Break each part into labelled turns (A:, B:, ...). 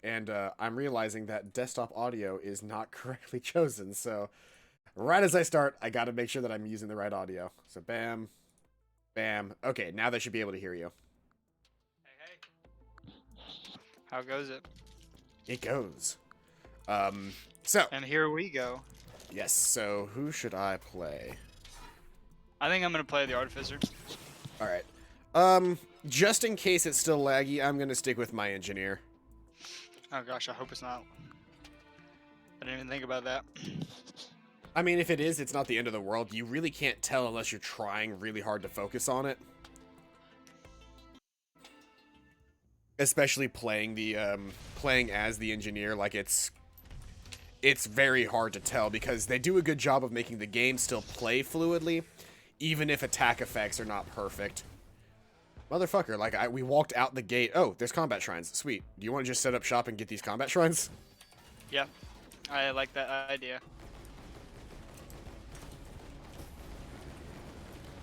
A: and I'm realizing that desktop audio is not correctly chosen. So right as I start, I got to make sure that I'm using the right audio. So bam, bam. Okay, now they should be able to hear you.
B: Hey, how goes it?
A: It goes. So
B: And here we go.
A: yes. So who should I play?
B: I think I'm gonna play the Artificer.
A: All right. Just in case it's still laggy, I'm gonna stick with my engineer.
B: Oh gosh, I hope it's not. I didn't even think about that.
A: I mean, if it is, it's not the end of the world. You really can't tell unless you're trying really hard to focus on it. Especially playing as the engineer, like it's very hard to tell because they do a good job of making the game still play fluidly, even if attack effects are not perfect. Motherfucker, like we walked out the gate. Oh, there's combat shrines. Sweet. Do you want to just set up shop and get these combat shrines?
B: Yeah, I like that idea.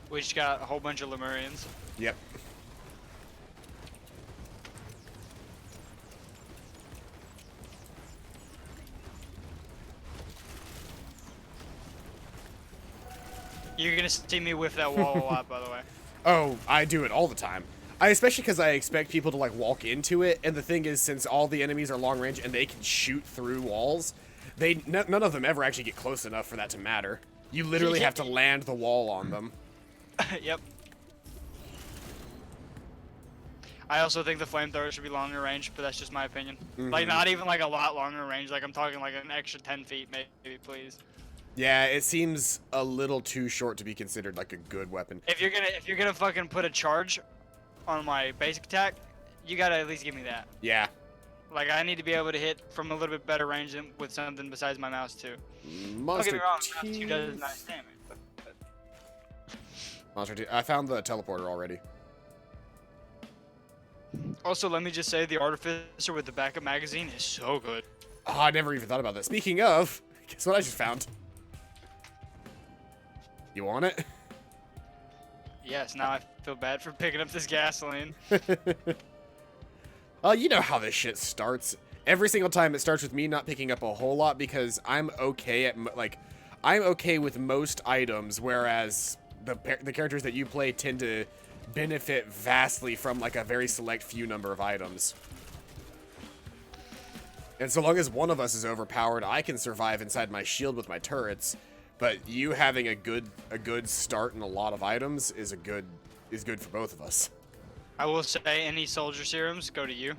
B: We just got a whole bunch of Lemurians.
A: Yep.
B: You're gonna see me whiff that wall a lot, by the way.
A: Oh, I do it all the time. Especially because I expect people to like walk into it, and the thing is, since all the enemies are long range and they can shoot through walls, none of them ever actually get close enough for that to matter. You literally have to land the wall on them.
B: Yep. I also think the flamethrower should be longer range, but that's just my opinion. Like, not even like a lot longer range. Like, I'm talking like an extra 10 feet, maybe, please.
A: Yeah, it seems a little too short to be considered like a good weapon.
B: If you're gonna fucking put a charge on my basic attack, you gotta at least give me that.
A: Yeah.
B: Like, I need to be able to hit from a little bit better range than with something besides my mouse 2. Don't get me wrong, mouse 2 does nice damage. But...
A: Monster 2. I found the teleporter already.
B: Also, let me just say, the Artificer with the backup magazine is so good.
A: Oh, I never even thought about that. Speaking of, guess what I just found? You want it?
B: Yes, now I feel bad for picking up this gasoline.
A: Oh, you know how this shit starts. Every single time it starts with me not picking up a whole lot because I'm okay at, I'm okay with most items, whereas the characters that you play tend to benefit vastly from, like, a very select few number of items. And so long as one of us is overpowered, I can survive inside my shield with my turrets, but you having a good start and a lot of items is good for both of us.
B: I will say, any soldier serums go to you.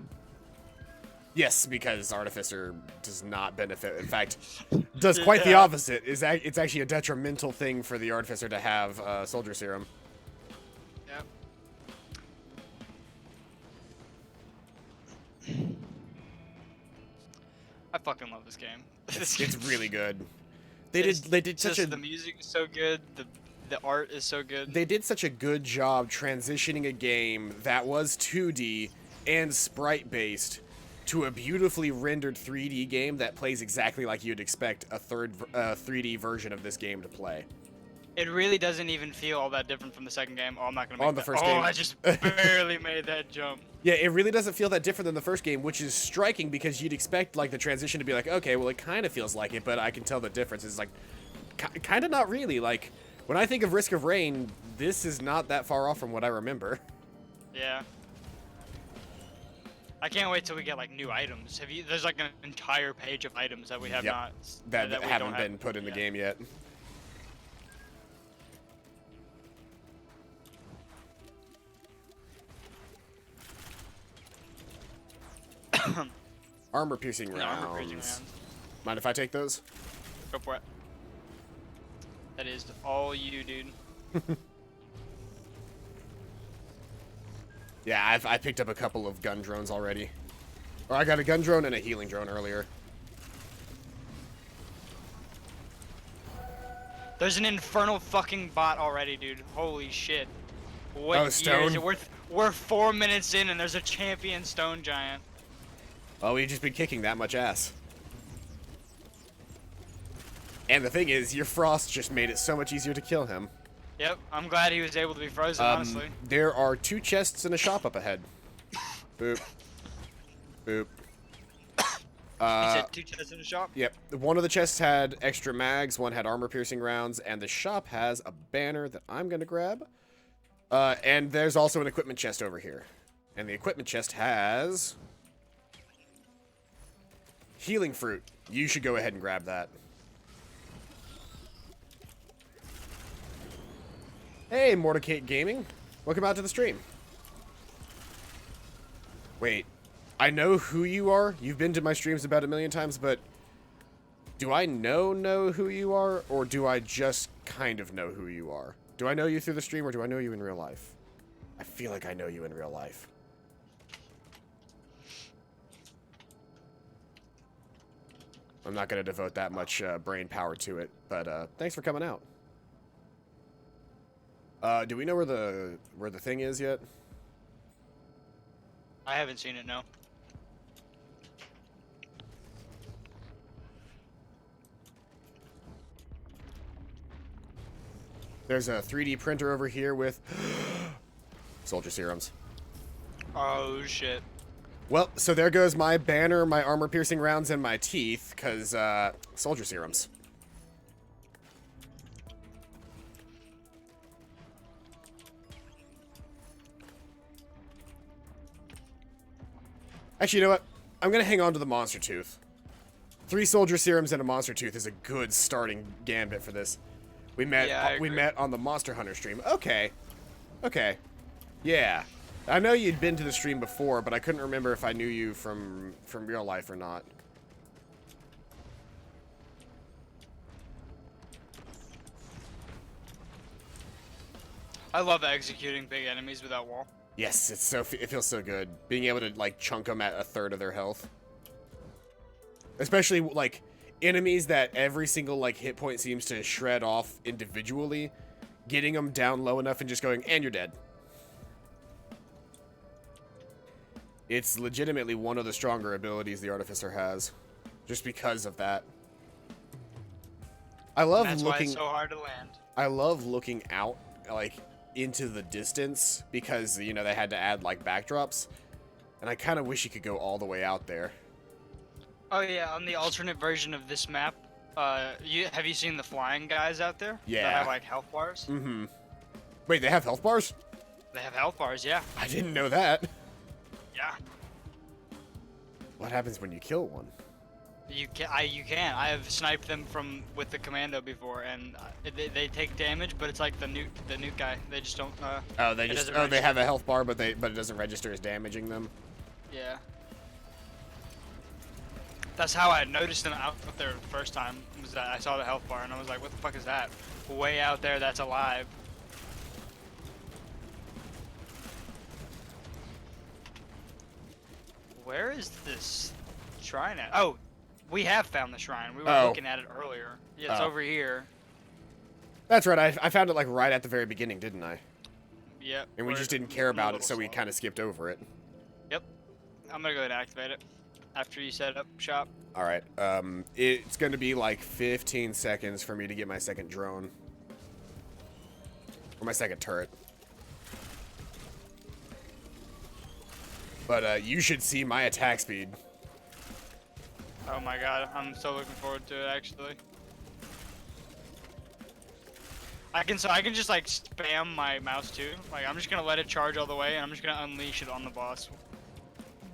A: Yes, because Artificer does not benefit. In fact, does quite the opposite. It's actually a detrimental thing for the Artificer to have soldier serum.
B: Yep. I fucking love this game.
A: It's really good. They did such a...
B: The music is so good. The art is so good.
A: They did such a good job transitioning a game that was 2D and sprite-based to a beautifully rendered 3D game that plays exactly like you'd expect a 3D version of this game to play.
B: It really doesn't even feel all that different from the second game. Oh, I'm not gonna make
A: On the first game.
B: Oh, I just barely made that jump.
A: Yeah, it really doesn't feel that different than the first game, which is striking because you'd expect like the transition to be like, okay, well it kind of feels like it, but I can tell the difference is like, kind of not really. Like when I think of Risk of Rain, this is not that far off from what I remember.
B: Yeah. I can't wait till we get like new items. There's like an entire page of items that we have not
A: that haven't been put in the game yet. Armor-piercing rounds. Mind if I take those?
B: Go for it. That is all you, dude.
A: Yeah, I picked up a couple of gun drones already. Or I got a gun drone and a healing drone earlier.
B: There's an infernal fucking bot already, dude. Holy shit. What
A: Stone?
B: We're 4 minutes in and there's a champion stone giant.
A: Oh, we've just been kicking that much ass. And the thing is, your frost just made it so much easier to kill him.
B: Yep, I'm glad he was able to be frozen, honestly.
A: There are 2 chests and a shop up ahead. Boop. Boop.
B: You said 2 chests in the shop?
A: Yep. One of the chests had extra mags, one had armor-piercing rounds, and the shop has a banner that I'm going to grab. And there's also an equipment chest over here. And the equipment chest has... healing fruit. You should go ahead and grab that. Hey, Mordecate Gaming. Welcome out to the stream. Wait. I know who you are. You've been to my streams about 1,000,000 times, but do I know who you are, or do I just kind of know who you are? Do I know you through the stream, or do I know you in real life? I feel like I know you in real life. I'm not going to devote that much brain power to it, but thanks for coming out. Do we know where the thing is yet?
B: I haven't seen it, no.
A: There's a 3D printer over here with soldier serums.
B: Oh, shit.
A: Well, so there goes my banner, my armor-piercing rounds, and my teeth, because, soldier serums. Actually, you know what? I'm going to hang on to the monster tooth. 3 soldier serums and a monster tooth is a good starting gambit for this. We met on the Monster Hunter stream. Okay. Okay. Yeah. I know you'd been to the stream before, but I couldn't remember if I knew you from real life or not.
B: I love executing big enemies without wall.
A: Yes, it feels so good being able to like chunk them at 1/3 of their health. Especially like enemies that every single like hit point seems to shred off individually, getting them down low enough and just going, and you're dead. It's legitimately one of the stronger abilities the Artificer has, just because of that. I love
B: That's
A: looking.
B: why it's so hard to land.
A: I love looking out like into the distance because you know they had to add like backdrops, and I kind of wish you could go all the way out there.
B: Oh yeah, on the alternate version of this map, have you seen the flying guys out there?
A: Yeah.
B: That have like health bars?
A: Mm-hmm. Wait, they have health bars?
B: They have health bars, yeah.
A: I didn't know that.
B: Yeah.
A: What happens when you kill one?
B: You can. I have sniped them with the commando before, and they take damage, but it's like the nuke guy. They just don't.
A: They have a health bar, but it doesn't register as damaging them.
B: Yeah. That's how I noticed them out there the first time. Was that I saw the health bar and I was like, "What the fuck is that? Way out there, that's alive." Where is this shrine at? Oh, we have found the shrine. We were looking at it earlier. Yeah, it's over here.
A: That's right. I found it like right at the very beginning, didn't I?
B: Yep.
A: And we just didn't care about it, so we kind of skipped over it.
B: Yep. I'm gonna go ahead and activate it after you set up shop.
A: All right. It's gonna be like 15 seconds for me to get my second drone. Or my second turret. But you should see my attack speed.
B: Oh my god, I'm so looking forward to it actually. I can just like spam my mouse too. Like I'm just gonna let it charge all the way and I'm just gonna unleash it on the boss.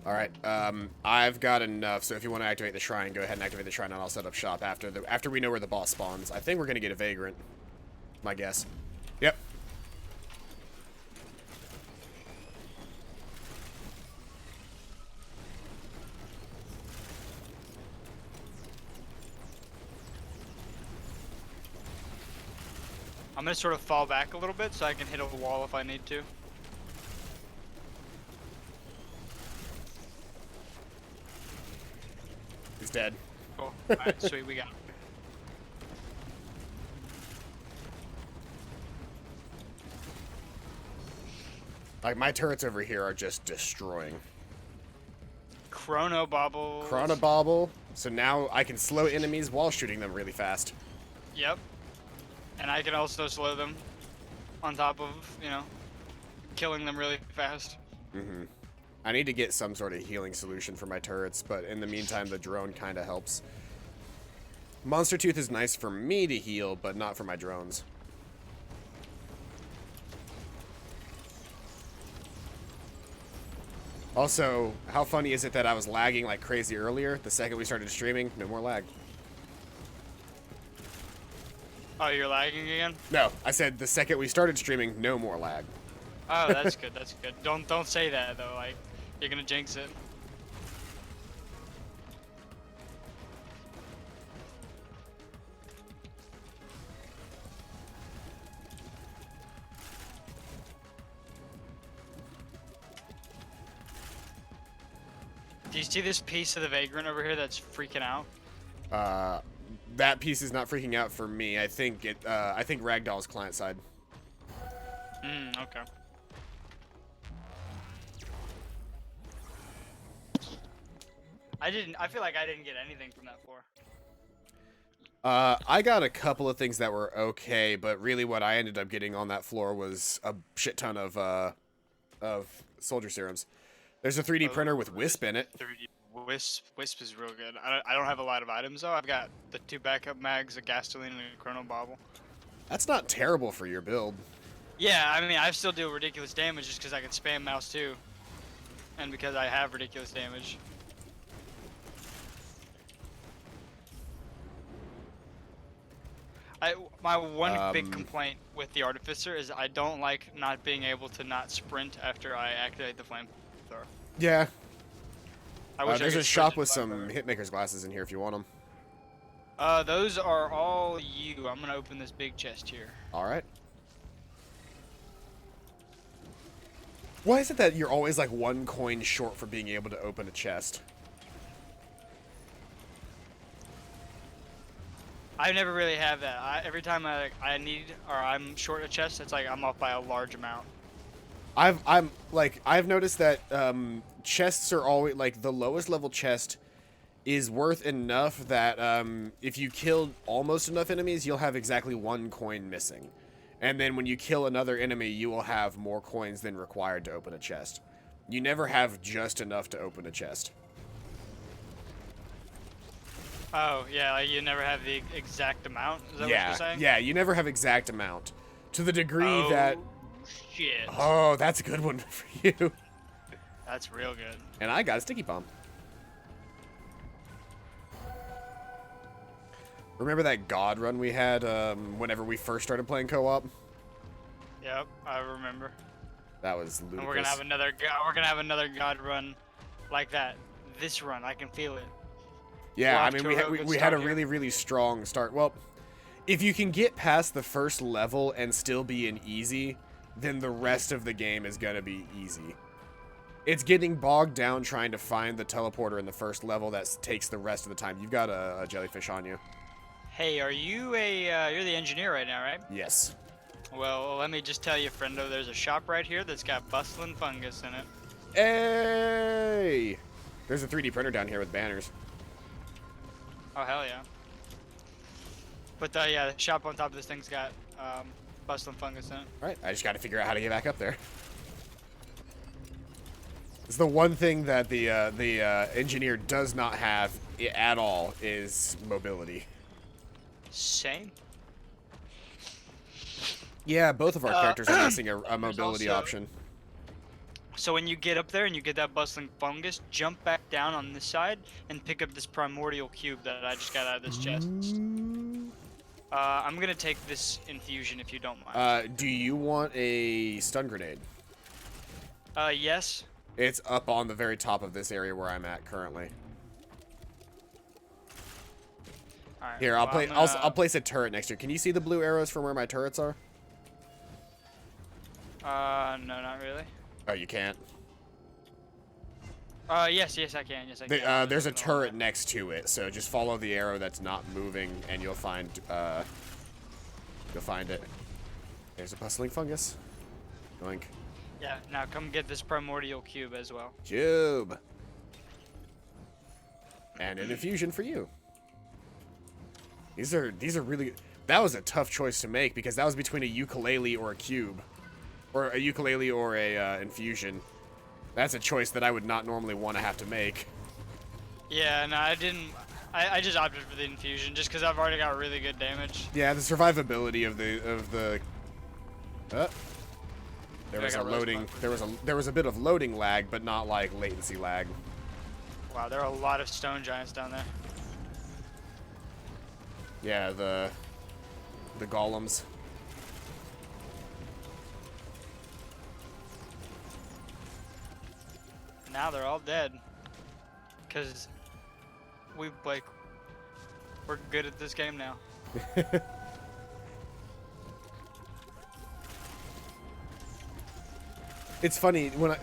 A: Alright, I've got enough, so if you want to activate the shrine, go ahead and activate the shrine and I'll set up shop after we know where the boss spawns. I think we're gonna get a Vagrant. My guess. Yep.
B: I'm gonna sort of fall back a little bit so I can hit a wall if I need to.
A: He's dead.
B: Cool. Alright, sweet, we got him.
A: Like, my turrets over here are just destroying.
B: Chrono Bobble.
A: Chrono Bobble. So now I can slow enemies while shooting them really fast.
B: Yep. And I can also slow them on top of, you know, killing them really fast.
A: Mm-hmm. I need to get some sort of healing solution for my turrets, but in the meantime, the drone kind of helps. Monster Tooth is nice for me to heal, but not for my drones. Also, how funny is it that I was lagging like crazy earlier? The second we started streaming, no more lag.
B: Oh, you're lagging again?
A: No, I said the second we started streaming, no more lag.
B: Oh, that's good. That's good. Don't say that though. Like, you're gonna jinx it. Do you see this piece of the vagrant over here that's freaking out?
A: That piece is not freaking out for me. I think Ragdoll's client side.
B: Okay. I feel like I didn't get anything from that floor.
A: I got a couple of things that were okay, but really what I ended up getting on that floor was a shit ton of soldier serums. There's a 3D printer with Wisp in it.
B: 3D Wisp is real good. I don't have a lot of items though. I've got the 2 backup mags, a gasoline, and a chrono bobble.
A: That's not terrible for your build.
B: Yeah, I mean, I still do ridiculous damage just because I can spam mouse too, and because I have ridiculous damage. My one big complaint with the Artificer is I don't like not being able to not sprint after I activate the flamethrower.
A: Yeah.
B: There's
A: a shop with some Hitmaker's glasses in here if you want them.
B: Those are all you. I'm gonna open this big chest here.
A: All right. Why is it that you're always like 1 coin short for being able to open a chest?
B: I never really have that. Every time I need or I'm short a chest, it's like I'm off by a large amount.
A: I've noticed that chests are always like the lowest level chest is worth enough that if you kill almost enough enemies, you'll have exactly 1 coin missing. And then when you kill another enemy, you will have more coins than required to open a chest. You never have just enough to open a chest.
B: Oh, yeah, like you never have the exact amount? Is that what you're saying?
A: Yeah, you never have exact amount. To the degree that...
B: Shit.
A: Oh, that's a good one for you.
B: That's real good.
A: And I got a sticky bomb. Remember that God run we had whenever we first started playing co-op?
B: Yep, I remember.
A: That was ludicrous.
B: And we're gonna have another God run like that. This run, I can feel it.
A: Yeah, I mean, we had a really, really strong start. Well, if you can get past the first level and still be in easy, then the rest of the game is going to be easy. It's getting bogged down trying to find the teleporter in the first level that takes the rest of the time. You've got a jellyfish on you.
B: Hey, are you you're the engineer right now, right?
A: Yes.
B: Well, let me just tell you, friendo, there's a shop right here that's got bustling fungus in it.
A: Hey! There's a 3D printer down here with banners.
B: Oh, hell yeah. But yeah, the shop on top of this thing's got bustling fungus in it.
A: Alright, I just got to figure out how to get back up there. It's the one thing that the engineer does not have at all is mobility.
B: Same.
A: Yeah, both of our characters are missing a mobility option.
B: So when you get up there and you get that bustling fungus, jump back down on this side and pick up this primordial cube that I just got out of this chest. I'm gonna take this infusion if you don't mind.
A: Do you want a stun grenade?
B: Yes.
A: It's up on the very top of this area where I'm at currently.
B: All right,
A: Here, I'll place a turret next to it. Can you see the blue arrows from where my turrets are?
B: No, not really.
A: Oh, you can't?
B: Yes, I can. Yes, I can.
A: There's a turret next to it, so just follow the arrow that's not moving, and you'll find it. There's a bustling fungus. Doink.
B: Yeah, now come get this primordial cube as well.
A: Cube. And an infusion for you. These are really... That was a tough choice to make, because that was between a ukulele or a cube. Or a ukulele or a infusion. That's a choice that I would not normally want to have to make.
B: Yeah, no, I didn't. I just opted for the infusion just because I've already got really good damage.
A: Yeah, the survivability of the. There was a loading. There was a bit of loading lag, but not like latency lag.
B: Wow, there are a lot of stone giants down there.
A: Yeah, the golems.
B: Now they're all dead. Cause we're good at this game now.
A: It's funny when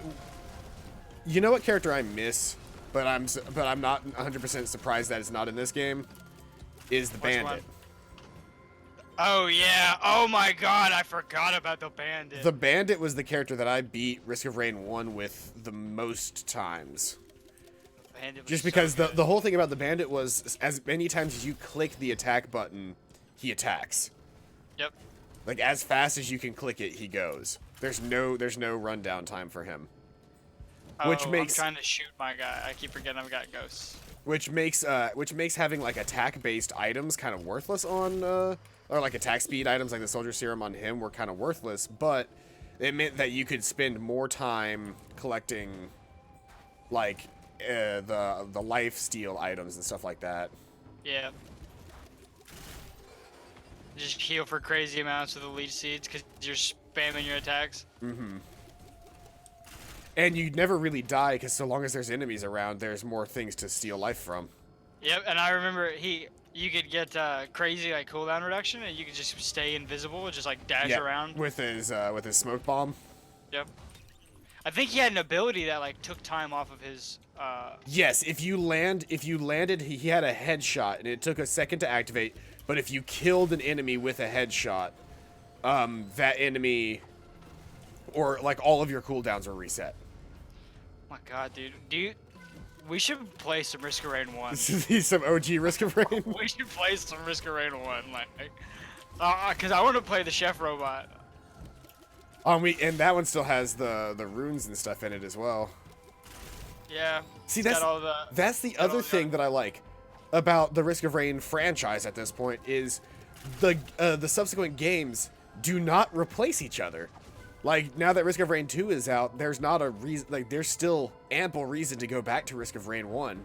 A: you know what character I miss, but I'm not 100% surprised that it's not in this game. Is the bandit.
B: One? Oh yeah! Oh my God! I forgot about the bandit.
A: The bandit was the character that I beat Risk of Rain 1 with the most times. Just because
B: so
A: the whole thing about the bandit was as many times as you click the attack button, he attacks.
B: Yep.
A: Like as fast as you can click it, he goes. There's no rundown time for him.
B: Oh,
A: Which makes
B: I'm trying to shoot my guy. I keep forgetting I've got ghosts.
A: Which makes having like attack based items kind of worthless on or like attack speed items like the soldier serum on him were kind of worthless, but it meant that you could spend more time collecting like the life steal items and stuff like that.
B: Yeah. Just heal for crazy amounts with the leech seeds because you're spamming your attacks.
A: Mm-hmm. And you never really die because so long as there's enemies around, there's more things to steal life from.
B: Yep, and I remember you could get crazy like cooldown reduction, and you could just stay invisible and just like dash around
A: with his smoke bomb.
B: Yep. I think he had an ability that like took time off of his.
A: Yes, if you landed, he had a headshot, and it took a second to activate. But if you killed an enemy with a headshot, that enemy, or like all of your cooldowns are reset.
B: Oh my God, dude, we should play some Risk of Rain 1.
A: Some OG Risk of Rain.
B: We should play some Risk of Rain 1, like, cause I want to play the chef robot.
A: And that one still has the runes and stuff in it as well.
B: Yeah.
A: See, that's the other thing that I like about the Risk of Rain franchise at this point is the subsequent games do not replace each other. Like, now that Risk of Rain 2 is out, there's not a reason, like, there's still ample reason to go back to Risk of Rain 1.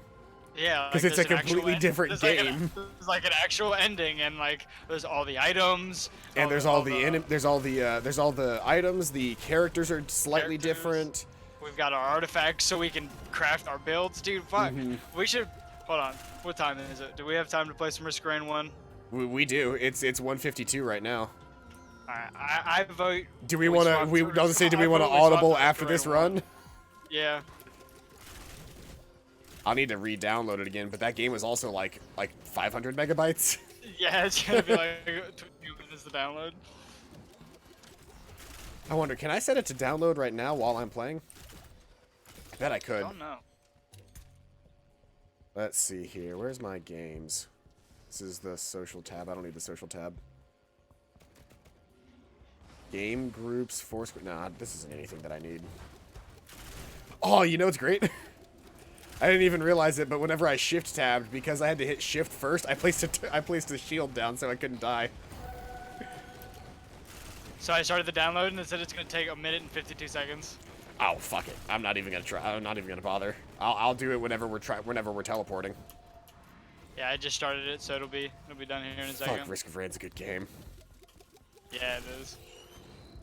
B: Yeah,
A: because it's a completely different game.
B: There's like an actual ending, and like there's all the items.
A: And there's all the items. The characters are slightly different.
B: We've got our artifacts, so we can craft our builds, dude. Fuck, we should. Hold on. What time is it? Do we have time to play some Risk of Rain 1?
A: We do. It's 1:52 right now.
B: Alright, I vote.
A: Do we want to? We don't say. Do we want to audible after this run?
B: Yeah.
A: I'll need to re-download it again, but that game was also like 500 megabytes.
B: Yeah, it's gonna be like 2 minutes to download.
A: I wonder, can I set it to download right now while I'm playing? I bet I could.
B: Oh no.
A: Let's see here. Where's my games? This is the social tab. I don't need the social tab. Game groups, Foursquare. Nah, this isn't anything that I need. Oh, you know what's great? I didn't even realize it, but whenever I shift tabbed, because I had to hit shift first, I placed a shield down so I couldn't die.
B: So I started the download and it said it's gonna take 1 minute and 52 seconds.
A: Oh, fuck it. I'm not even gonna try. I'm not even gonna bother. I'll do it whenever we're teleporting.
B: Yeah, I just started it, so it'll be done here in a second.
A: Fuck, Risk of Rain's a good game.
B: Yeah, it is.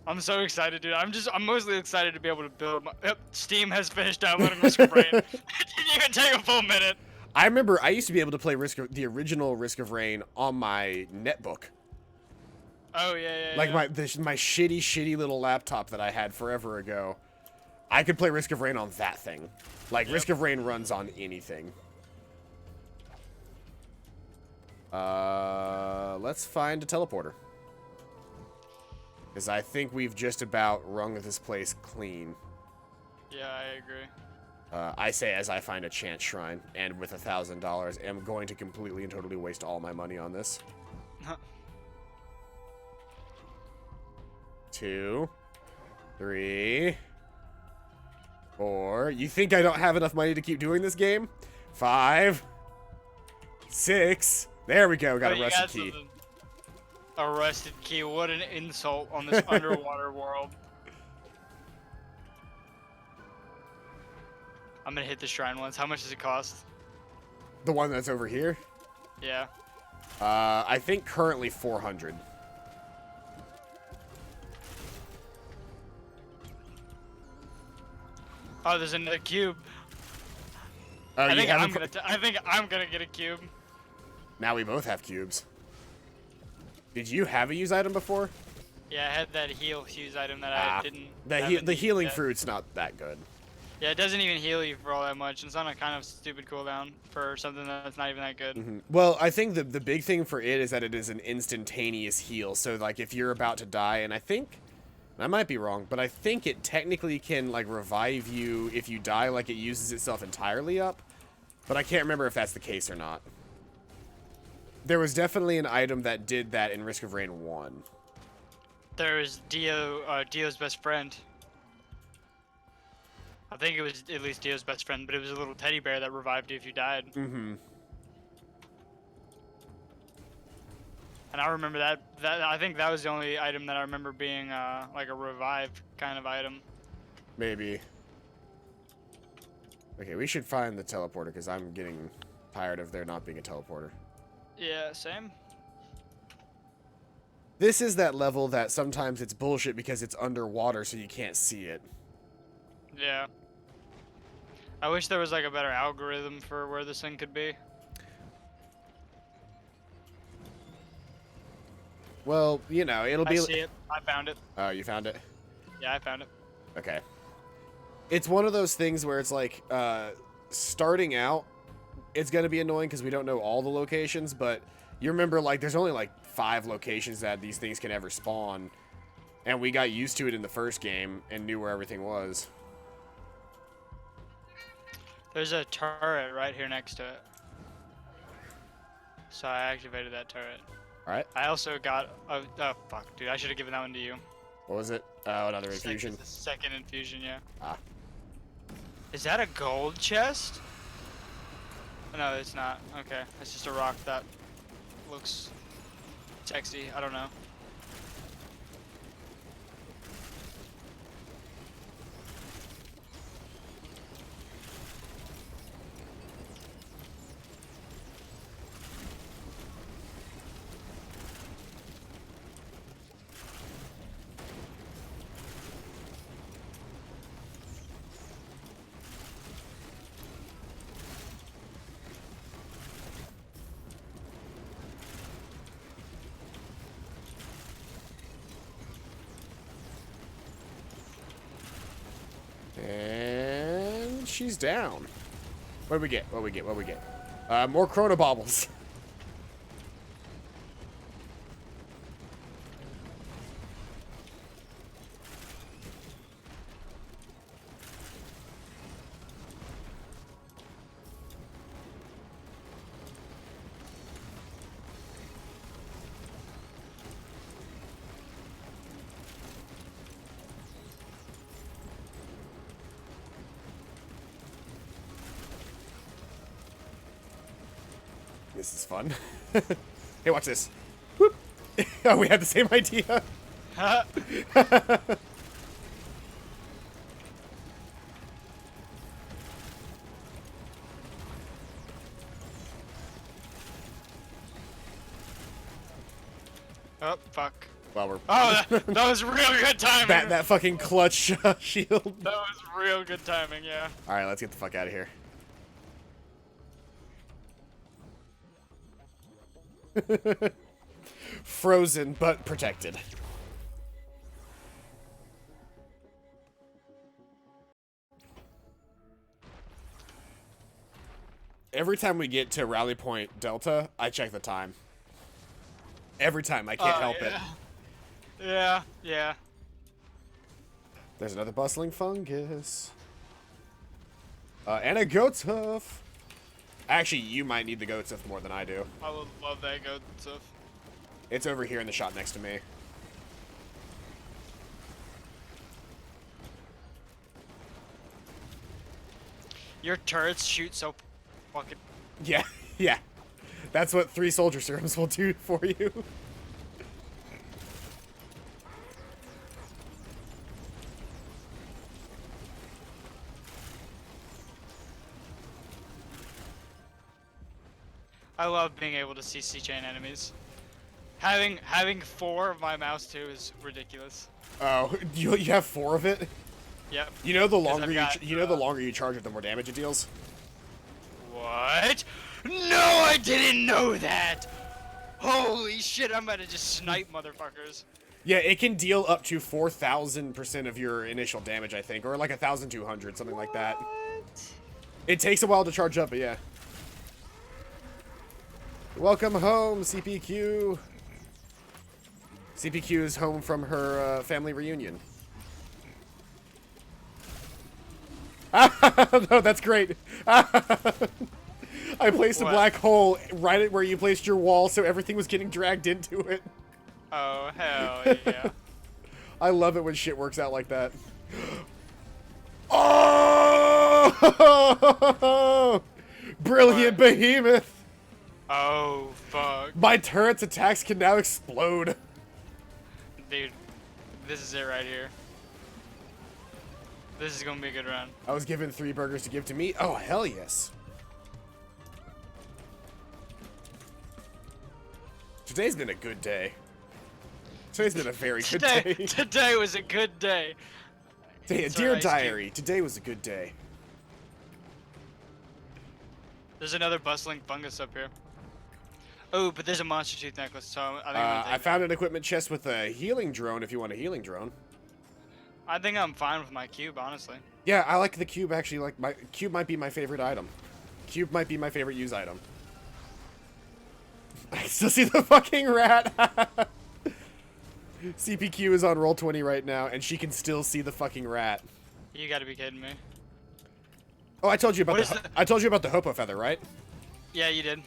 B: I'm so excited, dude. I'm mostly excited to be able to build my... Yep, Steam has finished downloading Risk of Rain. It didn't even take a full minute.
A: I remember I used to be able to play the original Risk of Rain on my netbook.
B: Oh, yeah.
A: Like my shitty little laptop that I had forever ago. I could play Risk of Rain on that thing. Like, Risk of Rain runs on anything. Let's find a teleporter. Because I think we've just about wrung this place clean.
B: Yeah, I agree.
A: I say as I find a chance shrine, and with $1,000, am going to completely and totally waste all my money on this. 2, 3. 4. You think I don't have enough money to keep doing this game? 5. 6. There we go. Got a rusted key.
B: A rusted key. What an insult on this underwater world. I'm gonna hit the shrine once. How much does it cost?
A: The one that's over here?
B: Yeah.
A: I think currently 400.
B: Oh, there's another cube.
A: Oh,
B: I think I'm gonna get a cube.
A: Now we both have cubes. Did you have a use item before?
B: Yeah, I had that use item that I didn't.
A: The healing fruit's not that good.
B: Yeah, it doesn't even heal you for all that much. It's on a kind of stupid cooldown for something that's not even that good.
A: Well, I think the big thing for it is that it is an instantaneous heal. So like if you're about to die, and I think I might be wrong, but I think it technically can like revive you if you die, like it uses itself entirely up. But I can't remember if that's the case or not. There was definitely an item that did that in Risk of Rain 1.
B: There was Dio's best friend. I think it was at least Dio's best friend, but it was a little teddy bear that revived you if you died. And I remember that I think that was the only item that I remember being like a revive kind of item.
A: Maybe. Okay, we should find the teleporter because I'm getting tired of there not being a teleporter.
B: Yeah, same.
A: This is that level that sometimes it's bullshit because it's underwater so you can't see it.
B: Yeah. I wish there was like a better algorithm for where this thing could be.
A: Well, you know, it'll be...
B: I see it. I found it.
A: Oh, you found it?
B: Yeah, I found it.
A: Okay. It's one of those things where it's like, starting out, it's going to be annoying because we don't know all the locations, but you remember, like, there's only, like, 5 locations that these things can ever spawn, and we got used to it in the first game and knew where everything was.
B: There's a turret right here next to it. So I activated that turret.
A: Alright.
B: I also got a... Oh, fuck, dude. I should have given that one to you.
A: What was it? Oh, another infusion.
B: Second infusion, yeah.
A: Ah.
B: Is that a gold chest? No, it's not. Okay, it's just a rock that looks sexy. I don't know.
A: And she's down. What do we get? What do we get? What do we get? More chronobaubles. This is fun. Hey, watch this. Whoop. Oh, we had the same idea.
B: Oh, fuck.
A: Well, we're...
B: Oh, that was real good timing.
A: that fucking clutch shield.
B: That was real good timing, yeah.
A: Alright, let's get the fuck out of here. Frozen, but protected. Every time we get to Rally Point Delta, I check the time. Every time, I can't help it.
B: Yeah, yeah.
A: There's another bustling fungus. And a goat's hoof. Actually, you might need the goat's hoof more than I do.
B: I would love that goat stuff.
A: It's over here in the shot next to me.
B: Your turrets shoot so fucking.
A: Yeah, yeah. That's what 3 soldier serums will do for you.
B: I love being able to CC chain enemies. Having 4 of my mouse too is ridiculous.
A: Oh, you have 4 of it?
B: Yep.
A: You know the
B: 'Cause
A: longer
B: I've
A: you
B: got,
A: you know the longer you charge it, the more damage it deals.
B: What? No, I didn't know that. Holy shit! I'm about to just snipe motherfuckers.
A: Yeah, it can deal up to 4,000% of your initial damage, I think, or like 1,200, something like that. It takes a while to charge up, but yeah. Welcome home, CPQ. CPQ is home from her family reunion. No, that's great. I placed a black hole right at where you placed your wall, so everything was getting dragged into it.
B: Oh, hell yeah.
A: I love it when shit works out like that. Oh! Brilliant behemoth!
B: Oh, fuck.
A: My turret's attacks can now explode.
B: Dude, this is it right here. This is gonna be a good run.
A: I was given 3 burgers to give to me. Oh, hell yes. Today's been a good day. Today's been a very good day.
B: Today was a good day.
A: Dear diary, today was a good day.
B: There's another bustling fungus up here. Oh, but there's a monster tooth necklace, so I think I'm gonna take
A: I found an equipment chest with a healing drone if you want a healing drone.
B: I think I'm fine with my cube, honestly.
A: Yeah, I like the cube actually. Like my cube might be my favorite item. Cube might be my favorite use item. I still see the fucking rat. CPQ is on Roll20 right now, and she can still see the fucking rat.
B: You gotta be kidding me.
A: Oh, I told you about I told you about the Hopo feather, right?
B: Yeah, you did.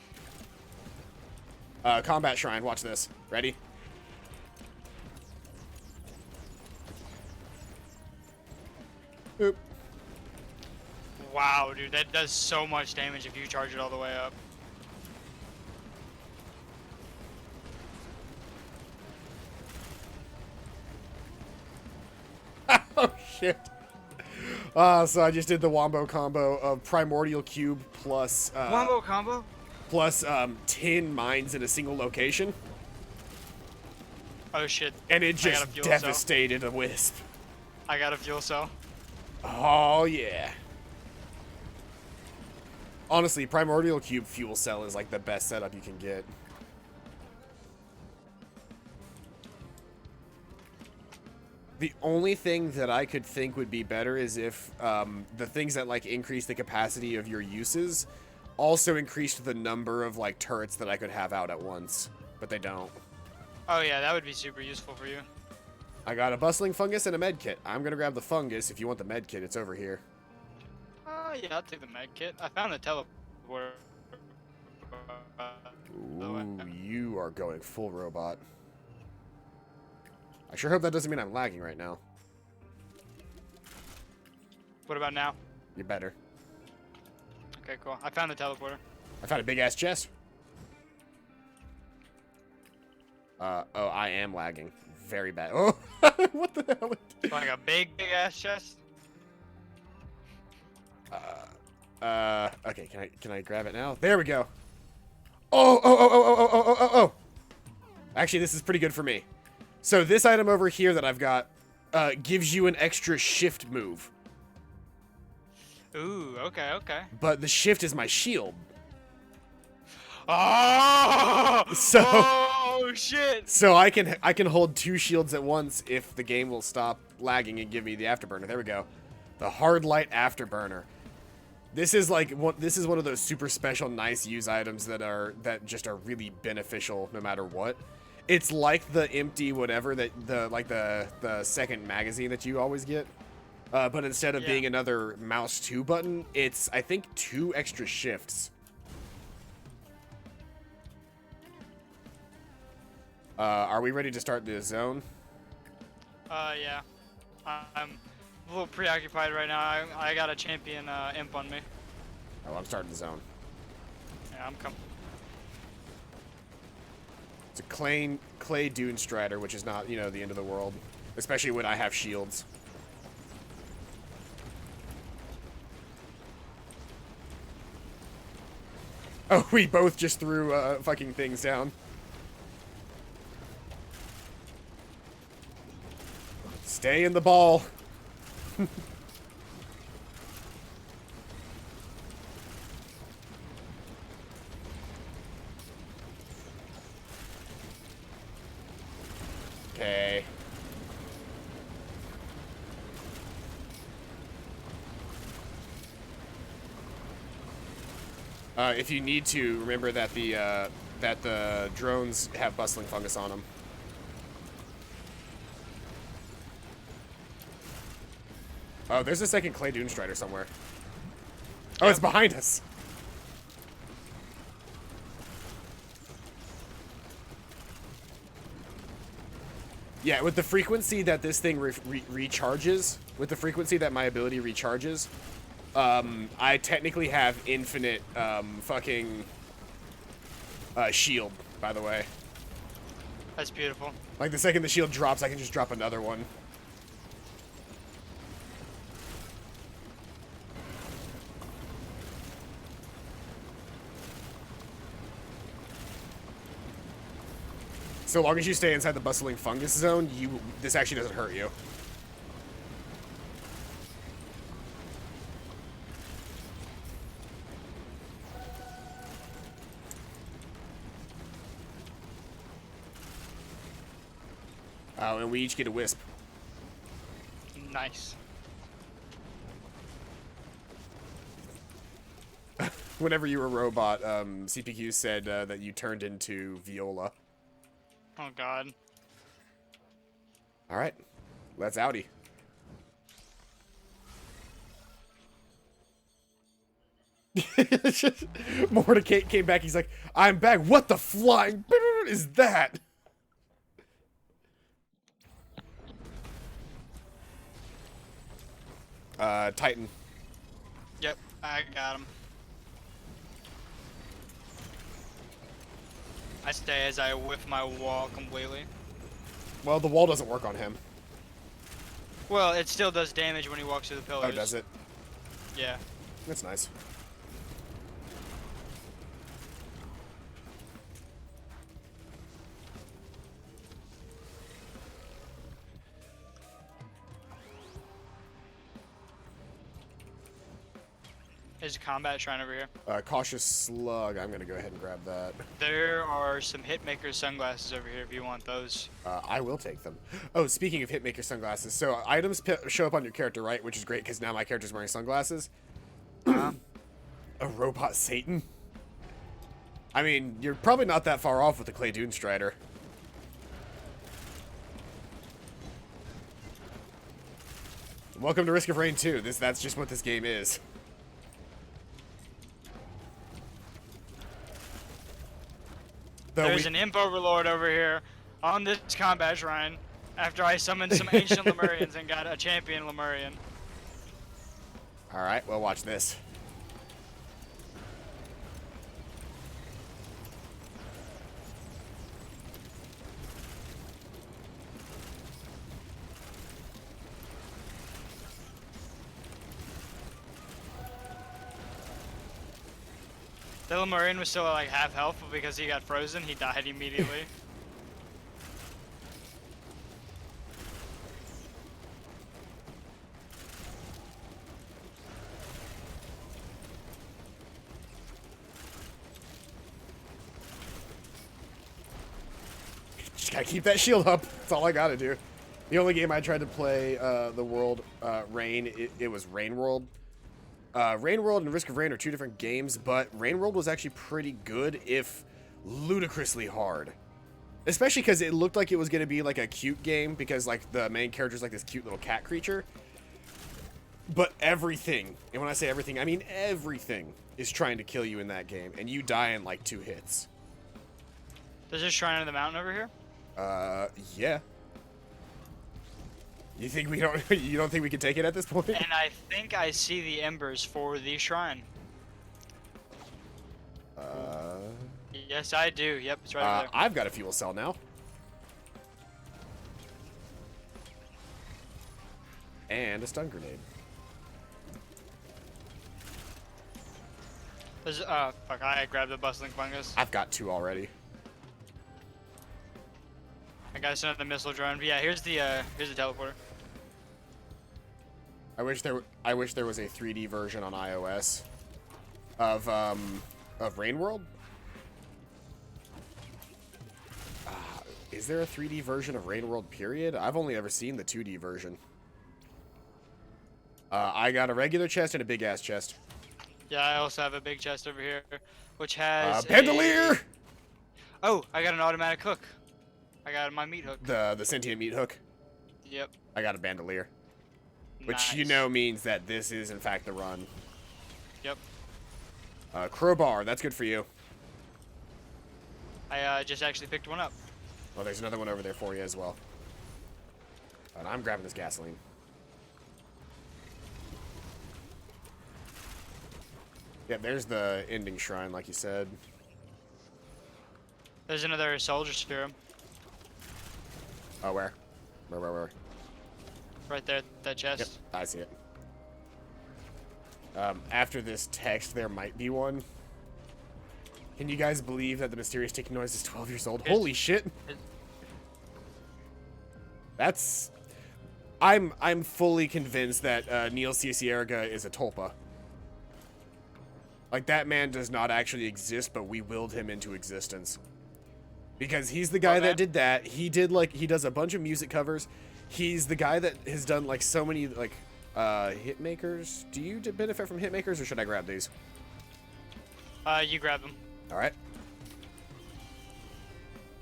A: Combat shrine. Watch this. Ready? Oop.
B: Wow, dude, that does so much damage if you charge it all the way up.
A: Oh shit. So I just did the wombo combo of primordial cube plus
B: Wombo combo?
A: plus 10 mines in a single location.
B: Oh shit.
A: And it just devastated a wisp.
B: I got a fuel cell.
A: Oh yeah. Honestly, primordial cube fuel cell is like the best setup you can get. The only thing that I could think would be better is if the things that like increase the capacity of your uses also increased the number of like turrets that I could have out at once, but they don't.
B: Oh yeah, that would be super useful for you.
A: I got a bustling fungus and a med kit. I'm gonna grab the fungus. If you want the med kit, it's over here.
B: Yeah, I'll take the med kit. I found the teleporter.
A: Ooh, you are going full robot. I sure hope that doesn't mean I'm lagging right now.
B: What about now?
A: You're better.
B: Okay, cool. I found the teleporter.
A: I found a big ass chest. Oh, I am lagging. Very bad. Oh, what the hell?
B: Like a big ass chest?
A: Okay, can I grab it now? There we go. Oh. Actually, this is pretty good for me. So this item over here that I've got gives you an extra shift move.
B: Ooh, okay.
A: But the shift is my shield.
B: Oh!
A: So
B: Oh shit!
A: So I can hold 2 shields at once if the game will stop lagging and give me the afterburner. There we go. The hard light afterburner. This is like this is one of those super special nice use items that just are really beneficial no matter what. It's like the empty whatever that the second magazine that you always get. But instead of being another mouse 2 button, it's I think 2 extra shifts. Are we ready to start the zone?
B: Yeah. I'm a little preoccupied right now. I got a champion imp on me.
A: Oh, I'm starting the zone.
B: Yeah, I'm coming.
A: It's a clay dune strider, which is not, you know, the end of the world. Especially when I have shields. Oh, we both just threw fucking things down. Stay in the ball. Okay. If you need to, remember that the drones have bustling fungus on them. Oh, there's a second clay dune strider somewhere. Oh,
B: Yep.
A: it's behind us. Yeah, with the frequency that this thing recharges, with the frequency that my ability recharges, I technically have infinite fucking shield, by the way.
B: That's beautiful.
A: Like, the second the shield drops, I can just drop another one. So long as you stay inside the bustling fungus zone, this actually doesn't hurt you. Oh, and we each get a wisp.
B: Nice.
A: Whenever you were a robot, CPQ said that you turned into Viola.
B: Oh god.
A: All right, let's outie. Mordecai came back. He's like, "I'm back. What the flying is that?" Titan.
B: Yep, I got him. I stay as I whiff my wall completely.
A: Well, the wall doesn't work on him.
B: Well, it still does damage when he walks through the pillars.
A: Oh, does it?
B: Yeah.
A: That's nice.
B: There's a combat shrine over here.
A: Cautious slug. I'm gonna go ahead and grab that.
B: There are some Hitmaker sunglasses over here if you want those.
A: I will take them. Oh, speaking of Hitmaker sunglasses, so items show up on your character, right? Which is great because now my character's wearing sunglasses. A robot Satan? I mean, you're probably not that far off with the Clay Dune Strider. Welcome to Risk of Rain 2. That's just what this game is.
B: There's an imp overlord over here on this combat shrine after I summoned some ancient Lemurians and got a champion Lemurian.
A: Alright, well, watch this.
B: The Lemurian was still at like half health, but because he got frozen, he died immediately.
A: Just gotta keep that shield up. That's all I gotta do. The only game I tried to play the world Rain, it was Rain World. Rain World and Risk of Rain are two different games, but Rain World was actually pretty good, if ludicrously hard. Especially because it looked like it was going to be like a cute game, because like the main character's like this cute little cat creature. But everything, and when I say everything, I mean everything, is trying to kill you in that game, and you die in like 2 hits.
B: There's a shrine on the mountain over here.
A: Yeah. You think we don't? You don't think we can take it at this point?
B: And I think I see the embers for the shrine. Yes, I do. Yep, it's right over there.
A: I've got a fuel cell now. And a stun grenade.
B: There's, fuck, I grabbed the bustling fungus.
A: I've got 2 already.
B: I got another missile drone. But yeah, here's the teleporter.
A: I wish there was a 3D version on iOS of Rain World. Is there a 3D version of Rain World, period? I've only ever seen the 2D version. I got a regular chest and a big-ass chest.
B: Yeah, I also have a big chest over here, which has
A: Bandolier!
B: Oh, I got an automatic hook. I got my meat hook.
A: The sentient meat hook?
B: Yep.
A: I got a bandolier. Which,
B: Nice.
A: you know, means that this is, in fact, the run.
B: Yep.
A: Crowbar, that's good for you.
B: I just actually picked one up.
A: Oh, there's another one over there for you as well. And I'm grabbing this gasoline. Yeah, there's the ending shrine, like you said.
B: There's another soldier serum.
A: Oh, where? Where?
B: Right there, that chest.
A: Yep, I see it. After this text, there might be one. Can you guys believe that the mysterious ticking noise is 12 years old? Holy shit! That's... I'm fully convinced that Neil Cicerega is a tulpa. Like, that man does not actually exist, but we willed him into existence. Because he's the guy that did that. He does a bunch of music covers. He's the guy that has done, like, so many, like, hitmakers. Do you benefit from hitmakers, or should I grab these?
B: You grab them.
A: Alright.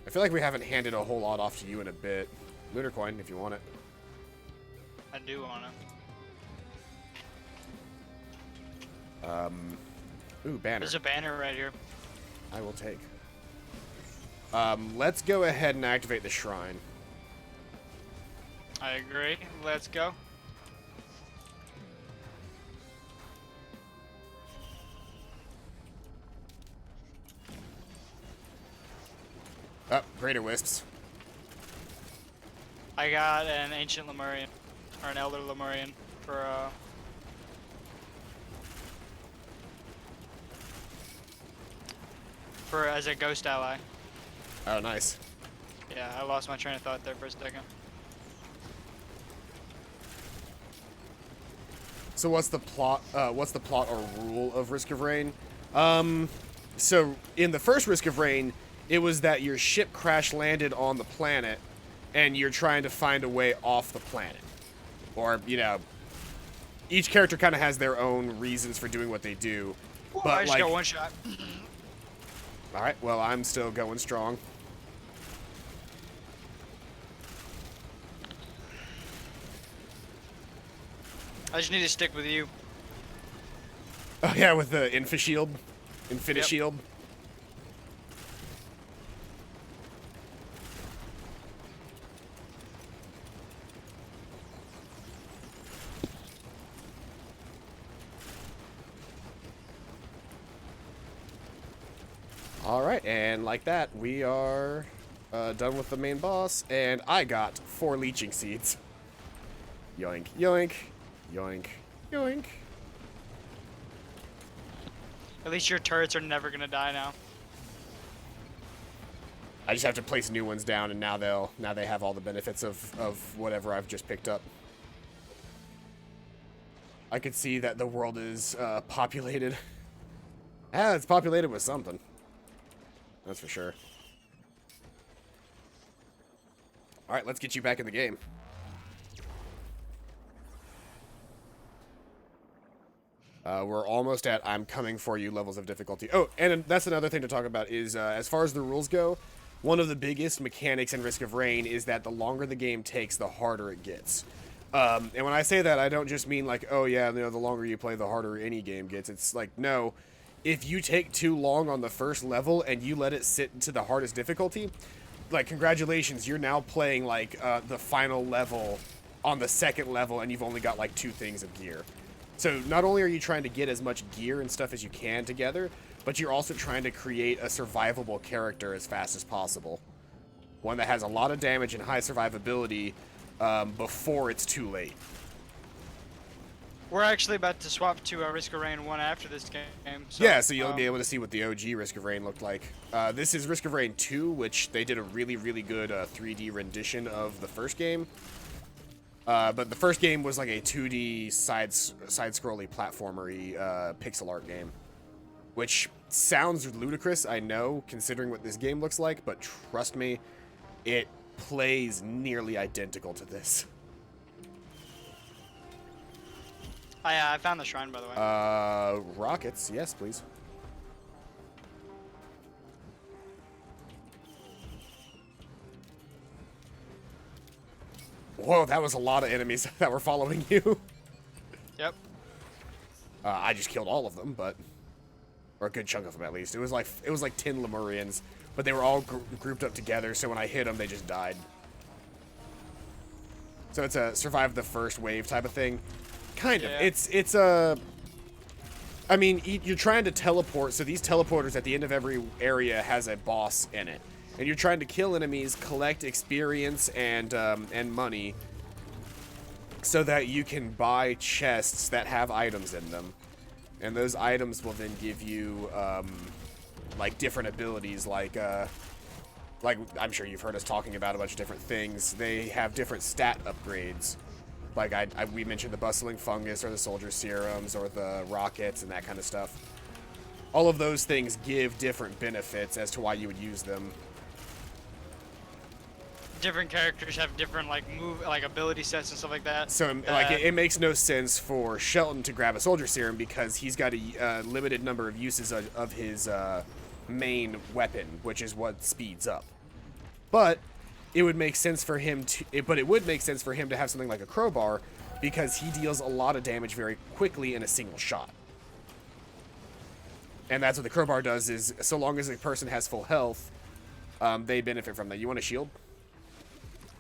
A: I feel like we haven't handed a whole lot off to you in a bit. Looter coin, if you want it.
B: I do want it.
A: Ooh, banner.
B: There's a banner right here.
A: I will take. Let's go ahead and activate the shrine.
B: I agree. Let's go.
A: Oh, greater wisps.
B: I got an ancient Lemurian, or an elder Lemurian, for as a ghost ally.
A: Oh, nice.
B: Yeah, I lost my train of thought there for a second.
A: So what's the plot or rule of Risk of Rain? So in the first Risk of Rain, it was that your ship crash landed on the planet, and you're trying to find a way off the planet. Or, you know, each character kind of has their own reasons for doing what they do.
B: Ooh,
A: But
B: I just
A: like,
B: got one shot.
A: all right, well, I'm still going strong.
B: I just need to stick with you.
A: Oh yeah, with the Infinite Shield.
B: Yep.
A: Shield. Alright, and like that, we are done with the main boss, and I got 4 leeching seeds. Yoink, yoink, yoink, yoink.
B: At least your turrets are never gonna die now.
A: I just have to place new ones down, and now they have all the benefits of whatever I've just picked up. I could see that the world is populated. Yeah, it's populated with something. That's for sure. Alright, let's get you back in the game. We're almost at I'm coming for you levels of difficulty. Oh, and that's another thing to talk about is, as far as the rules go, one of the biggest mechanics in Risk of Rain is that the longer the game takes, the harder it gets. And when I say that, I don't just mean like, oh yeah, you know, the longer you play, the harder any game gets. It's like, no, if you take too long on the first level and you let it sit into the hardest difficulty, like, congratulations, you're now playing, like, the final level on the second level, and you've only got, like, 2 things of gear. So not only are you trying to get as much gear and stuff as you can together, but you're also trying to create a survivable character as fast as possible. One that has a lot of damage and high survivability before it's too late.
B: We're actually about to swap to Risk of Rain 1 after this game. So,
A: yeah, so you'll be able to see what the OG Risk of Rain looked like. This is Risk of Rain 2, which they did a really, really good 3D rendition of the first game. But the first game was like a 2D side-scrolly platformery pixel art game. Which sounds ludicrous, I know, considering what this game looks like, but trust me, it plays nearly identical to this.
B: I found the shrine, by the way.
A: Rockets, yes, please. Whoa, that was a lot of enemies that were following you.
B: Yep.
A: I just killed all of them, but... Or a good chunk of them, at least. It was like 10 Lemurians, but they were all grouped up together, so when I hit them, they just died. So it's a survive the first wave type of thing. Kind of. It's a... I mean, you're trying to teleport, so these teleporters at the end of every area has a boss in it. And you're trying to kill enemies, collect experience and money, so that you can buy chests that have items in them. And those items will then give you, like, different abilities, like I'm sure you've heard us talking about a bunch of different things. They have different stat upgrades. Like, we mentioned the bustling fungus, or the soldier serums, or the rockets, and that kind of stuff. All of those things give different benefits as to why you would use them.
B: Different characters have different, like, ability sets and stuff like that.
A: So, like, it makes no sense for Shelton to grab a soldier serum because he's got a limited number of uses of his main weapon, which is what speeds up. But it would make sense for him to have something like a crowbar because he deals a lot of damage very quickly in a single shot. And that's what the crowbar does, is so long as a person has full health, they benefit from that. You want a shield?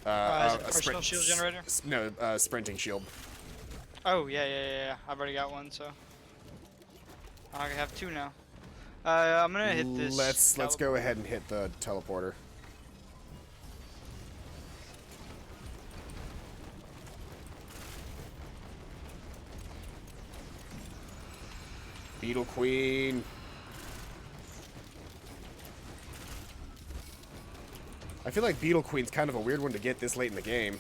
B: Is it a personal shield generator?
A: No, sprinting shield.
B: Oh, yeah. I've already got one, so I have two now. I'm gonna hit this.
A: Let's go ahead and hit the teleporter. Beetle Queen. I feel like Beetle Queen's kind of a weird one to get this late in the game.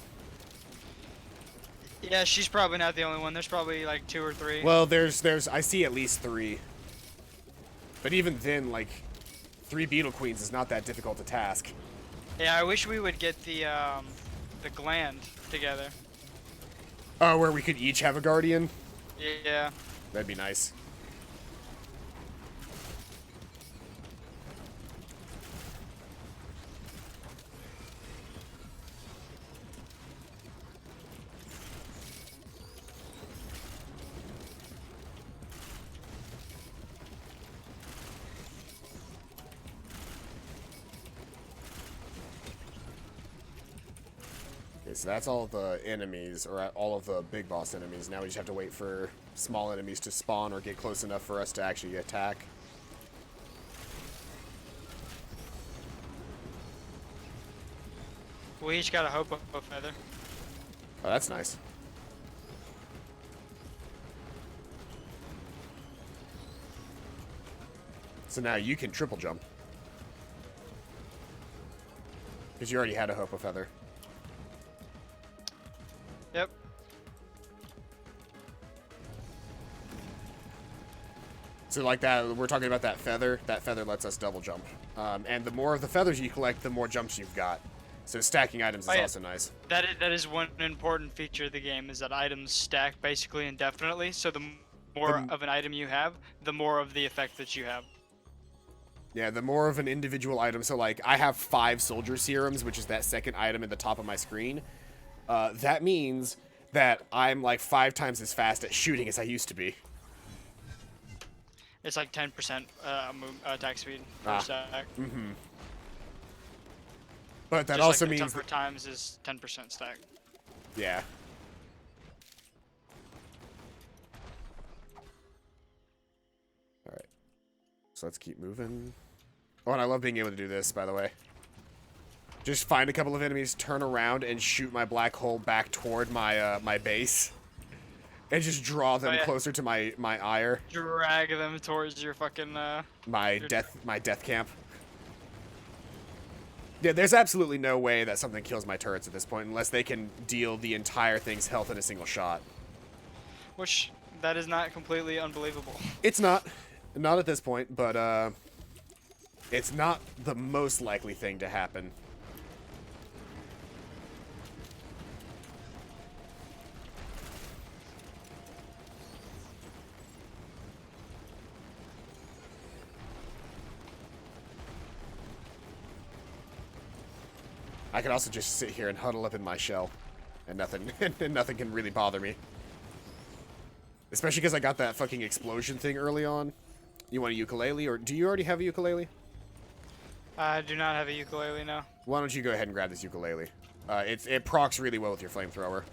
B: Yeah, she's probably not the only one. There's probably like 2 or 3.
A: Well, I see at least 3. But even then, like, 3 Beetle Queens is not that difficult to task.
B: Yeah, I wish we would get the gland together.
A: Oh, where we could each have a guardian?
B: Yeah.
A: That'd be nice. So that's all of the enemies, or all of the big boss enemies. Now we just have to wait for small enemies to spawn or get close enough for us to actually attack.
B: We each got a hope of feather.
A: Oh, that's nice. So now you can triple jump. Because you already had a hope of feather.
B: Yep.
A: So like that, we're talking about that feather. That feather lets us double jump. And the more of the feathers you collect, the more jumps you've got. So stacking items is also nice.
B: That is one important feature of the game, is that items stack basically indefinitely. So the more of an item you have, the more of the effect that you have.
A: Yeah, the more of an individual item. So like I have 5 soldier serums, which is that second item at the top of my screen. That means that I'm like 5 times as fast at shooting as I used to be.
B: It's like 10% attack speed per stack.
A: Mm-hmm. But that
B: Just
A: also
B: like the
A: means
B: tougher times is 10% stack.
A: Yeah. All right. So let's keep moving. Oh, and I love being able to do this, by the way. Just find a couple of enemies, turn around, and shoot my black hole back toward my my base. And just draw them closer to my ire.
B: Drag them towards your fucking,
A: my death camp. Yeah, there's absolutely no way that something kills my turrets at this point unless they can deal the entire thing's health in a single shot.
B: Which, that is not completely unbelievable.
A: It's not. Not at this point, but, it's not the most likely thing to happen. I could also just sit here and huddle up in my shell, and nothing can really bother me. Especially because I got that fucking explosion thing early on. You want a ukulele, or do you already have a ukulele?
B: I do not have a ukulele now.
A: Why don't you go ahead and grab this ukulele? It procs really well with your flamethrower.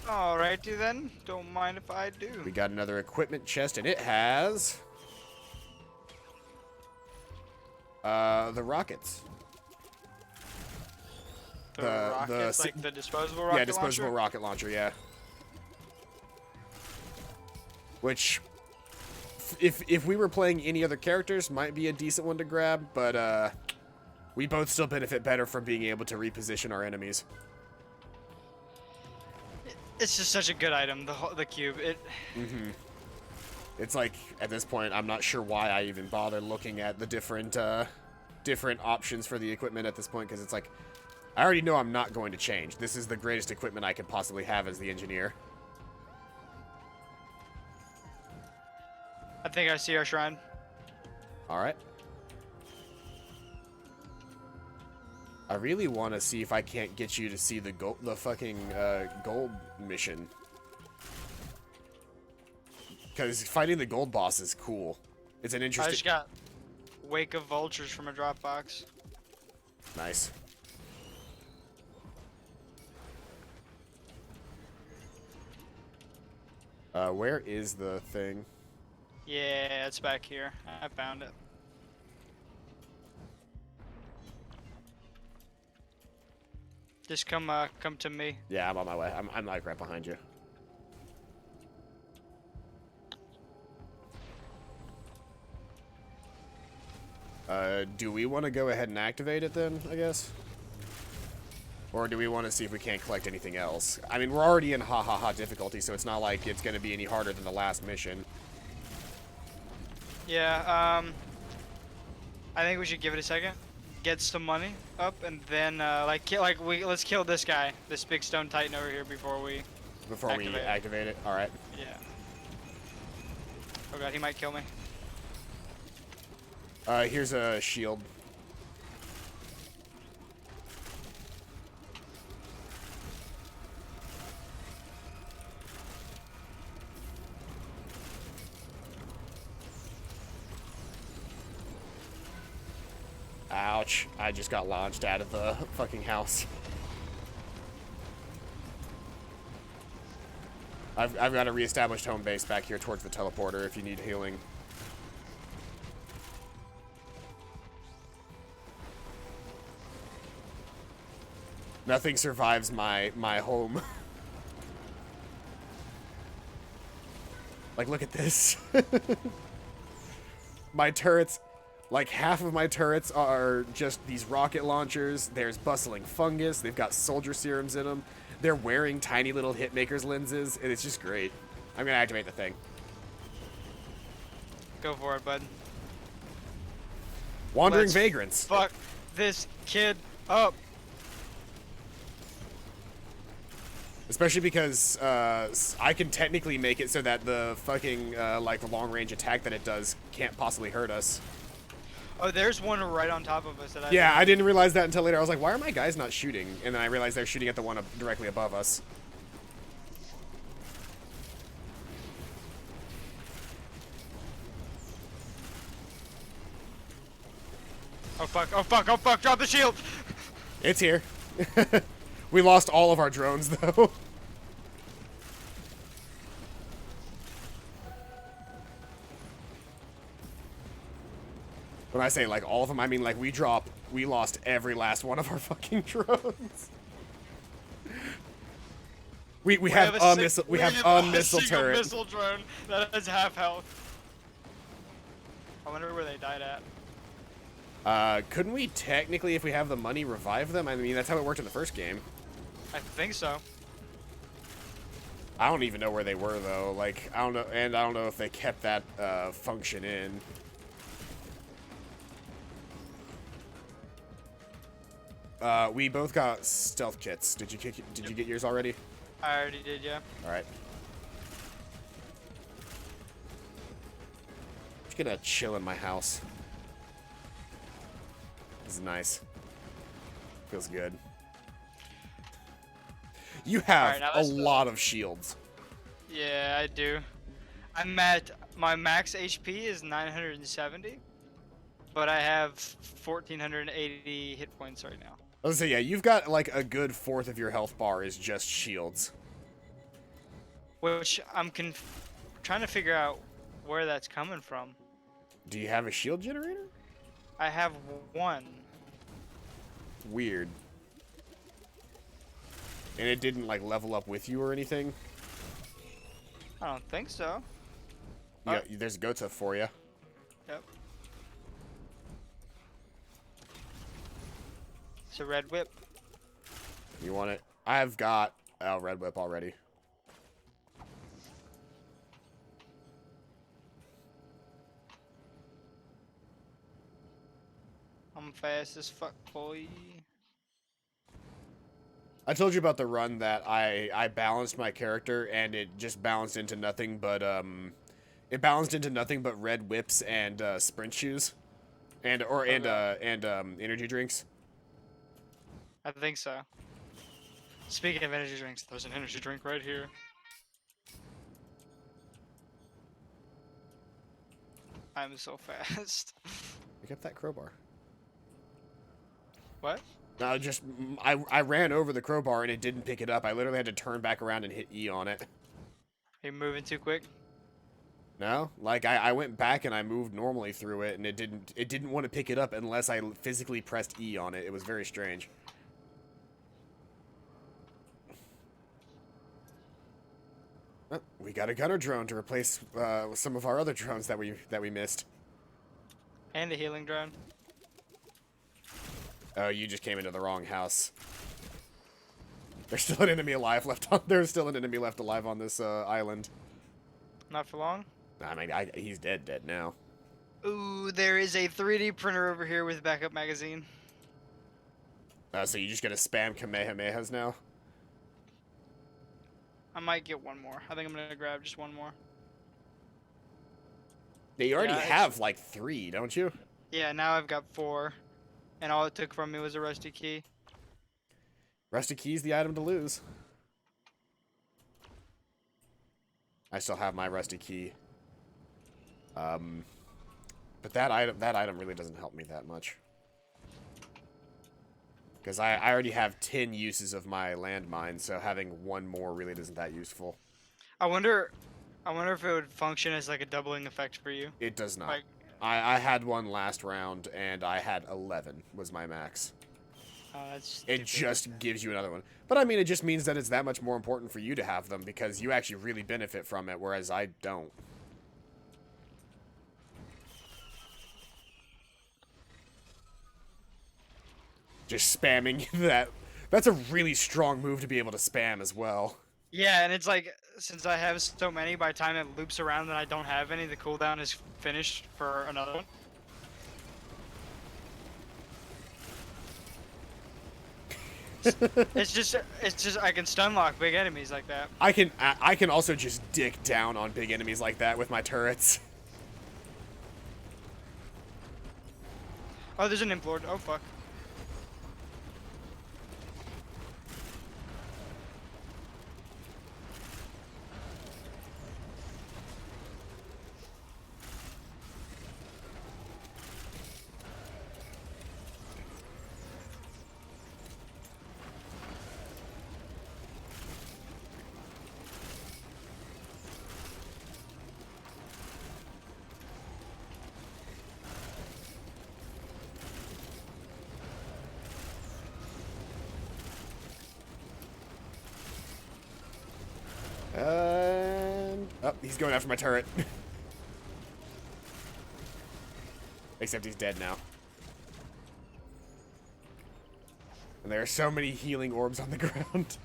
B: Alrighty then, don't mind if I do.
A: We got another equipment chest, and it has the rockets.
B: The rockets, like the disposable rocket launcher?
A: Yeah, disposable rocket launcher, yeah. Which, if we were playing any other characters, might be a decent one to grab, but we both still benefit better from being able to reposition our enemies.
B: It's just such a good item, the cube.
A: It's like, at this point, I'm not sure why I even bother looking at the different options for the equipment at this point, because it's like, I already know I'm not going to change. This is the greatest equipment I could possibly have as the engineer.
B: I think I see our shrine.
A: Alright. I really want to see if I can't get you to see the fucking gold mission. Because fighting the gold boss is cool. It's an interesting...
B: I just got Wake of Vultures from a drop box.
A: Nice. Where is the thing?
B: Yeah, it's back here. I found it. Just come to me.
A: Yeah, I'm on my way. I'm like right behind you. Do we want to go ahead and activate it then, I guess? Or do we want to see if we can't collect anything else? I mean, we're already in ha difficulty, so it's not like it's going to be any harder than the last mission.
B: Yeah, I think we should give it a second. Get some money up, and then, let's kill this guy, this big stone titan over here before we
A: activate it. All right.
B: Yeah. Oh god, he might kill me.
A: Here's a shield. Ouch. I just got launched out of the fucking house. I've got a reestablished home base back here towards the teleporter if you need healing. Nothing survives my home. Like, look at this. My turrets, like half of my turrets are just these rocket launchers. There's bustling fungus. They've got soldier serums in them. They're wearing tiny little hitmakers lenses, and it's just great. I'm gonna activate the thing.
B: Go for it, bud.
A: Wandering vagrants.
B: Fuck this kid up.
A: Especially because I can technically make it so that the fucking like long-range attack that it does can't possibly hurt us.
B: Oh, there's one right on top of us. That
A: I didn't realize that until later. I was like, why are my guys not shooting? And then I realized they're shooting at the one directly above us.
B: Oh fuck, oh fuck, oh fuck, drop the shield!
A: It's here. We lost all of our drones, though. When I say like all of them, I mean like we lost every last one of our fucking drones. We have a missile turret.
B: Missile drone that has half health. I wonder where they died at.
A: Couldn't we technically, if we have the money, revive them? I mean, that's how it worked in the first game.
B: I think so.
A: I don't even know where they were though. Like, I don't know, and I don't know if they kept that function in. We both got stealth kits. Did you get yours already?
B: I already did, yeah.
A: All right. Just gonna chill in my house. This is nice. Feels good. You have a lot of shields.
B: Yeah, I do. I'm at my max HP is 970, but I have 1480 hit points right now.
A: I was gonna say, yeah, you've got like a good fourth of your health bar is just shields.
B: Which I'm trying to figure out where that's coming from.
A: Do you have a shield generator?
B: I have one.
A: Weird. And it didn't like level up with you or anything?
B: I don't think so.
A: Yeah, there's Gota for you.
B: Yep. It's a red whip.
A: You want it? I've got a red whip already.
B: I'm fast as fuck, boy.
A: I told you about the run that I balanced my character and it just balanced into nothing but red whips and sprint shoes, and energy drinks.
B: I think so. Speaking of energy drinks, there's an energy drink right here. I'm so fast.
A: Pick up that crowbar.
B: What?
A: No, just I ran over the crowbar and it didn't pick it up. I literally had to turn back around and hit E on it.
B: Are you moving too quick?
A: No, like I went back and I moved normally through it and it didn't want to pick it up unless I physically pressed E on it. It was very strange. Oh, we got a gunner drone to replace some of our other drones that we missed.
B: And a healing drone.
A: Oh, you just came into the wrong house. There's still an enemy alive left on. There's still an enemy left alive on this island.
B: Not for long.
A: I mean, he's dead now.
B: Ooh, there is a 3D printer over here with backup magazine.
A: So you just gonna spam Kamehamehas now?
B: I might get one more. I think I'm gonna grab just one more.
A: Yeah, you already have like 3, don't you?
B: Yeah, now I've got 4. And all it took from me was a rusty key.
A: Rusty key's the item to lose. I still have my rusty key. But that item really doesn't help me that much. Because I already have 10 uses of my landmine, so having one more really isn't that useful.
B: I wonder if it would function as like a doubling effect for you.
A: It does not.
B: Like,
A: I had one last round, and I had 11 was my max.
B: That's
A: it just gives you another one. But I mean, it just means that it's that much more important for you to have them, because you actually really benefit from it, whereas I don't. Just spamming that. That's a really strong move to be able to spam as well.
B: Yeah, and it's like, since I have so many, by the time it loops around and I don't have any, the cooldown is finished for another one. It's just I can stun lock big enemies like that.
A: I can also just dick down on big enemies like that with my turrets.
B: Oh, there's an imp lord. Oh fuck.
A: He's going after my turret. Except he's dead now. And there are so many healing orbs on the ground.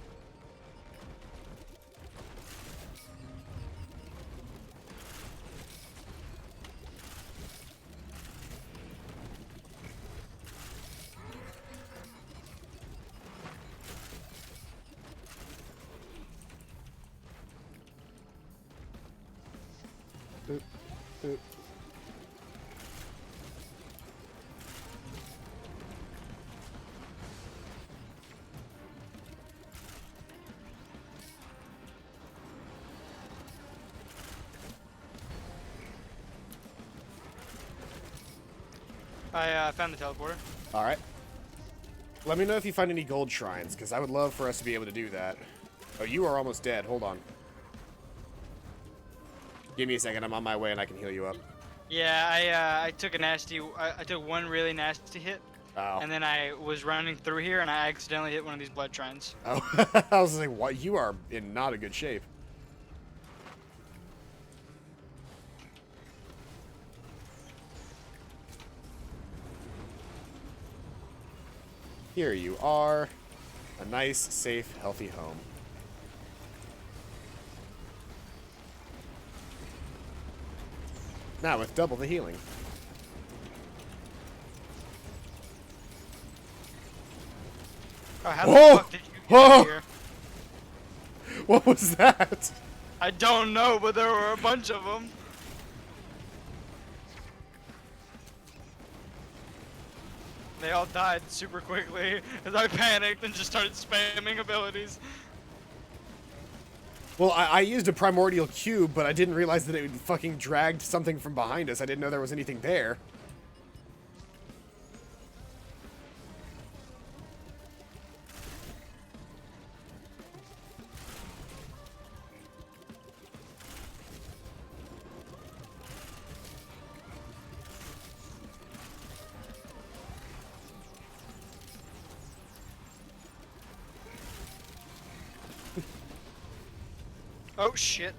A: Oop, oop.
B: I found the teleporter.
A: Alright. Let me know if you find any gold shrines, because I would love for us to be able to do that. Oh, you are almost dead. Hold on. Give me a second. I'm on my way and I can heal you up.
B: Yeah, I took a nasty. I took one really nasty hit,
A: Oh.
B: and then I was running through here and I accidentally hit one of these blood shrines.
A: Oh. I was like, what? You are in not a good shape. Here you are. A nice, safe, healthy home. Now with double the healing.
B: Oh, how the
A: Whoa!
B: fuck did you get
A: Whoa!
B: here?
A: What was that?
B: I don't know, but there were a bunch of them. They all died super quickly as I panicked and just started spamming abilities.
A: Well, I used a primordial cube, but I didn't realize that it fucking dragged something from behind us. I didn't know there was anything there.
B: Oh shit!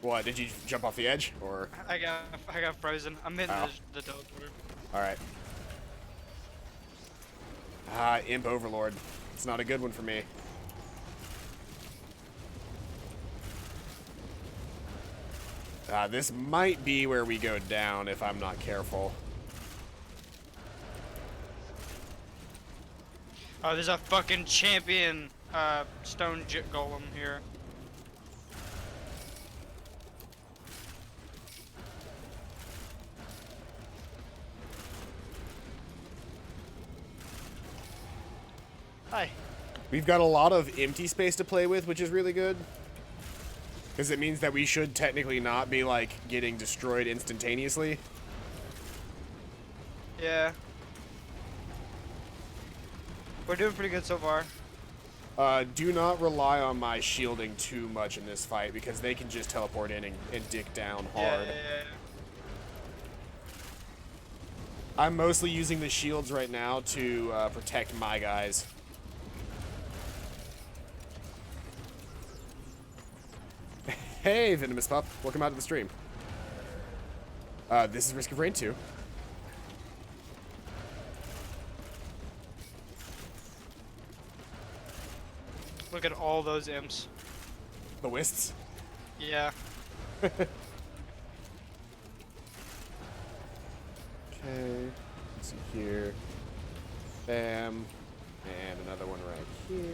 A: What, did you jump off the edge, or?
B: I got frozen. I'm hitting
A: Ow.
B: the teleporter.
A: Alright. Ah, Imp Overlord. It's not a good one for me. This might be where we go down if I'm not careful.
B: Oh, there's a fucking champion stone golem here. Hi.
A: We've got a lot of empty space to play with, which is really good. Because it means that we should technically not be, like, getting destroyed instantaneously.
B: Yeah. We're doing pretty good so far.
A: Do not rely on my shielding too much in this fight, because they can just teleport in and dick down hard.
B: Yeah.
A: I'm mostly using the shields right now to protect my guys. Hey, Venomous Pup. Welcome out to the stream. This is Risk of Rain 2.
B: Look at all those imps.
A: The Wists.
B: Yeah.
A: Okay. Let's see here. Bam. And another one right here.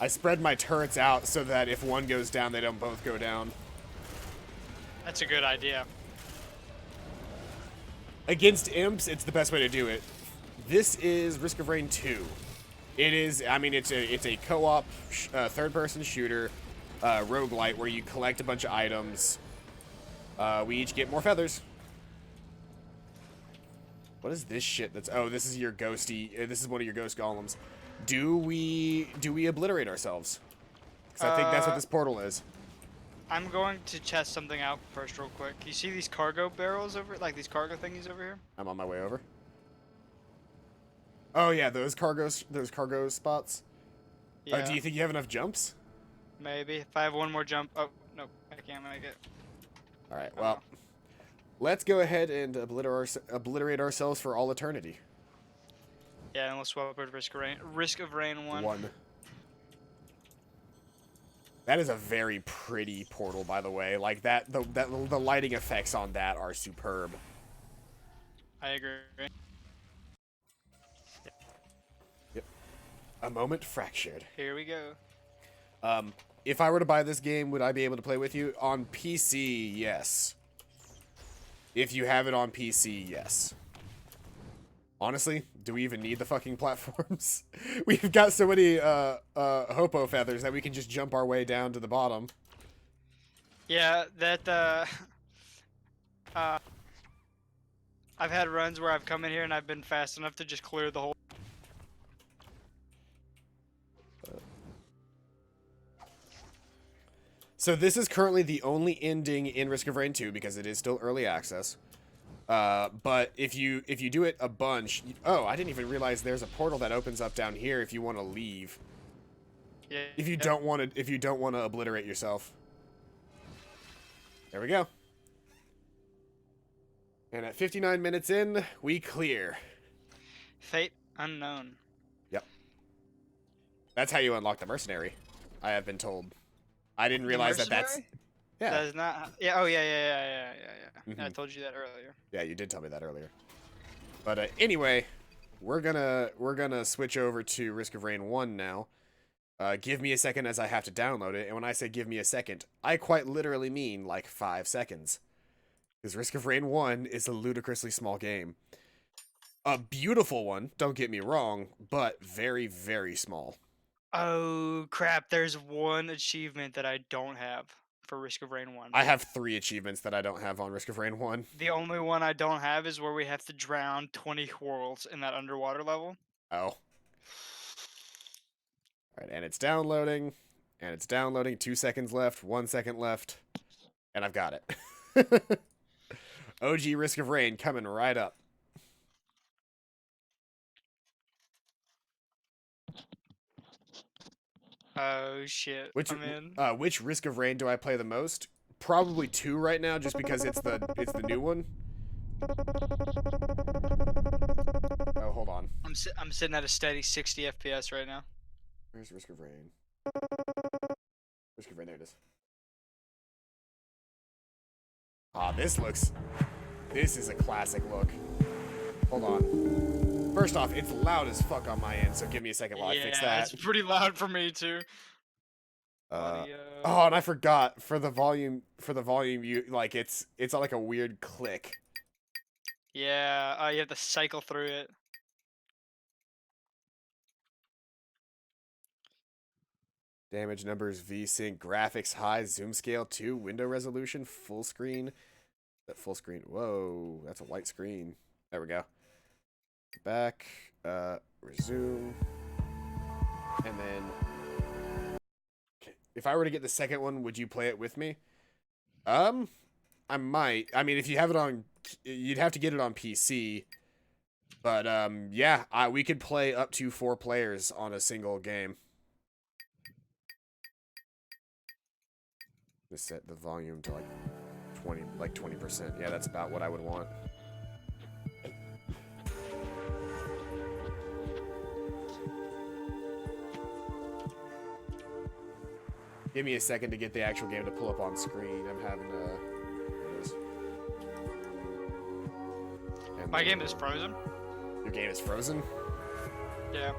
A: I spread my turrets out so that if one goes down, they don't both go down.
B: That's a good idea.
A: Against imps, it's the best way to do it. This is Risk of Rain 2. It is, I mean, it's a co-op third-person shooter, roguelite, where you collect a bunch of items. We each get more feathers. What is this shit that's... Oh, this is your ghosty... this is one of your ghost golems. Do we obliterate ourselves? Because I think that's what this portal is.
B: I'm going to test something out first real quick. You see these cargo barrels over, like these cargo thingies over here?
A: I'm on my way over. Oh yeah, those cargo spots.
B: Yeah.
A: Do you think you have enough jumps?
B: Maybe. If I have one more jump. Oh, no, I can't make it.
A: All right. Well, let's go ahead and obliterate ourselves for all eternity.
B: Yeah, and we'll swap over to Risk of Rain 1.
A: That is a very pretty portal, by the way. Like that, the lighting effects on that are superb.
B: I agree.
A: Yep. A moment fractured.
B: Here we go.
A: If I were to buy this game, would I be able to play with you? On PC, yes. If you have it on PC, yes. Honestly, do we even need the fucking platforms? We've got so many hopo feathers that we can just jump our way down to the bottom.
B: Yeah, that I've had runs where I've come in here and I've been fast enough to just clear the whole.
A: So this is currently the only ending in Risk of Rain 2 because it is still early access. But if you do it a bunch, oh, I didn't even realize there's a portal that opens up down here if you want to leave.
B: Yeah.
A: If you don't want to obliterate yourself. There we go. And at 59 minutes in, we clear.
B: Fate unknown.
A: Yep. That's how you unlock the mercenary, I have been told. I didn't realize that's... Yeah.
B: That is not... Yeah, oh, yeah.
A: Mm-hmm.
B: I told you that earlier.
A: Yeah, you did tell me that earlier. But anyway, we're gonna switch over to Risk of Rain 1 now. Give me a second as I have to download it, and when I say give me a second, I quite literally mean like 5 seconds. Because Risk of Rain 1 is a ludicrously small game. A beautiful one, don't get me wrong, but very, very small.
B: Oh, crap. There's one achievement that I don't have for Risk of Rain 1.
A: I have 3 achievements that I don't have on Risk of Rain 1.
B: The only one I don't have is where we have to drown 20 worlds in that underwater level.
A: Oh. Alright, and it's downloading. And it's downloading. 2 seconds left. 1 second left. And I've got it. OG Risk of Rain coming right up.
B: Oh, shit.
A: Which Risk of Rain do I play the most? Probably 2 right now, just because it's the new one. Oh, hold on.
B: I'm sitting at a steady 60 FPS right now.
A: Where's Risk of Rain? Risk of Rain, there it is. Ah, this is a classic look. Hold on. First off, it's loud as fuck on my end, so give me a second while I fix that.
B: Yeah, it's pretty loud for me too.
A: Oh, and I forgot for the volume you like it's like a weird click.
B: Yeah, you have to cycle through it.
A: Damage numbers, VSync, graphics high, zoom scale 2, window resolution, full screen. That full screen. Whoa, that's a white screen. There we go. Back, resume. And then if I were to get the second one, would you play it with me? I might. I mean, if you have it on, you'd have to get it on PC. But yeah, we could play up to 4 players on a single game. Just set the volume to like 20%. Yeah, that's about what I would want. Give me a second to get the actual game to pull up on screen. I'm having there it is. And
B: My game is frozen.
A: Your game is frozen?
B: Yeah.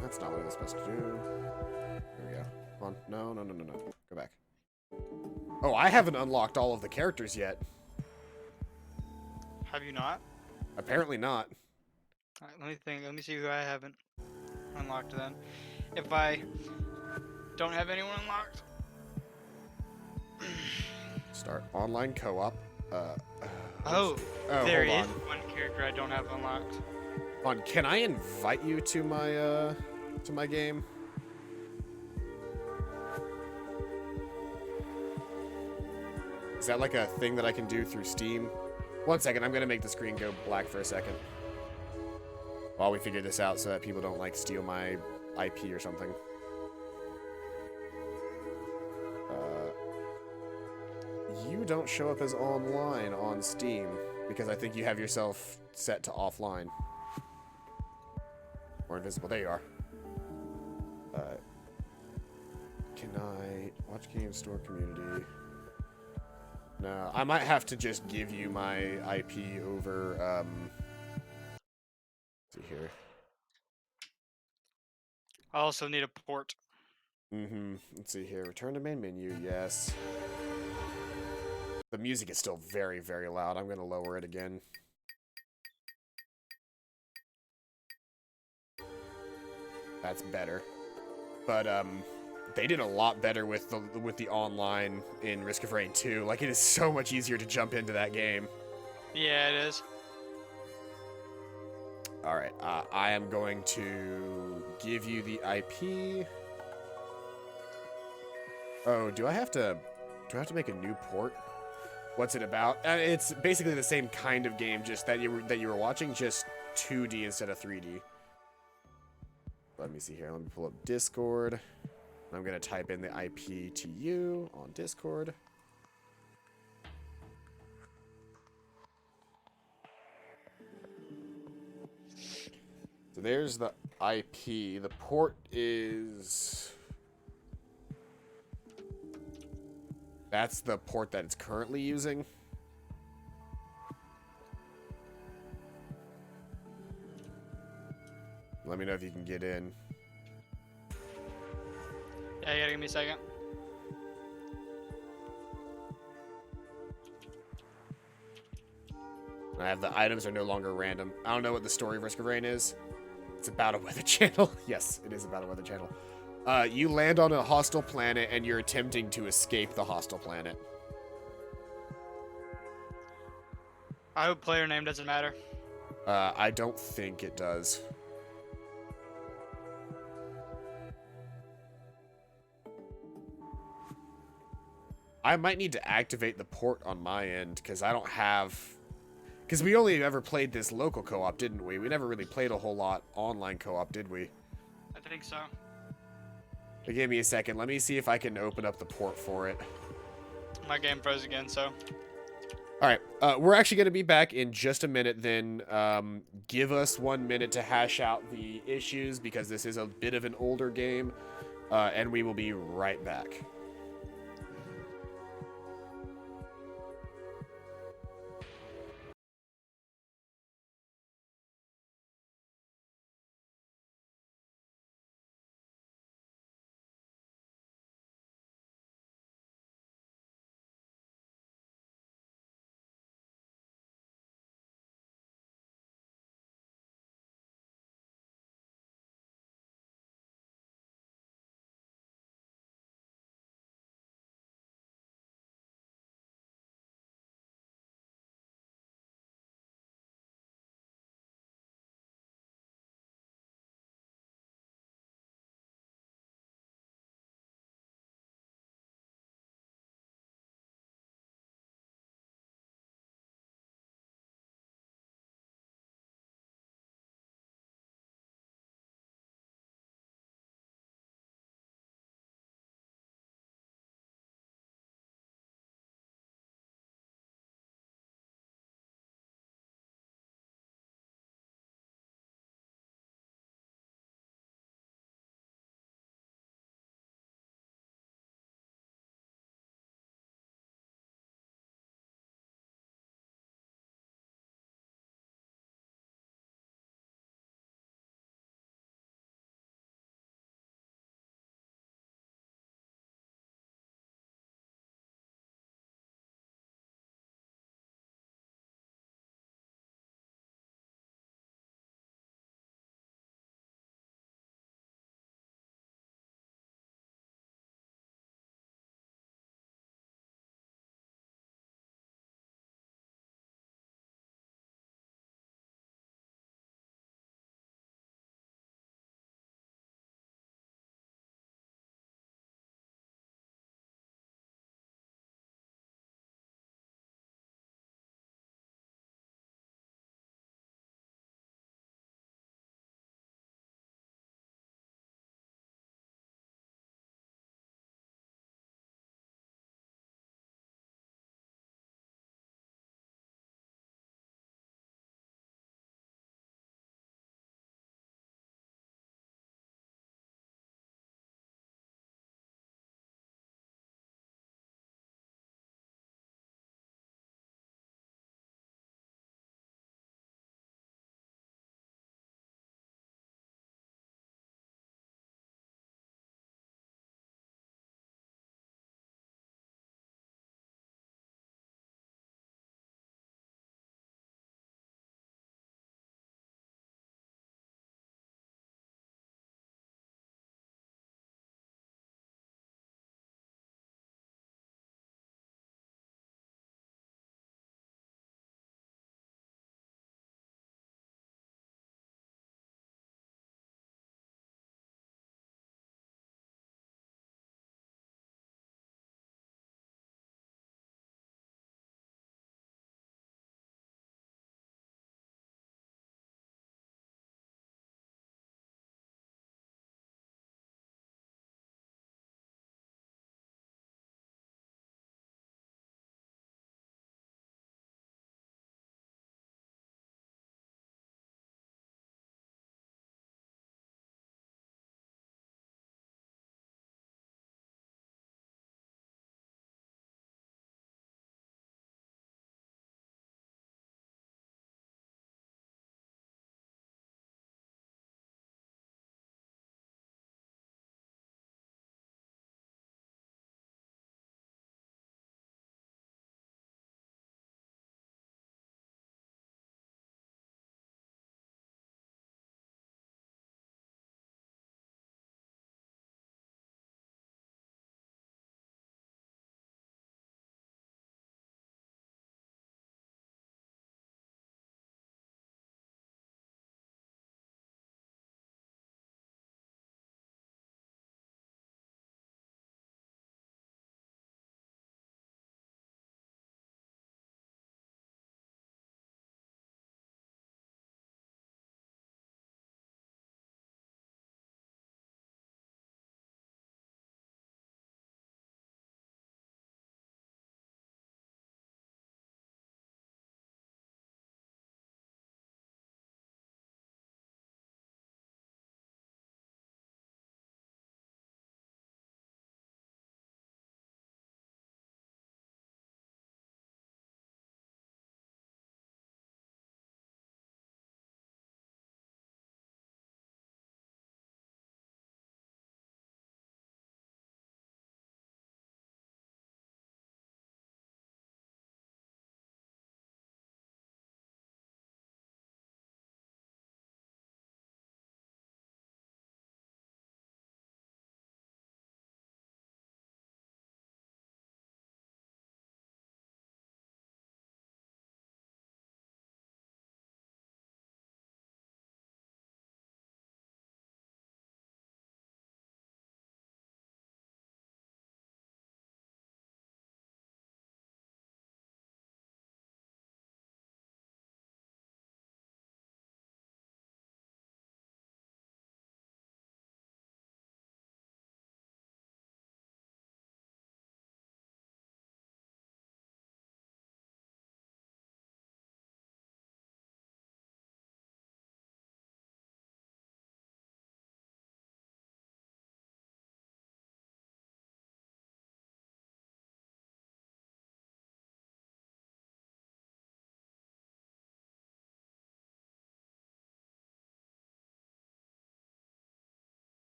A: That's not what I was supposed to do. There we go. Come on. No. Go back. Oh, I haven't unlocked all of the characters yet.
B: Have you not?
A: Apparently not.
B: Alright, let me think. Let me see who I haven't unlocked then. If I don't have anyone unlocked.
A: Start online co-op.
B: Oh,
A: Oh,
B: there
A: hold
B: is
A: on.
B: one character I don't have unlocked.
A: Hold on, can I invite you to my game? Is that like a thing that I can do through Steam? One second, I'm gonna make the screen go black for a second. While we figure this out so that people don't like steal my IP or something. You don't show up as online on Steam because I think you have yourself set to offline. Or invisible. There you are. Can I watch game store community? No, I might have to just give you my IP over, let's see here.
B: I also need a port.
A: Let's see here. Return to main menu, yes. The music is still very, very loud. I'm gonna lower it again. That's better. But, they did a lot better with the online in Risk of Rain 2. Like, it is so much easier to jump into that game.
B: Yeah, it is.
A: Alright, I am going to give you the IP. Oh, do I have to make a new port? What's it about? It's basically the same kind of game, just that you were watching, just 2D instead of 3D. Let me see here. Let me pull up Discord. I'm gonna type in the IP to you on Discord. So there's the IP. The port is... That's the port that it's currently using. Let me know if you can get in.
B: Yeah, you gotta give me a second.
A: I have the items are no longer random. I don't know what the story of Risk of Rain is. It's about a weather channel. Yes, it is about a weather channel. You land on a hostile planet and you're attempting to escape the hostile planet.
B: I hope player name doesn't matter.
A: I don't think it does. I might need to activate the port on my end because I don't have... Because we only ever played this local co-op, didn't we? We never really played a whole lot online co-op, did we?
B: I think so.
A: But give me a second. Let me see if I can open up the port for it.
B: My game froze again, so.
A: Alright, we're actually going to be back in just a minute then. Give us 1 minute to hash out the issues because this is a bit of an older game. And we will be right back.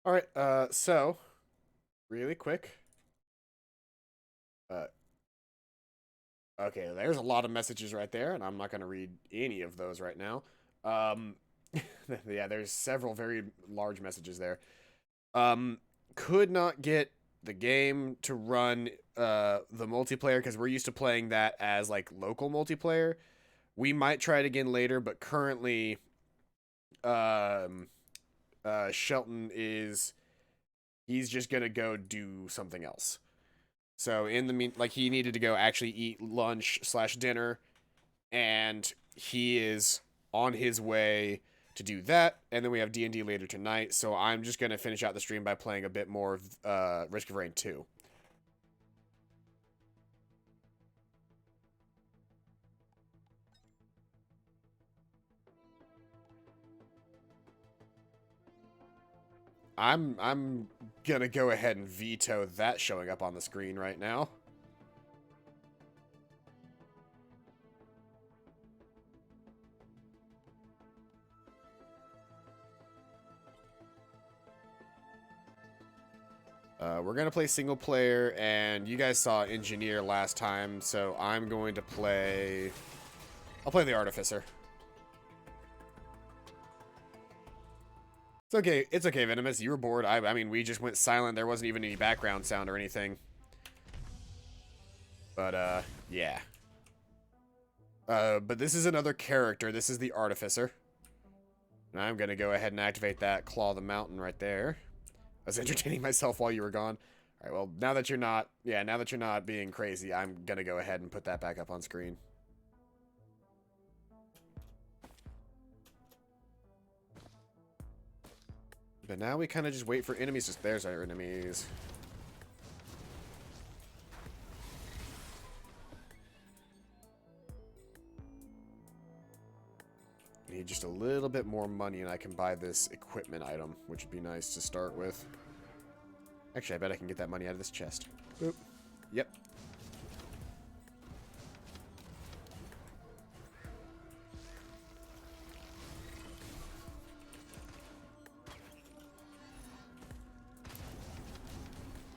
A: All right. So really quick. Uh, okay. There's a lot of messages right there, and I'm not gonna read any of those right now. Um, yeah, there's several very large messages there. Um, could not get the game to run the multiplayer because we're used to playing that as like local multiplayer. We might try it again later, but currently, um, Shelton is he's just gonna go do something else. So in the mean, like he needed to go actually eat lunch slash dinner, and he is on his way to do that. And then we have D&D later tonight. So I'm just gonna finish out the stream by playing a bit more of Risk of Rain 2. I'm gonna go ahead and veto that showing up on the screen right now. We're gonna play single player, and you guys saw Engineer last time, so I'm going to play. I'll play the Artificer. It's okay. It's okay, Venomous. You were bored. I mean, we just went silent. There wasn't even any background sound or anything. But yeah. But this is another character. This is the Artificer. And I'm gonna go ahead and activate that Claw the Mountain right there. I was entertaining myself while you were gone. All right, well, now that you're not, yeah, now that you're not being crazy, I'm gonna go ahead and put that back up on screen. But now we kind of just wait for enemies. Just there's our enemies. I need just a little bit more money, and I can buy this equipment item, which would be nice to start with. Actually, I bet I can get that money out of this chest. Oop. Yep.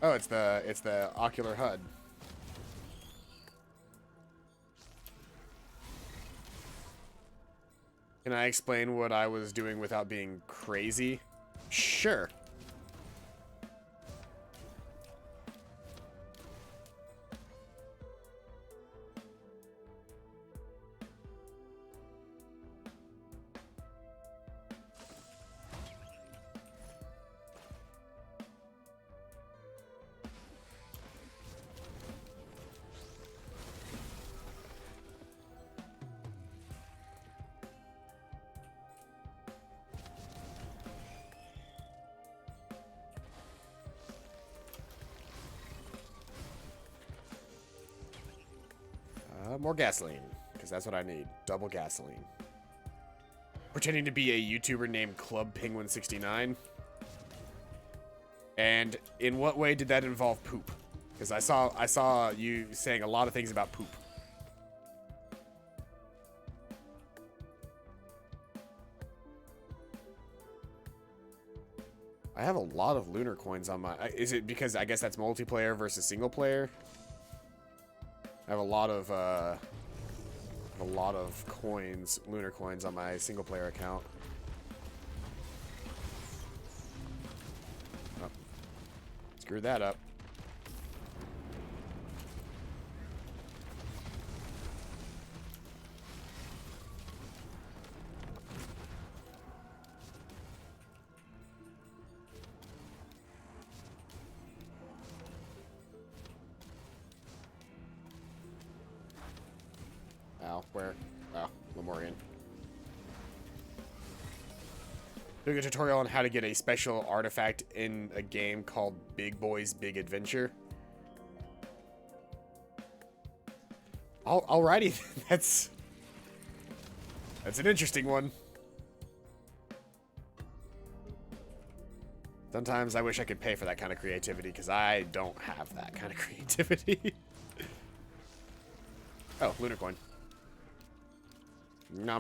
A: Oh, it's the ocular HUD. Can I explain what I was doing without being crazy? Sure. More gasoline, because that's what I need. Double gasoline. Pretending to be a YouTuber named Club Penguin 69. And in what way did that involve poop? Because I saw you saying a lot of things about poop. I have a lot of lunar coins on my... Is it because I guess that's multiplayer versus single player? I have a lot of coins, lunar coins on my single player account. Oh. Screwed that up. Where? Oh, Lemurian. Doing a tutorial on how to get a special artifact in a game called Big Boys Big Adventure. Alrighty, that's an interesting one. Sometimes I wish I could pay for that kind of creativity, because I don't have that kind of creativity. Oh, lunar coin. No.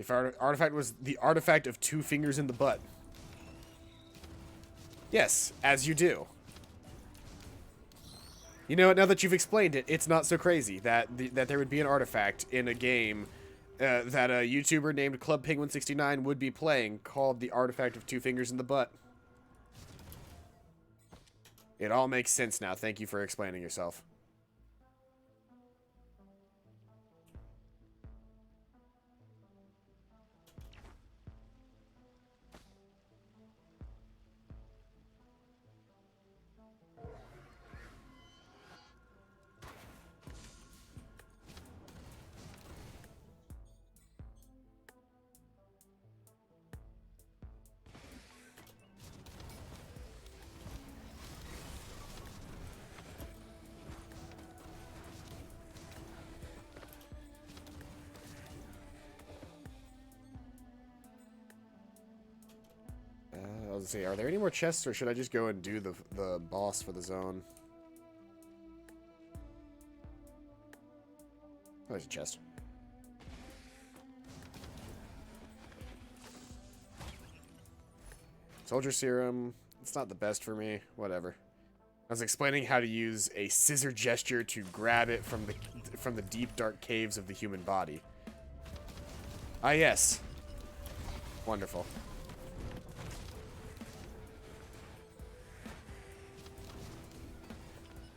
A: The artifact was the artifact of 2 fingers in the butt. Yes, as you do. You know what, now that you've explained it, it's not so crazy that that there would be an artifact in a game that a YouTuber named Club Penguin 69 would be playing called the artifact of 2 fingers in the butt. It all makes sense now. Thank you for explaining yourself. Let's see, are there any more chests, or should I just go and do the boss for the zone? Oh, there's a chest. Soldier serum. It's not the best for me. Whatever. I was explaining how to use a scissor gesture to grab it from the deep dark caves of the human body. Ah, yes. Wonderful.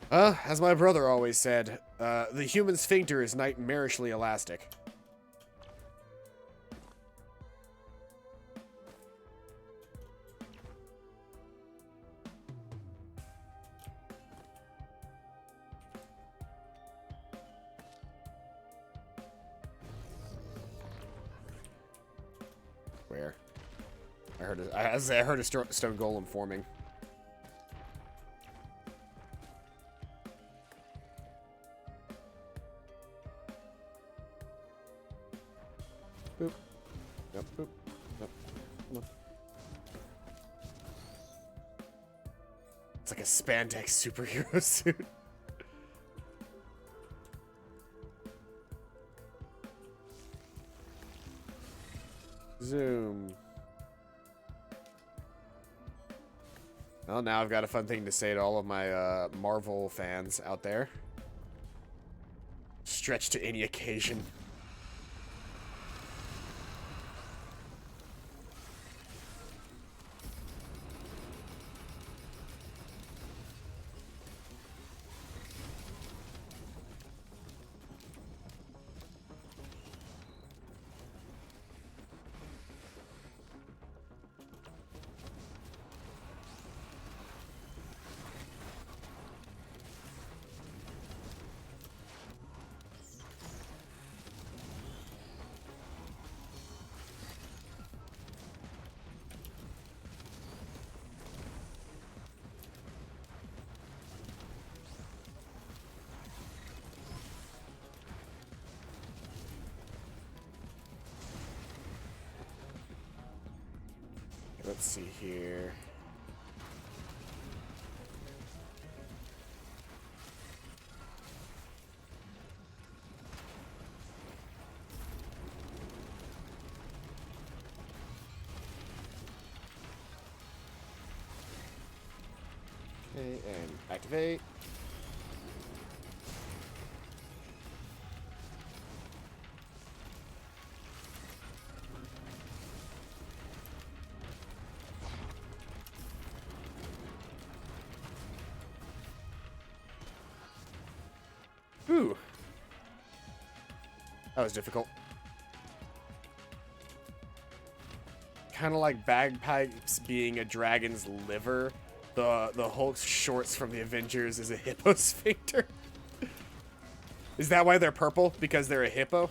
A: As my brother always said, the human sphincter is nightmarishly elastic. Where? I heard a stone golem forming. Boop. Yep, boop. Yep. Come on. It's like a spandex superhero suit. Zoom. Well, now I've got a fun thing to say to all of my Marvel fans out there. Stretch to any occasion. Let's see here. Okay, and activate. Ooh. That was difficult. Kind of like bagpipes being a dragon's liver. The Hulk's shorts from the Avengers is a hippo sphincter. Is that why they're purple? Because they're a hippo?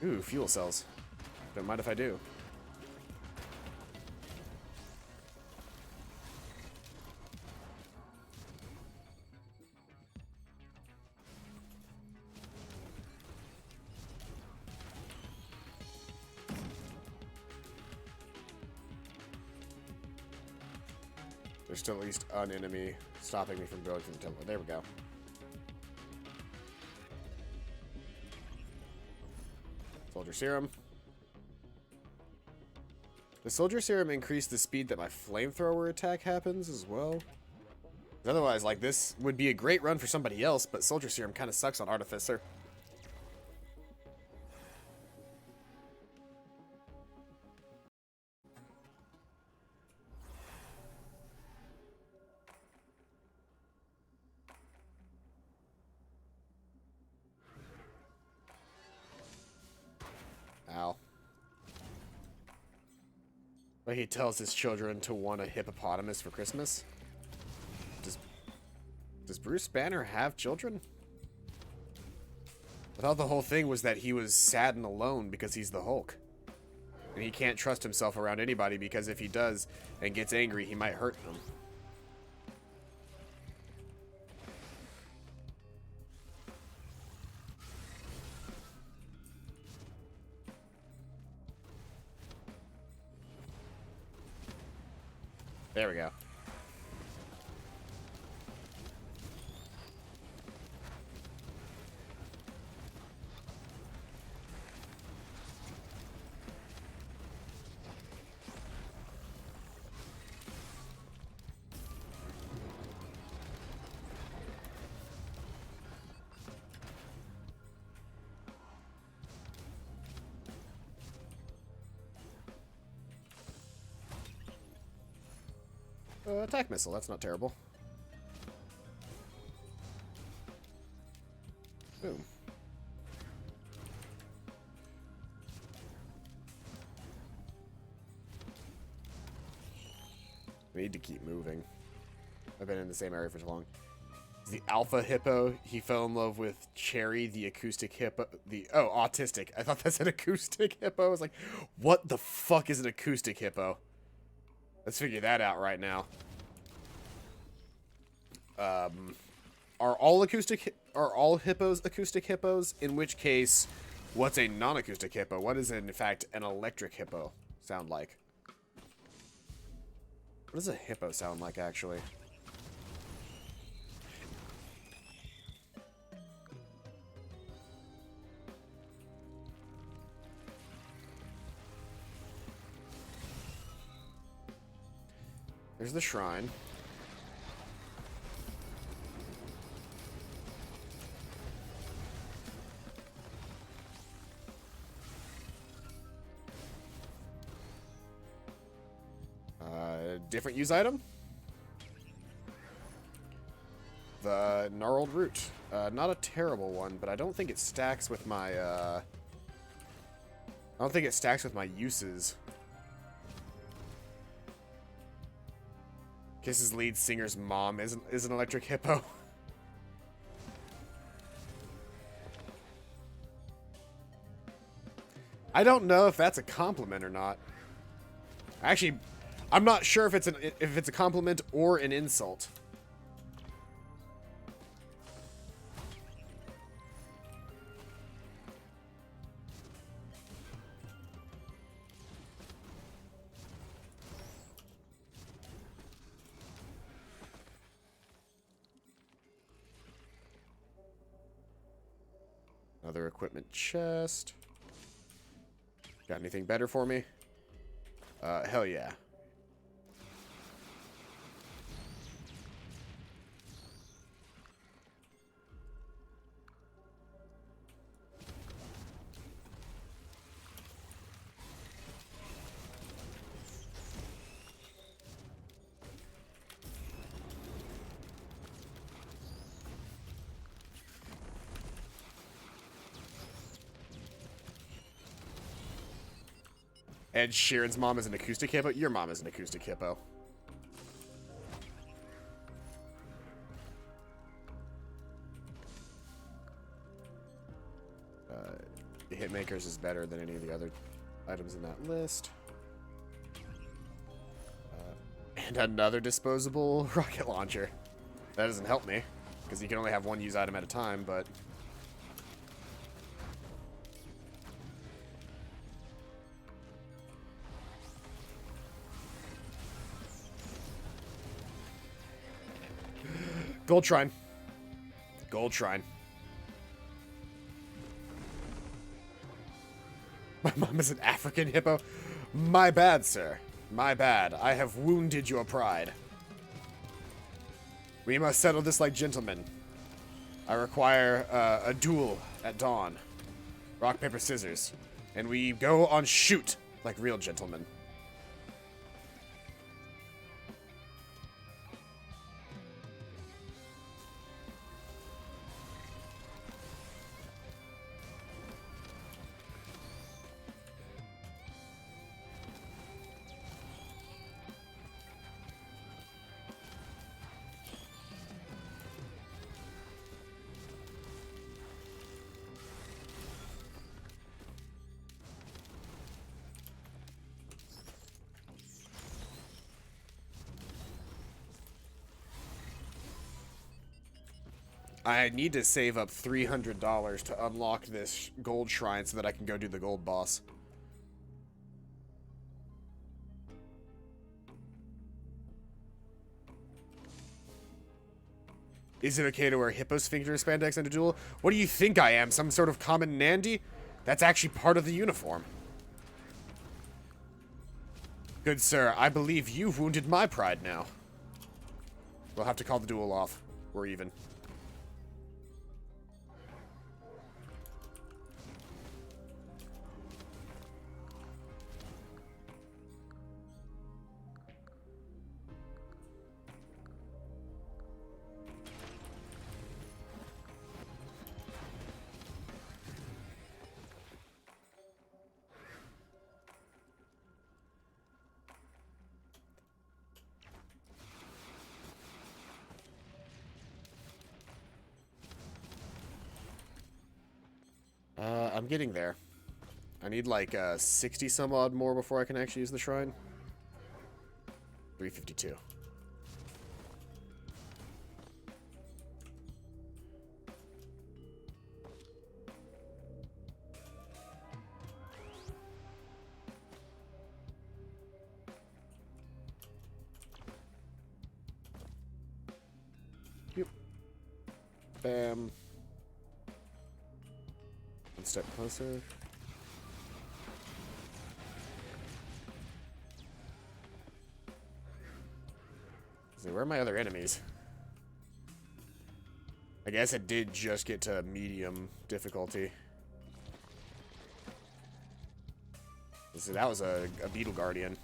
A: Ooh, fuel cells. Don't mind if I do. There's still at least an enemy stopping me from going to the temple. There we go. Soldier Serum. The Soldier Serum increase the speed that my flamethrower attack happens as well? Otherwise, like, this would be a great run for somebody else, but Soldier Serum kind of sucks on Artificer. Ow. But he tells his children to want a hippopotamus for Christmas. Does Bruce Banner have children? I thought the whole thing was that he was sad and alone because he's the Hulk. And he can't trust himself around anybody because if he does and gets angry, he might hurt them. There we go. Attack missile, that's not terrible. Boom. We need to keep moving. I've been in the same area for too long. The alpha hippo, he fell in love with Cherry, the acoustic hippo. Oh, autistic. I thought that's an acoustic hippo. I was like, what the fuck is an acoustic hippo? Let's figure that out right now. Are all hippos acoustic hippos? In which case, what's a non-acoustic hippo? What is, in fact, an electric hippo sound like? What does a hippo sound like, actually? There's the shrine. Different use item. The gnarled root. Not a terrible one, but I don't think it stacks with my, I don't think it stacks with my uses. Kiss's lead singer's mom is an electric hippo. I don't know if that's a compliment or not. Actually, I'm not sure if it's a compliment or an insult. Another equipment chest. Got anything better for me? Hell yeah. Ed Sheeran's mom is an acoustic hippo? Your mom is an acoustic hippo. The Hitmakers is better than any of the other items in that list. And another disposable rocket launcher. That doesn't help me, because you can only have one use item at a time, but... Gold Shrine. Gold Shrine. My mom is an African hippo. My bad, sir. My bad. I have wounded your pride. We must settle this like gentlemen. I require a duel at dawn. Rock, paper, scissors. And we go on shoot like real gentlemen. I need to save up $300 to unlock this gold shrine so that I can go do the gold boss. Is it okay to wear hippo sphincter spandex in a duel? What do you think I am, some sort of common Nandy? That's actually part of the uniform. Good sir, I believe you've wounded my pride now. We'll have to call the duel off. We're even. I'm getting there. I need like 60 some odd more before I can actually use the shrine. 352. Yep. Bam. One step closer. So where are my other enemies? I guess it did just get to medium difficulty. So that was a beetle guardian.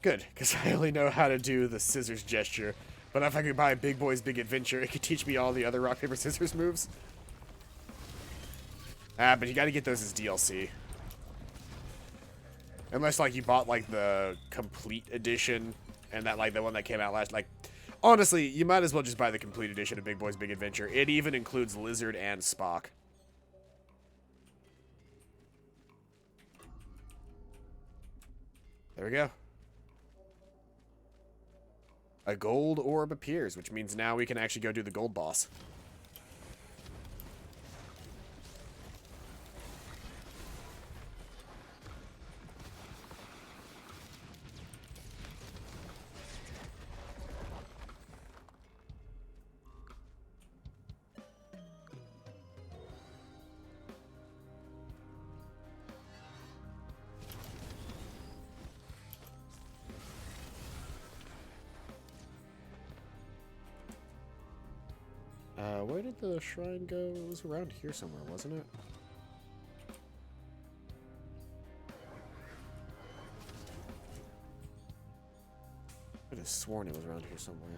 A: Good, because I only know how to do the scissors gesture. But if I could buy Big Boy's Big Adventure, it could teach me all the other rock, paper, scissors moves. Ah, but you gotta get those as DLC. Unless, like, you bought, like, the complete edition, and that, like, the one that came out last, like... Honestly, you might as well just buy the complete edition of Big Boy's Big Adventure. It even includes Lizard and Spock. There we go. A gold orb appears, which means now we can actually go do the gold boss. Where did the shrine go? It was around here somewhere, wasn't it? I could have sworn it was around here somewhere.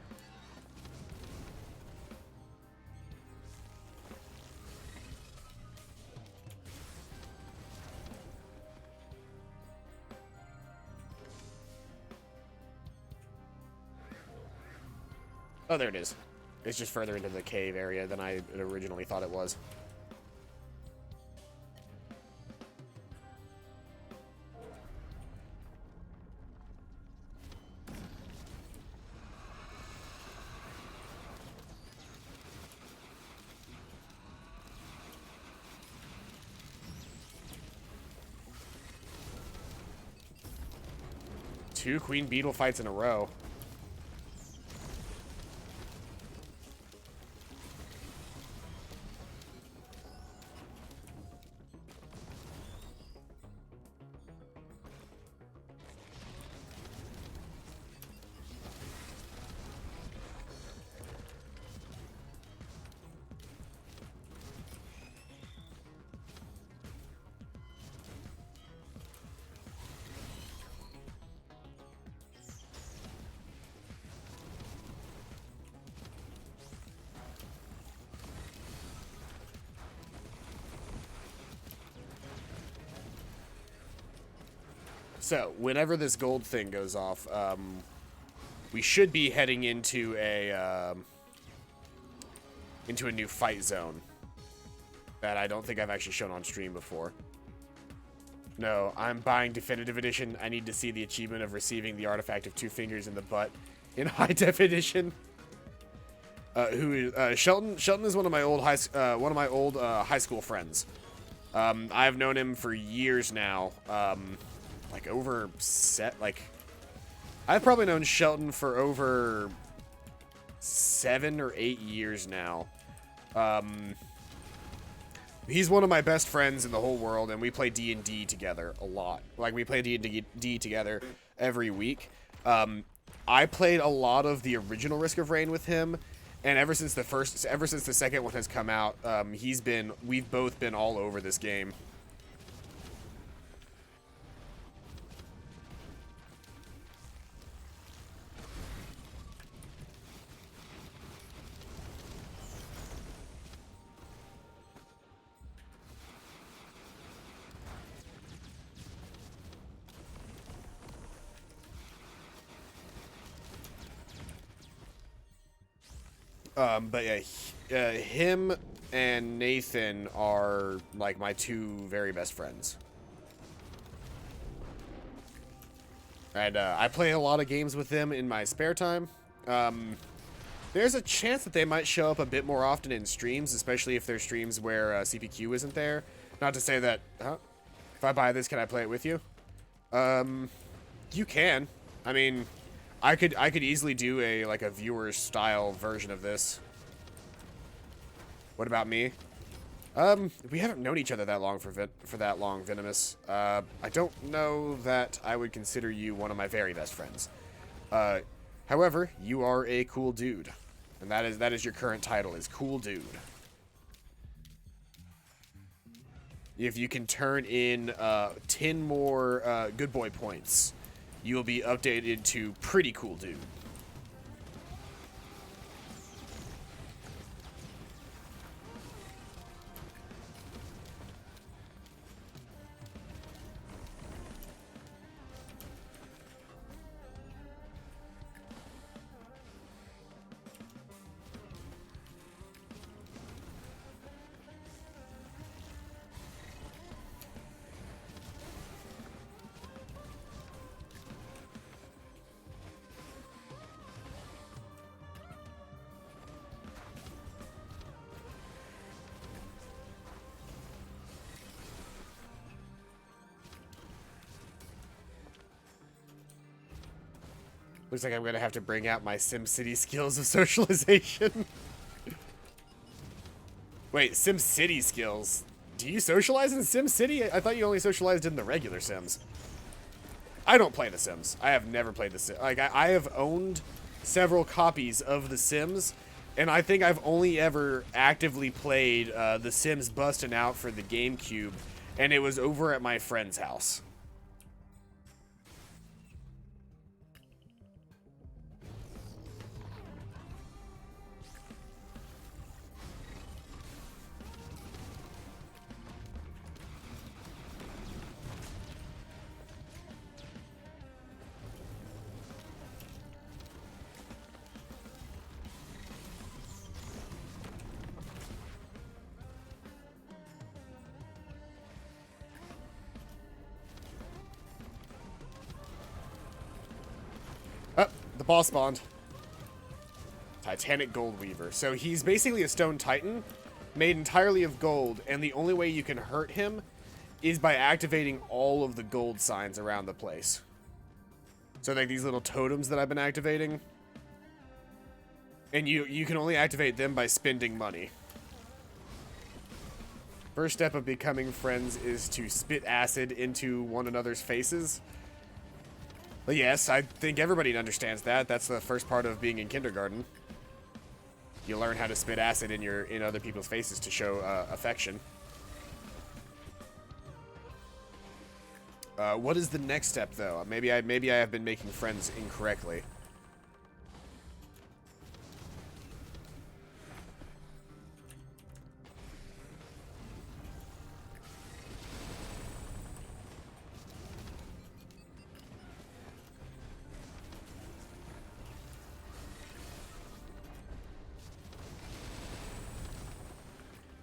A: Oh, there it is. It's just further into the cave area than I originally thought it was. Two queen beetle fights in a row. So, whenever this gold thing goes off, we should be heading into a new fight zone that I don't think I've actually shown on stream before. No, I'm buying Definitive Edition. I need to see the achievement of receiving the artifact of 2 fingers in the butt in high definition. Shelton? Shelton is one of my old high school friends. I've known him for years now. I've probably known Shelton for over 7 or 8 years now. He's one of my best friends in the whole world, and we play D&D together a lot. Like, we play D&D together every week. I played a lot of the original Risk of Rain with him, and ever since the second one has come out, we've both been all over this game. But yeah, him and Nathan are like my 2 very best friends. And I play a lot of games with them in my spare time. There's a chance that they might show up a bit more often in streams, especially if there's streams where CPQ isn't there. Not to say that, if I buy this, can I play it with you? You can. I mean, I could easily do a viewer style version of this. What about me? We haven't known each other that long for that long, Venomous. I don't know that I would consider you one of my very best friends. However, you are a cool dude, and that is your current title, is cool dude. If you can turn in 10 more good boy points, you will be updated to pretty cool dude. Looks like I'm going to have to bring out my SimCity skills of socialization. Wait, SimCity skills? Do you socialize in SimCity? I thought you only socialized in the regular Sims. I don't play The Sims. I have never played The Sims. Like, I have owned several copies of The Sims, and I think I've only ever actively played The Sims Bustin' Out for the GameCube, and it was over at my friend's house. The boss spawned. Titanic Gold Weaver. So he's basically a stone titan made entirely of gold, and the only way you can hurt him is by activating all of the gold signs around the place. So like these little totems that I've been activating. And you can only activate them by spending money. First step of becoming friends is to spit acid into one another's faces. But yes, I think everybody understands that. That's the first part of being in kindergarten. You learn how to spit acid in other people's faces to show affection. What is the next step, though? Maybe I have been making friends incorrectly.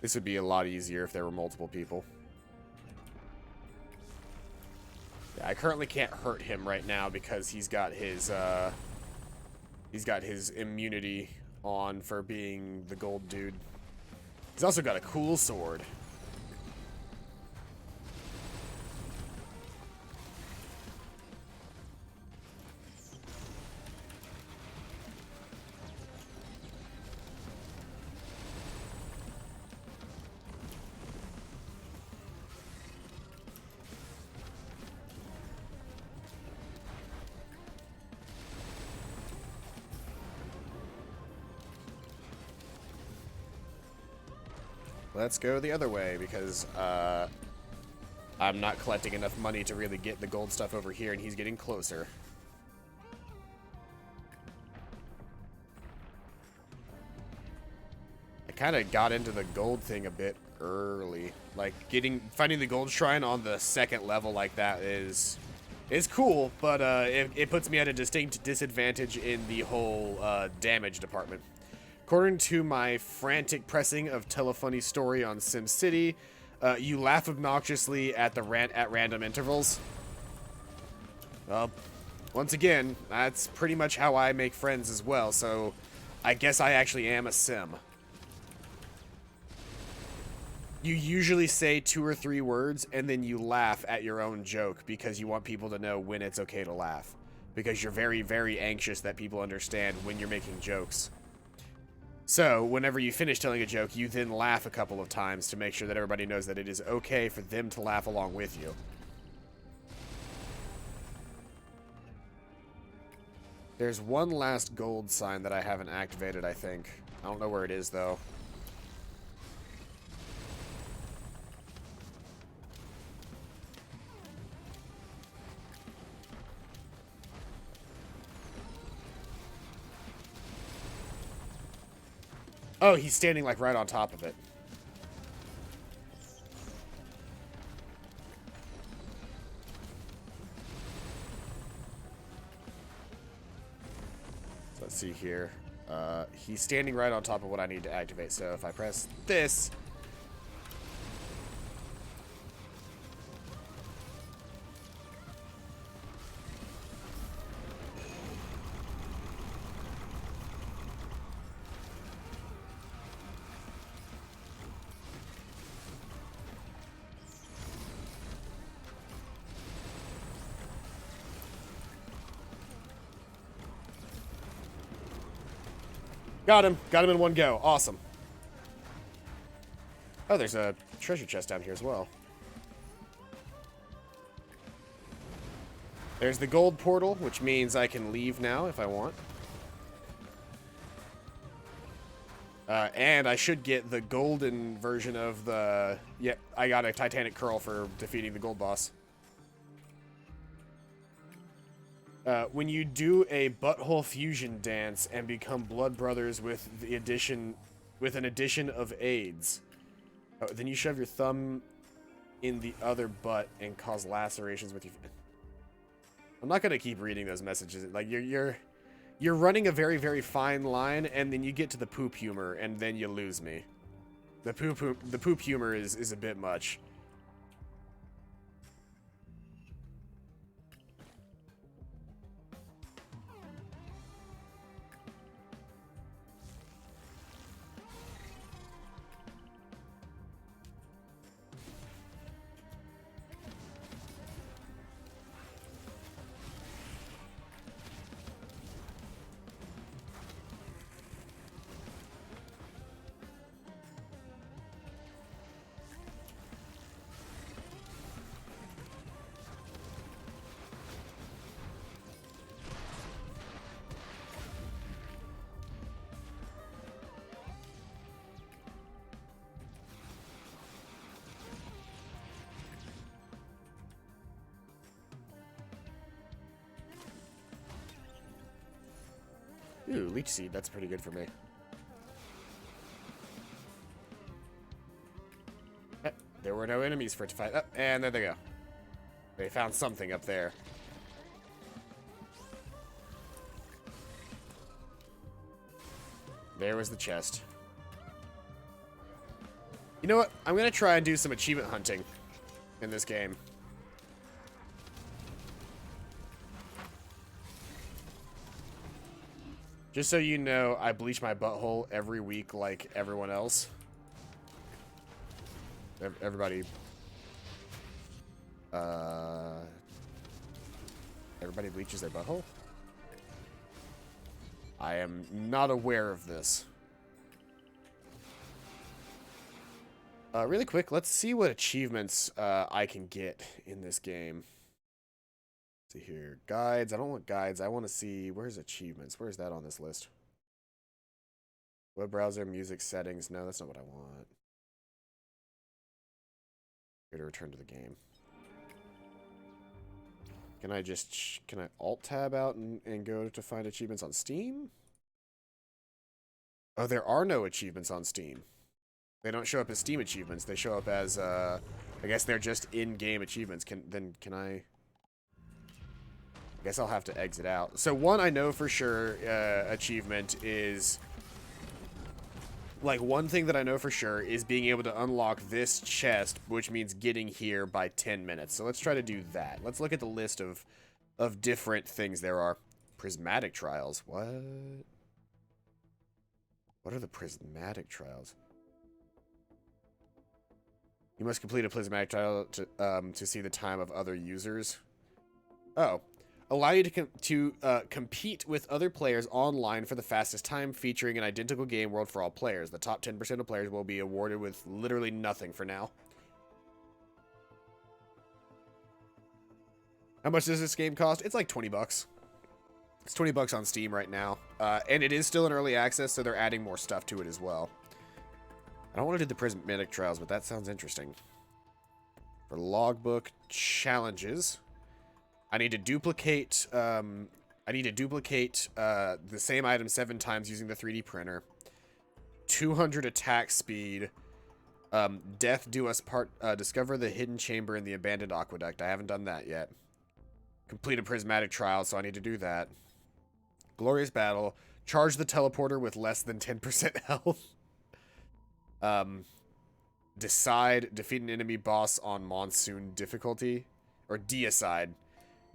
A: This would be a lot easier if there were multiple people. Yeah, I currently can't hurt him right now because he's got his immunity on for being the gold dude. He's also got a cool sword. Let's go the other way, because I'm not collecting enough money to really get the gold stuff over here, and he's getting closer. I kind of got into the gold thing a bit early. Like, finding the gold shrine on the second level like that is cool, but it puts me at a distinct disadvantage in the whole damage department. According to my frantic pressing of telephony story on SimCity, you laugh obnoxiously at random intervals. Once again, that's pretty much how I make friends as well, so I guess I actually am a sim. You usually say 2 or 3 words, and then you laugh at your own joke because you want people to know when it's okay to laugh. Because you're very, very anxious that people understand when you're making jokes. So, whenever you finish telling a joke, you then laugh a couple of times to make sure that everybody knows that it is okay for them to laugh along with you. There's one last gold sign that I haven't activated, I think. I don't know where it is, though. Oh, he's standing, like, right on top of it. So let's see here. He's standing right on top of what I need to activate, so if I press this... Got him. Got him in one go. Awesome. Oh, there's a treasure chest down here as well. There's the gold portal, which means I can leave now if I want. And I should get the golden version of the... Yeah, I got a Titanic Curl for defeating the gold boss. When you do a butthole fusion dance and become blood brothers with an addition of AIDS, then you shove your thumb in the other butt and cause lacerations with your... I'm not gonna keep reading those messages. Like you're running a very, very fine line, and then you get to the poop humor, and then you lose me. The poop humor is a bit much. Ooh, leech seed. That's pretty good for me. There were no enemies for it to fight. Oh, and there they go. They found something up there. There was the chest. You know what? I'm gonna try and do some achievement hunting in this game. Just so you know, I bleach my butthole every week like everyone else. Everybody... Everybody bleaches their butthole? I am not aware of this. Really quick, let's see what achievements I can get in this game. Let's see here. Guides. I don't want guides. I want to see... Where's achievements? Where's that on this list? Web browser, music settings. No, that's not what I want. Here to return to the game. Can I just... Can I alt-tab out and go to find achievements on Steam? Oh, there are no achievements on Steam. They don't show up as Steam achievements. They show up as, I guess they're just in-game achievements. Can I guess I'll have to exit out. So one I know for sure achievement is... Like, one thing that I know for sure is being able to unlock this chest, which means getting here by 10 minutes. So let's try to do that. Let's look at the list of different things there are. Prismatic trials. What? What are the prismatic trials? You must complete a prismatic trial to see the time of other users. Oh. Allow you to compete with other players online for the fastest time, featuring an identical game world for all players. The top 10% of players will be awarded with literally nothing for now. How much does this game cost? It's like 20 bucks. It's 20 bucks on Steam right now. And it is still in early access, so they're adding more stuff to it as well. I don't want to do the prismatic trials, but that sounds interesting. For logbook challenges... I need to duplicate the same item 7 times using the 3D printer. 200 attack speed. Death do us part. Discover the hidden chamber in the abandoned aqueduct. I haven't done that yet. Complete a prismatic trial, so I need to do that. Glorious battle. Charge the teleporter with less than 10% health. Decide. Defeat an enemy boss on monsoon difficulty. Or deicide.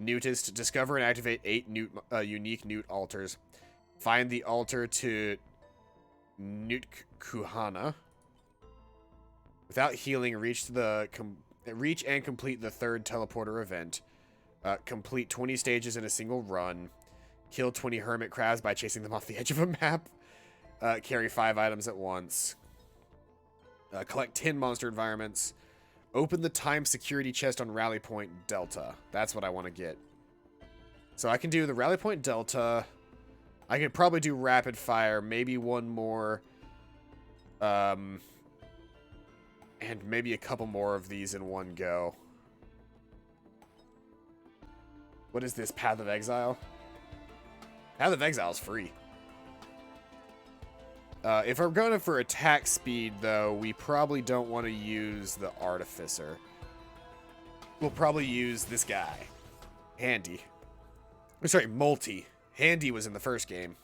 A: Newtist, discover and activate 8 unique newt altars. Find the altar to Newt Kuhana. Without healing, reach and complete the 3rd teleporter event. Complete 20 stages in a single run. Kill 20 hermit crabs by chasing them off the edge of a map. Carry 5 items at once. Collect 10 monster environments. Open the time security chest on Rally Point Delta. That's what I want to get. So I can do the Rally Point Delta. I could probably do Rapid Fire. Maybe one more. And maybe a couple more of these in one go. What is this? Path of Exile? Path of Exile is free. If we're going for attack speed, though, we probably don't want to use the Artificer. We'll probably use this guy. Handy. I'm sorry, Multi. Handy was in the first game.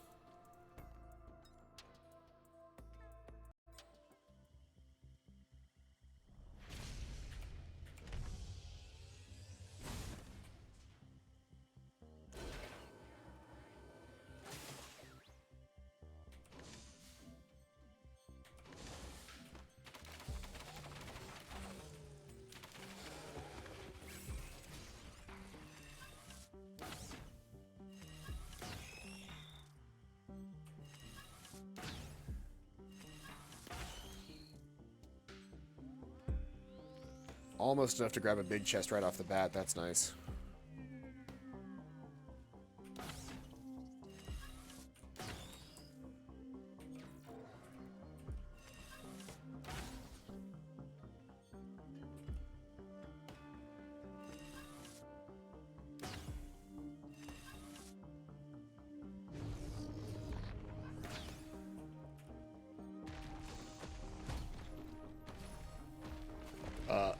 A: Almost enough to grab a big chest right off the bat. That's nice.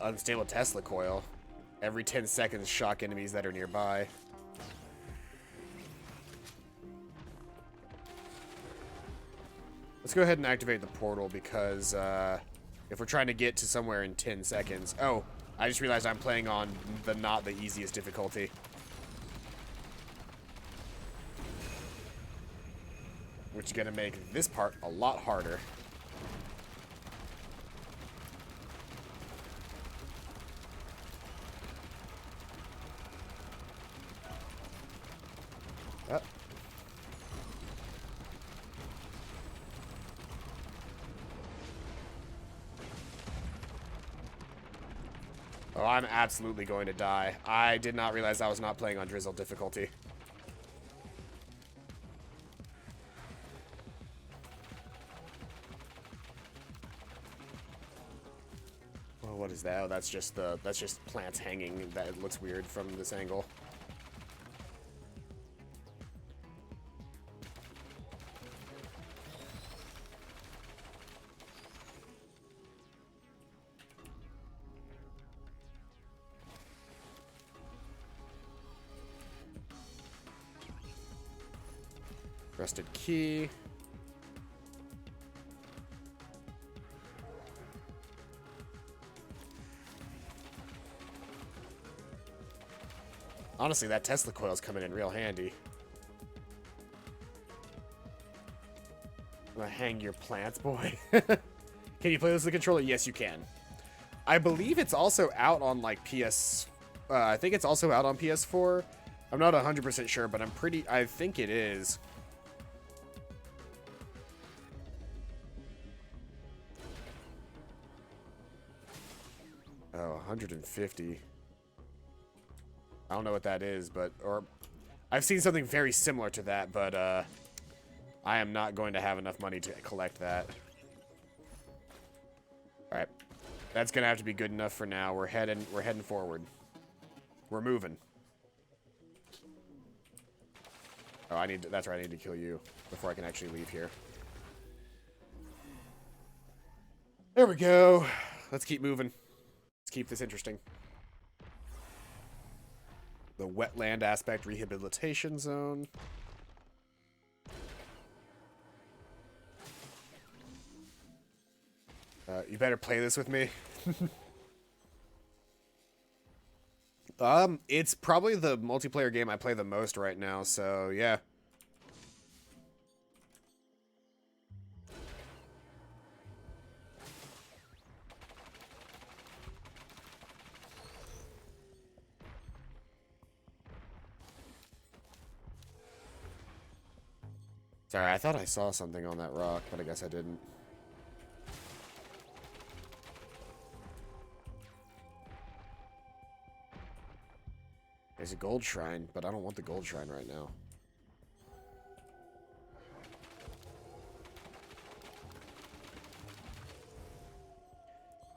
A: Unstable Tesla coil. Every 10 seconds, shock enemies that are nearby. Let's go ahead and activate the portal because If we're trying to get to somewhere in 10 seconds. Oh, I just realized I'm playing on not the easiest difficulty. Which is going to make this part a lot harder. Oh, I'm absolutely going to die. I did not realize I was not playing on Drizzle difficulty. Well, what is that? Oh, that's just plants hanging. That looks weird from this angle. Rusted key. Honestly, that Tesla coil's coming in real handy. I'm gonna hang your plants, boy. Can you play this with the controller? Yes, you can. I believe it's also out on, like, I think it's also out on PS4. I'm not 100% sure, but I think it is. Oh, 150. I don't know what that is, or I've seen something very similar to that, but I am not going to have enough money to collect that. All right, that's gonna have to be good enough for now. We're heading forward. We're moving. Oh, that's right. I need to kill you before I can actually leave here. There we go. Let's keep moving. Let's keep this interesting. The wetland aspect rehabilitation zone. You better play this with me. It's probably the multiplayer game I play the most right now, so yeah. Sorry, I thought I saw something on that rock, but I guess I didn't. There's a gold shrine, but I don't want the gold shrine right now.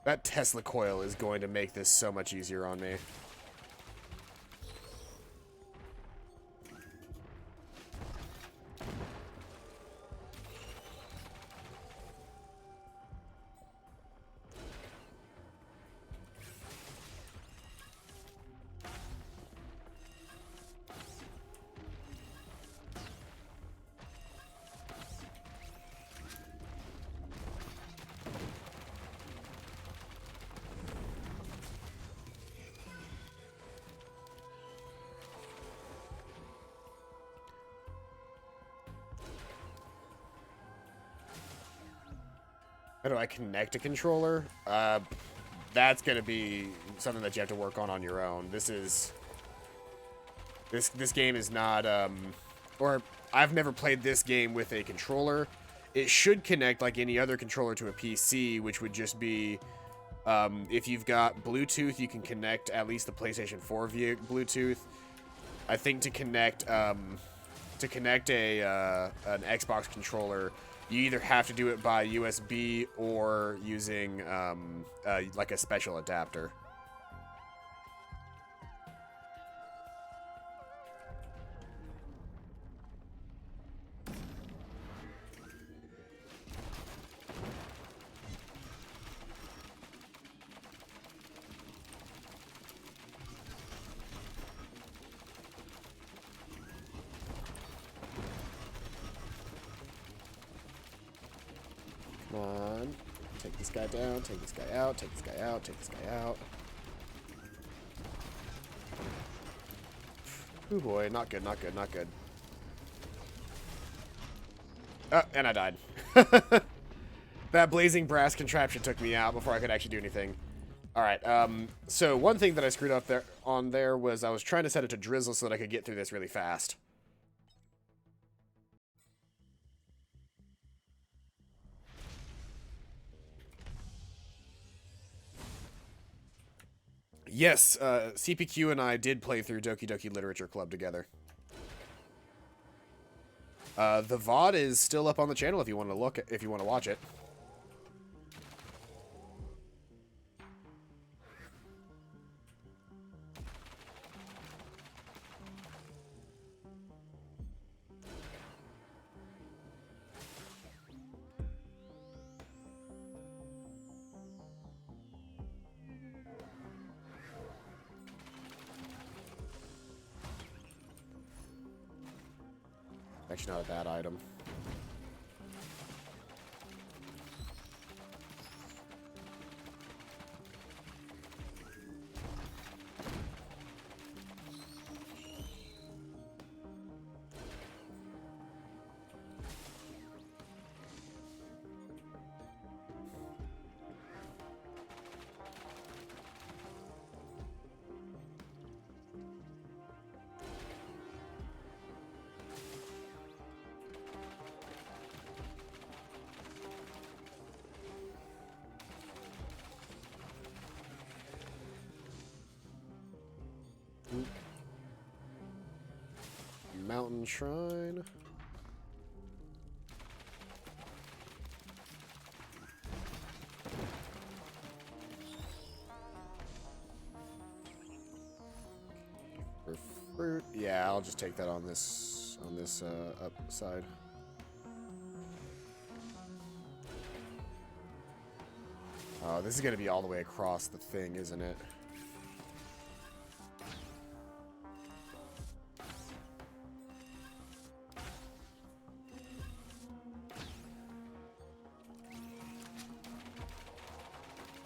A: That Tesla coil is going to make this so much easier on me. How do I connect a controller? That's gonna be something that you have to work on your own. This game is not, or I've never played this game with a controller. It should connect like any other controller to a PC, which would just be, if you've got Bluetooth, you can connect at least the PlayStation 4 via Bluetooth. I think to connect an Xbox controller, you either have to do it by USB or using like a special adapter. Come on. Take Take this guy down, take this guy out, take this guy out, take this guy out. Oh boy, not good, not good, not good. And I died. That blazing brass contraption took me out before I could actually do anything. Alright, so one thing that I screwed up there was I was trying to set it to drizzle so that I could get through this really fast. Yes, CPQ and I did play through Doki Doki Literature Club together. The VOD is still up on the channel if you want to watch it. Actually, not a bad item. Mountain Shrine. For fruit, yeah, I'll just take that on this upside. Oh, this is gonna be all the way across the thing, isn't it?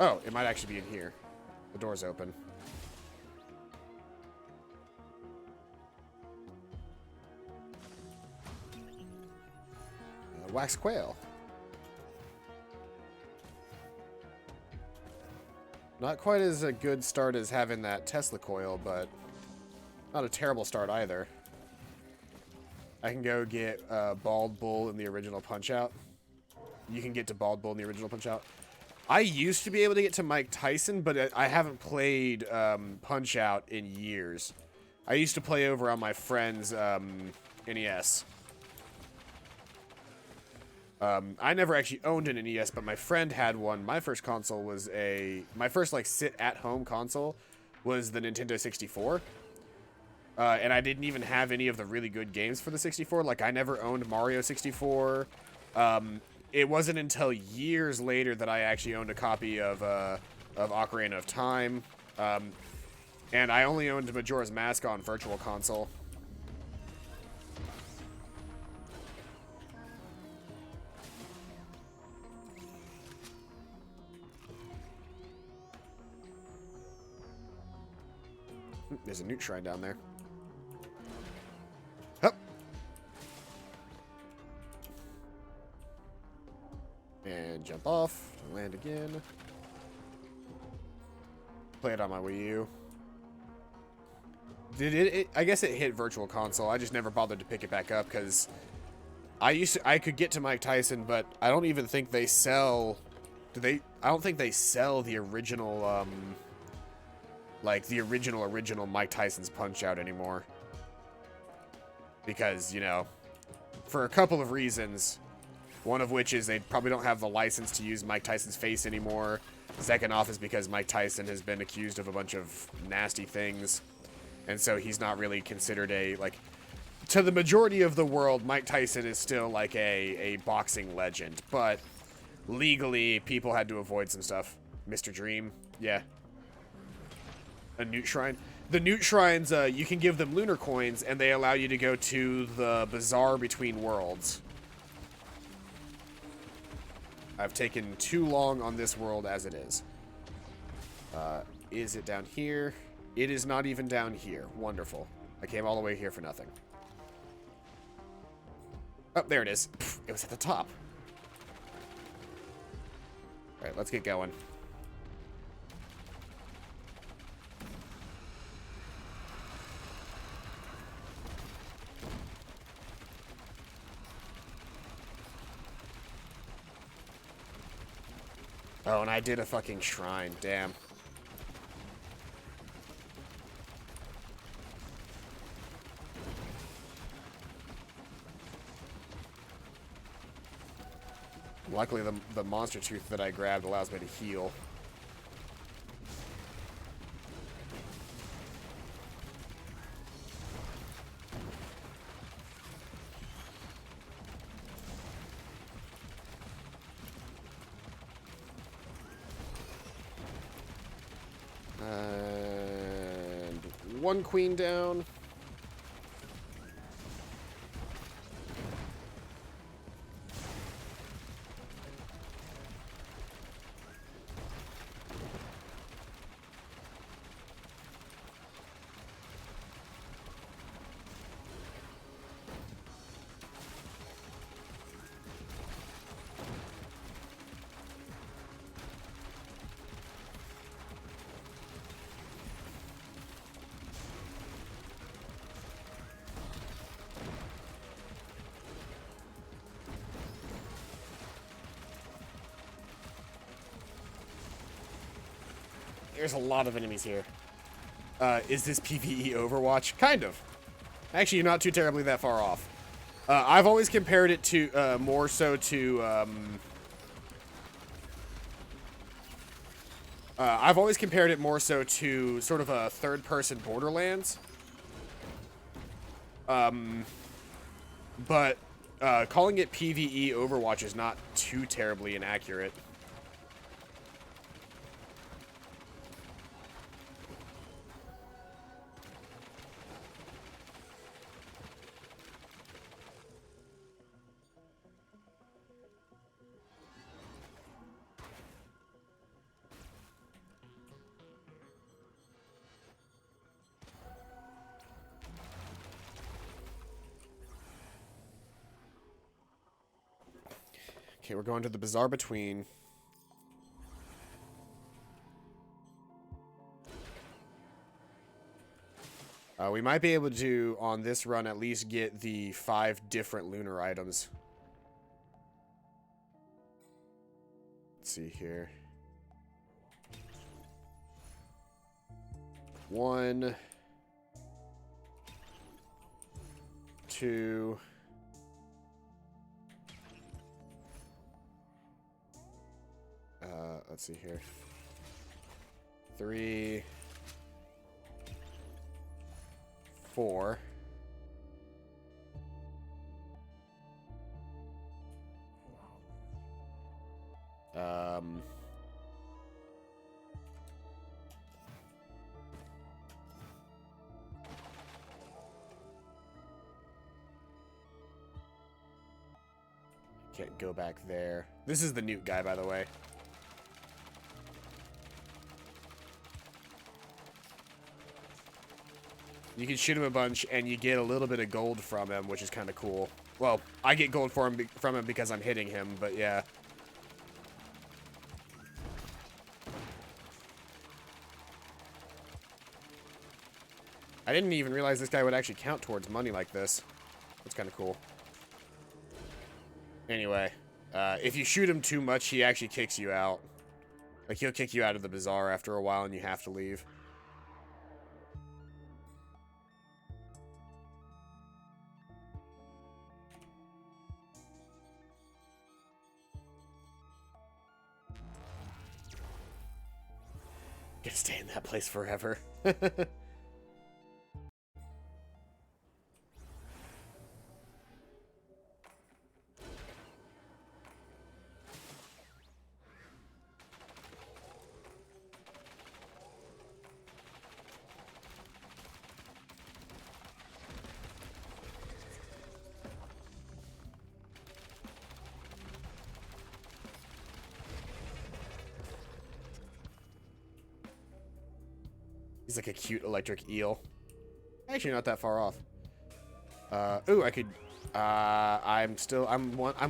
A: Oh, it might actually be in here. The door's open. Wax quail. Not quite as a good start as having that Tesla coil, but not a terrible start either. I can go get Bald Bull in the original Punch-Out. You can get to Bald Bull in the original Punch-Out. I used to be able to get to Mike Tyson, but I haven't played Punch-Out in years. I used to play over on my friend's NES. I never actually owned an NES, but my friend had one. My first console was my first like sit-at-home console was the Nintendo 64. And I didn't even have any of the really good games for the 64. Like, I never owned Mario 64. It wasn't until years later that I actually owned a copy of Ocarina of Time. And I only owned Majora's Mask on Virtual Console. There's a Newt Shrine down there. Hup. And jump off. Land again. Play it on my Wii U. I guess it hit Virtual Console. I just never bothered to pick it back up because I could get to Mike Tyson, but I don't even think they sell. I don't think they sell the original like the original Mike Tyson's Punch-Out anymore. Because, you know, for a couple of reasons. One of which is they probably don't have the license to use Mike Tyson's face anymore. Second off is because Mike Tyson has been accused of a bunch of nasty things. And so he's not really considered to the majority of the world, Mike Tyson is still like a boxing legend. But legally, people had to avoid some stuff. Mr. Dream, yeah. A Newt Shrine. The Newt Shrines, you can give them lunar coins, and they allow you to go to the Bazaar Between Worlds. I've taken too long on this world as it is. Is it down here? It is not even down here. Wonderful. I came all the way here for nothing. Oh, there it is. Pfft, it was at the top. Alright, let's get going. Oh, and I did a fucking shrine. Damn. Luckily, the monster tooth that I grabbed allows me to heal. And one queen down. There's a lot of enemies here. Is this PvE Overwatch? Kind of. Actually, not too terribly that far off. I've always compared it to, more so to, I've always compared it more so to sort of a third-person Borderlands. But, calling it PvE Overwatch is not too terribly inaccurate. Okay, we're going to the Bazaar Between. We might be able to, on this run, at least get the 5 different lunar items. Let's see here. 1, 2... let's see here. 3, 4. Can't go back there. This is the Newt guy, by the way. You can shoot him a bunch, and you get a little bit of gold from him, which is kind of cool. Well, I get gold from him because I'm hitting him, but yeah. I didn't even realize this guy would actually count towards money like this. That's kind of cool. Anyway, if you shoot him too much, he actually kicks you out. Like, he'll kick you out of the bazaar after a while, and you have to leave. Gonna stay in that place forever. He's like a cute electric eel. Actually, not that far off. Ooh, I could. I'm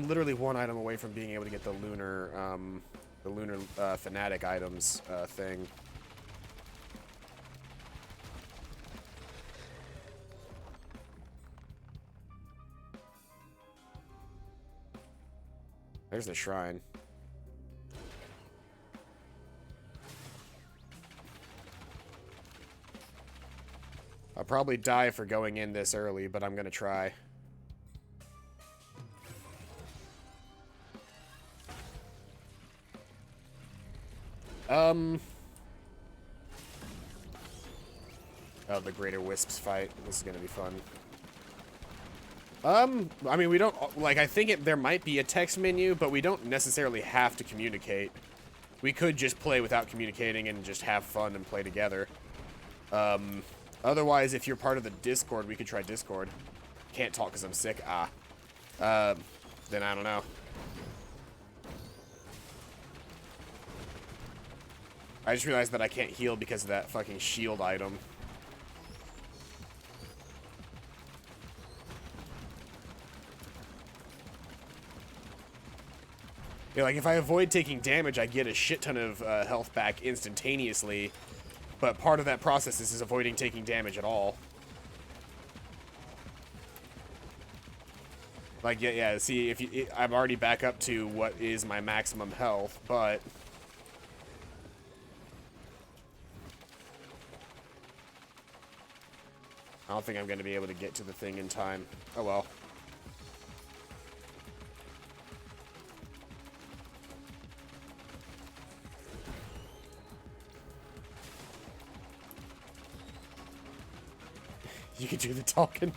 A: literally one item away from being able to get the lunar fanatic items thing. There's the shrine. I'll probably die for going in this early, but I'm gonna try. Oh, the Greater Wisps fight. This is gonna be fun. I mean, we don't, like, I think there might be a text menu, but we don't necessarily have to communicate. We could just play without communicating and just have fun and play together. Otherwise, if you're part of the Discord, we could try Discord. Can't talk because I'm sick. Then I don't know. I just realized that I can't heal because of that fucking shield item. Yeah, like, if I avoid taking damage, I get a shit ton of health back instantaneously. But part of that process is avoiding taking damage at all. Like, yeah, see, I'm already back up to what is my maximum health, but... I don't think I'm going to be able to get to the thing in time. Oh, well. You can do the talking.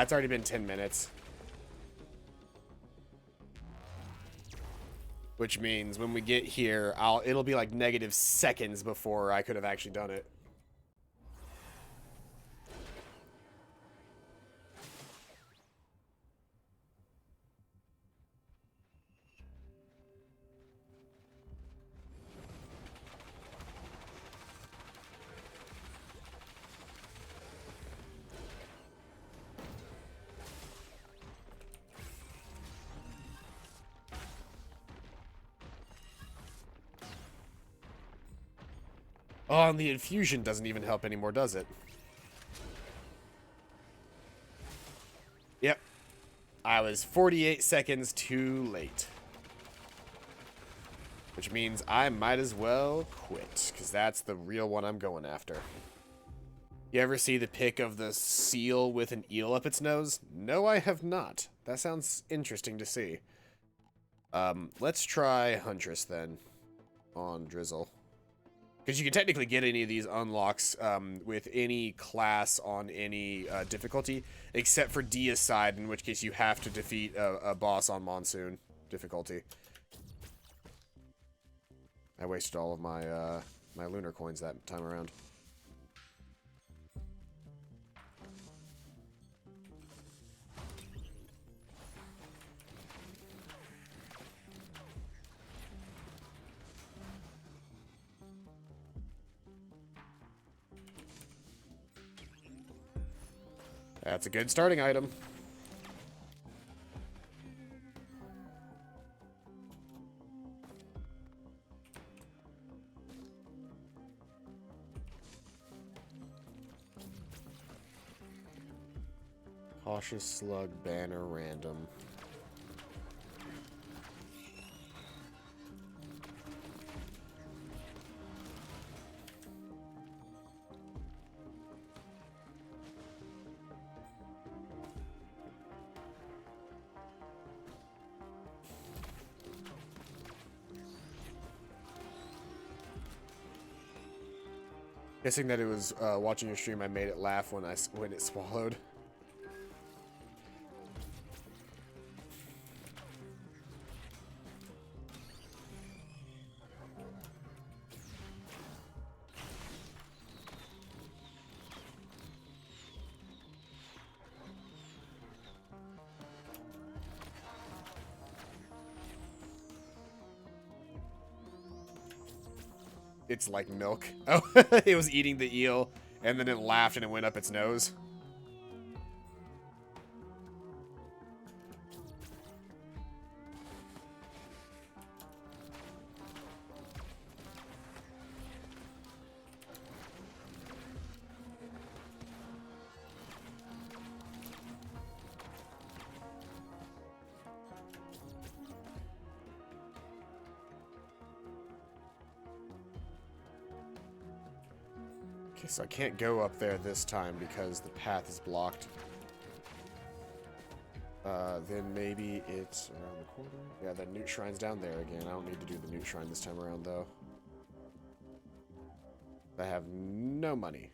A: It's already been 10 minutes. Which means when we get here, it'll be like negative seconds before I could have actually done it. Oh, and the infusion doesn't even help anymore, does it? Yep. I was 48 seconds too late. Which means I might as well quit, because that's the real one I'm going after. You ever see the pic of the seal with an eel up its nose? No, I have not. That sounds interesting to see. Let's try Huntress then on Drizzle. Because you can technically get any of these unlocks with any class on any difficulty, except for Deicide, in which case you have to defeat a boss on Monsoon difficulty. I wasted all of my my lunar coins that time around. That's a good starting item. Cautious Slug Banner Random. Guessing that it was watching your stream, I made it laugh when it swallowed. It's like milk. Oh, it was eating the eel, and then it laughed and it went up its nose. Okay, so I can't go up there this time because the path is blocked. Then maybe it's around the corner. Yeah, the Newt Shrine's down there again. I don't need to do the Newt Shrine this time around, though. I have no money.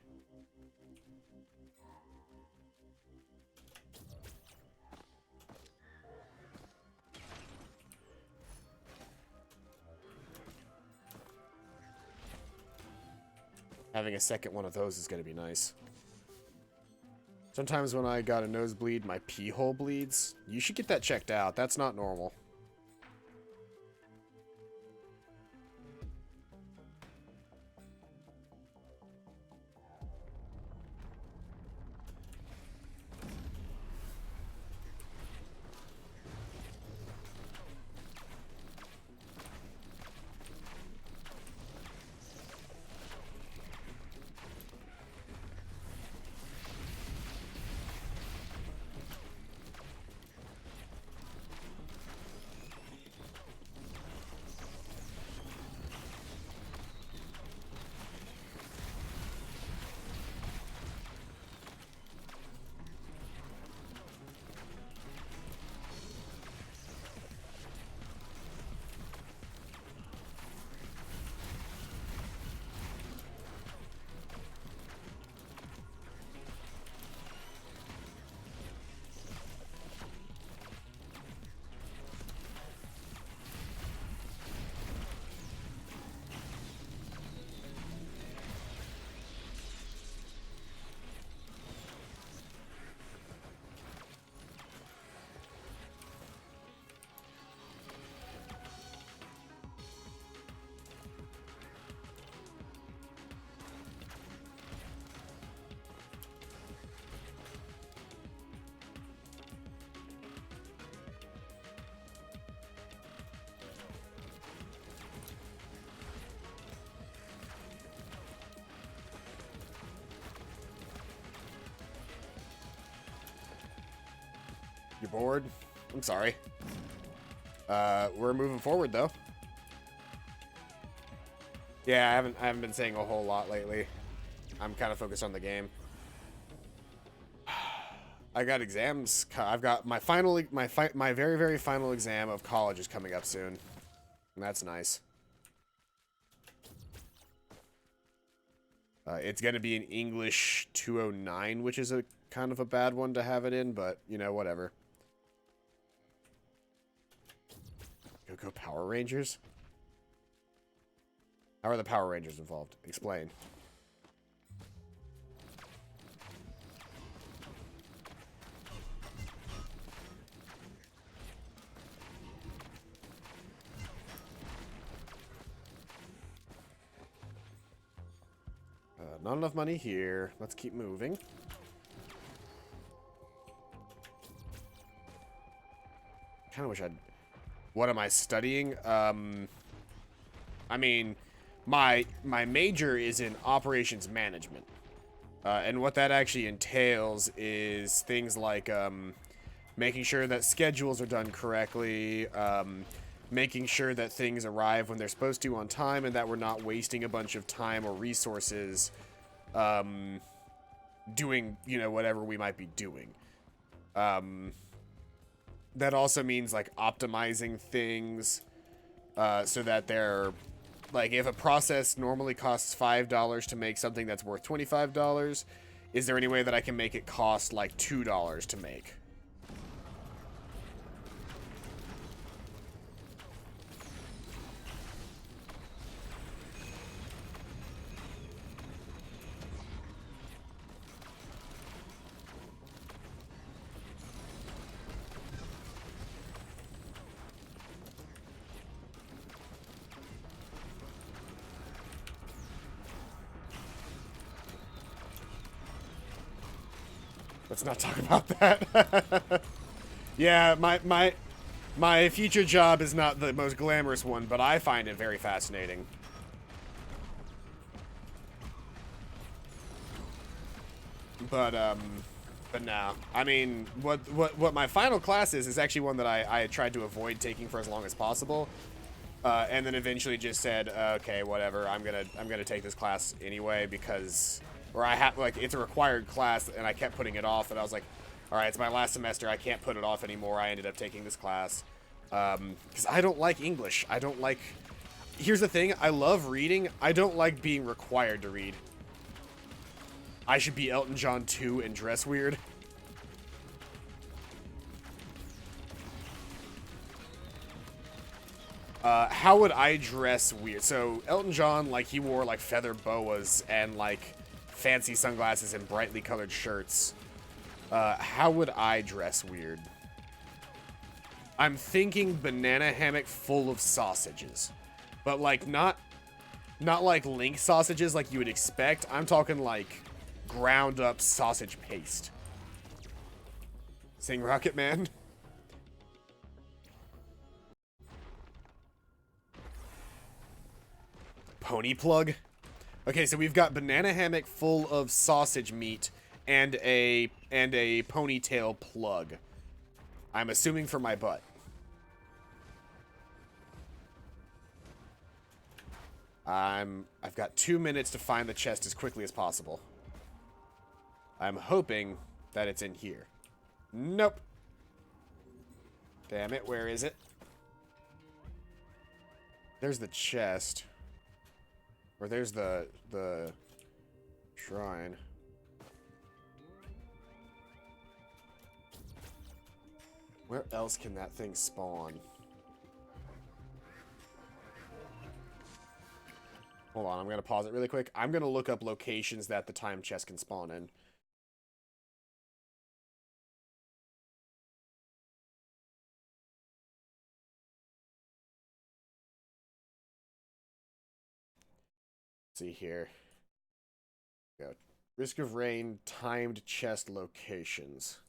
A: Having a second one of those is going to be nice. Sometimes when I got a nosebleed, my pee hole bleeds. You should get that checked out. That's not normal. You're bored? I'm sorry. We're moving forward though. Yeah, I haven't been saying a whole lot lately. I'm kind of focused on the game. I got exams. I've got my very, very final exam of college is coming up soon. And that's nice. It's going to be in English 209, which is a kind of a bad one to have it in, but, you know, whatever. Go Power Rangers? How are the Power Rangers involved? Explain. Not enough money here. Let's keep moving. Kind of wish I'd... What am I studying? I mean, my major is in operations management. And what that actually entails is things like making sure that schedules are done correctly, making sure that things arrive when they're supposed to on time, and that we're not wasting a bunch of time or resources doing, you know, whatever we might be doing. That also means, like, optimizing things so that they're, like, if a process normally costs $5 to make something that's worth $25, is there any way that I can make it cost, like, $2 to make? Let's not talk about that. Yeah, my future job is not the most glamorous one, but I find it very fascinating. But no. I mean, what my final class is actually one that I tried to avoid taking for as long as possible. And then eventually just said, okay, whatever, I'm gonna take this class anyway because, or I have, like, it's a required class and I kept putting it off and I was like, all right, it's my last semester, I can't put it off anymore. I ended up taking this class because I don't like English. I don't like, here's the thing, I love reading. I don't like being required to read. I should be Elton John 2 and dress weird. How would I dress weird? So, Elton John, like, he wore, like, feather boas and, like, fancy sunglasses and brightly colored shirts. How would I dress weird? I'm thinking banana hammock full of sausages. But, like, not like link sausages like you would expect. I'm talking, like, ground up sausage paste. Sing Rocket Man. Pony plug. Okay, so we've got banana hammock full of sausage meat and a ponytail plug. I'm assuming for my butt. I've got 2 minutes to find the chest as quickly as possible. I'm hoping that it's in here. Nope. Damn it, where is it? There's the chest. Or there's the shrine. Where else can that thing spawn? Hold on, I'm gonna pause it really quick. I'm gonna look up locations that the time chest can spawn in. See here. Go. Risk of rain, timed chest locations.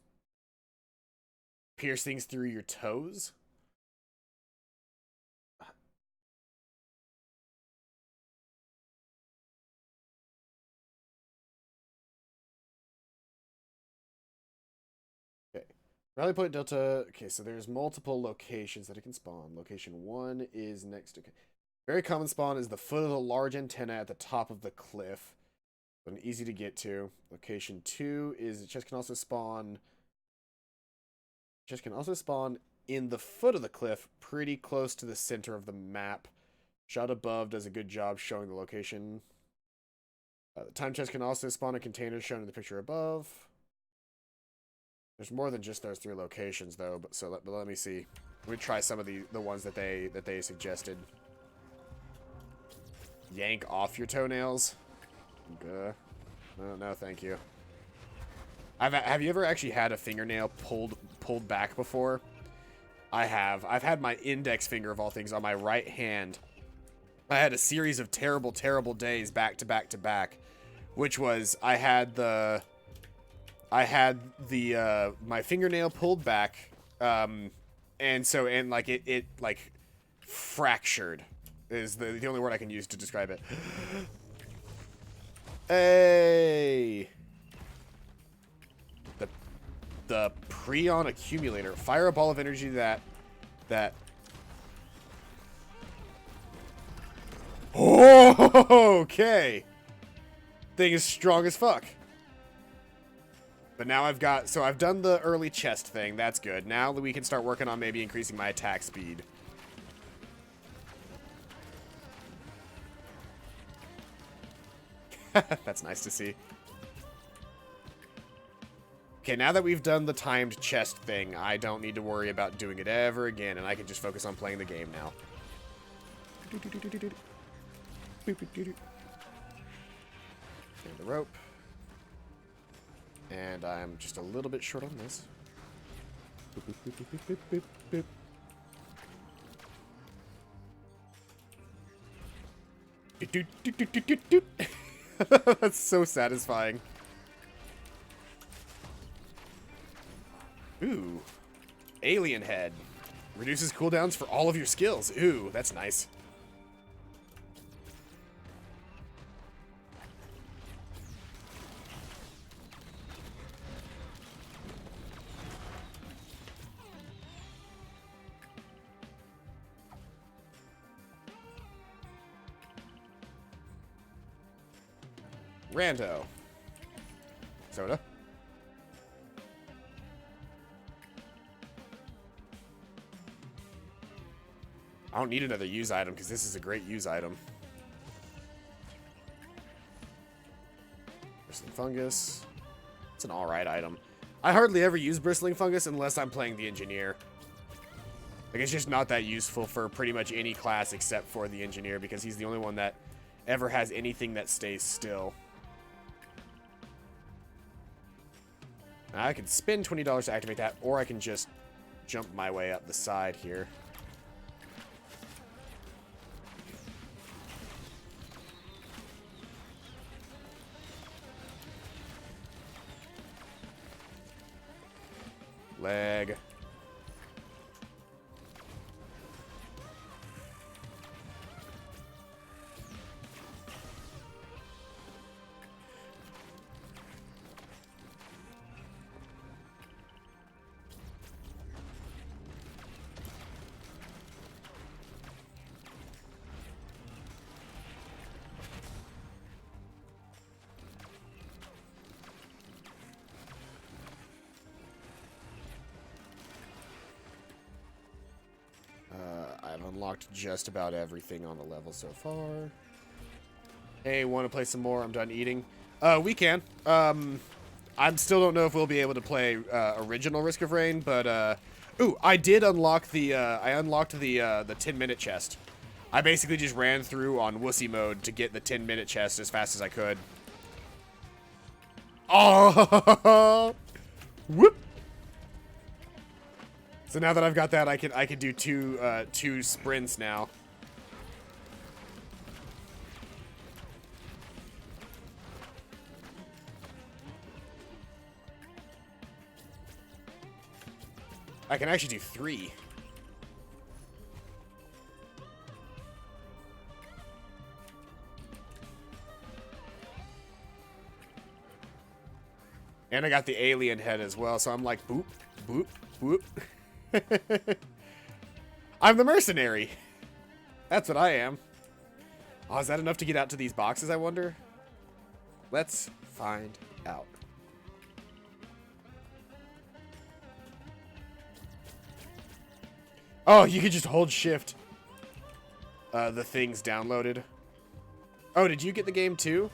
A: Pierce things through your toes? Okay. Rally point delta. Okay, so there's multiple locations that it can spawn. Location 1 is next to... Very common spawn is the foot of the large antenna at the top of the cliff. But easy to get to. Location 2 is the chest can also spawn... Chest can also spawn in the foot of the cliff, pretty close to the center of the map. Shot above does a good job showing the location. The time chest can also spawn in containers shown in the picture above. There's more than just those 3 locations, though. But let me see. Let me try some of the ones that they suggested. Yank off your toenails. No, thank you. Have you ever actually had a fingernail pulled back before? I have. I've had my index finger, of all things, on my right hand. I had a series of terrible, terrible days back to back to back, which was I had my fingernail pulled back, and like it like fractured is the only word I can use to describe it. Hey. The Prion accumulator. Fire a ball of energy that oh, okay. Thing is strong as fuck. But now I've done the early chest thing. That's good. Now we can start working on maybe increasing my attack speed. That's nice to see. Okay, now that we've done the timed chest thing, I don't need to worry about doing it ever again, and I can just focus on playing the game now. And the rope. And I'm just a little bit short on this. That's so satisfying. Ooh. Alien head. Reduces cooldowns for all of your skills. Ooh, that's nice. Rando. Soda. I don't need another use item because this is a great use item. Bristling fungus. It's an alright item. I hardly ever use bristling fungus unless I'm playing the engineer. Like, it's just not that useful for pretty much any class except for the engineer because he's the only one that ever has anything that stays still. Now, I can spend $20 to activate that, or I can just jump my way up the side here. Leg. I've unlocked just about everything on the level so far. Hey, want to play some more? I'm done eating. We can. I still don't know if we'll be able to play original Risk of Rain, but ooh, I did unlock the I unlocked the 10-minute chest. I basically just ran through on wussy mode to get the 10-minute chest as fast as I could. Oh, whoop! So now that I've got that, I can do two sprints now. I can actually do 3. And I got the alien head as well, so I'm like, boop, boop, boop. I'm the mercenary. That's what I am. Oh, is that enough to get out to these boxes, I wonder? Let's find out. Oh, you could just hold shift. The thing's downloaded. Oh, did you get the game too?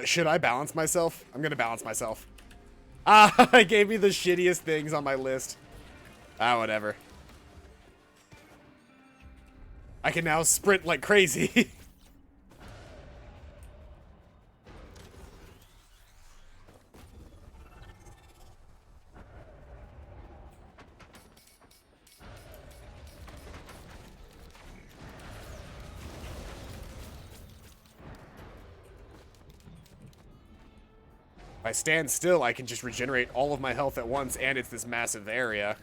A: Should I balance myself? I'm gonna balance myself. Ah, it gave me the shittiest things on my list. Ah, whatever. I can now sprint like crazy. If I stand still, I can just regenerate all of my health at once, and it's this massive area.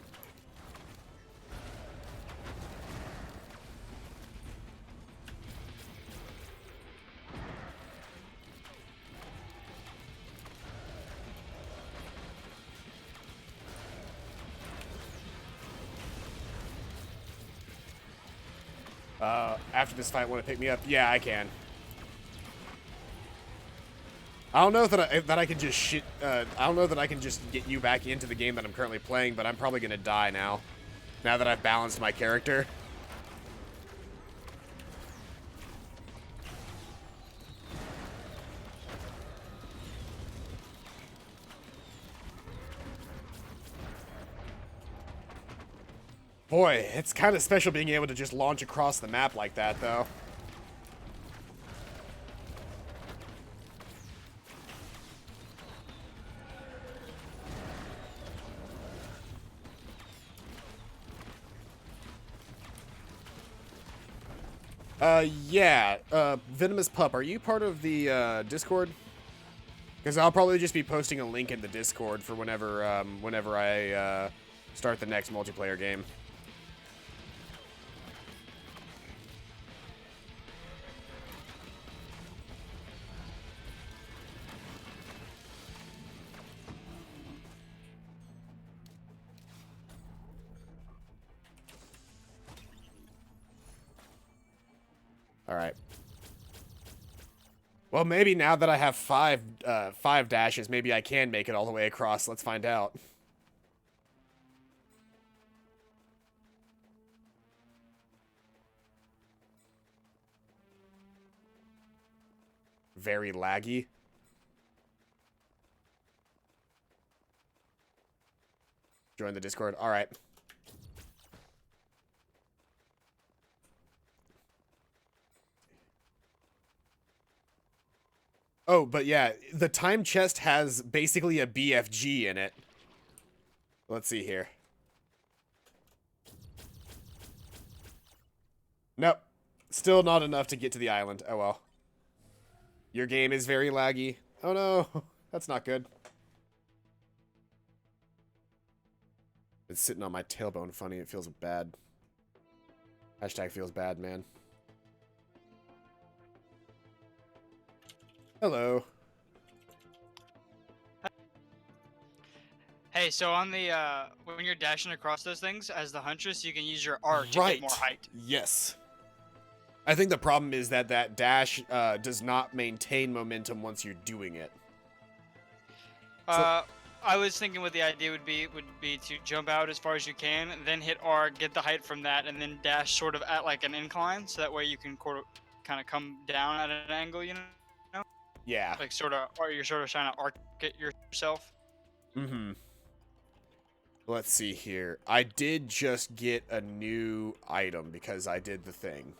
A: After this fight, want to pick me up? Yeah, I can. I don't know that I can just shit. I don't know that I can just get you back into the game that I'm currently playing, but I'm probably gonna die now. Now that I've balanced my character. Boy, it's kind of special being able to just launch across the map like that, though. Yeah. Venomous Pup, are you part of the Discord? Because I'll probably just be posting a link in the Discord for whenever I start the next multiplayer game. All right. Well, maybe now that I have five dashes, maybe I can make it all the way across. Let's find out. Very laggy. Join the Discord. All right. Oh, but yeah, the time chest has basically a BFG in it. Let's see here. Nope. Still not enough to get to the island. Oh well. Your game is very laggy. Oh no. That's not good. It's sitting on my tailbone funny. It feels bad. Hashtag feels bad, man. Hello.
B: Hey, so on the when you're dashing across those things as the Huntress, you can use your R to get more height.
A: Yes. I think the problem is that that dash does not maintain momentum once you're doing it.
B: I was thinking what the idea would be to jump out as far as you can, then hit R, get the height from that, and then dash sort of at like an incline, so that way you can kind of come down at an angle, you know?
A: Yeah.
B: Like or you're sort of trying to arc it yourself.
A: Mm-hmm. Let's see here. I did just get a new item because I did the thing.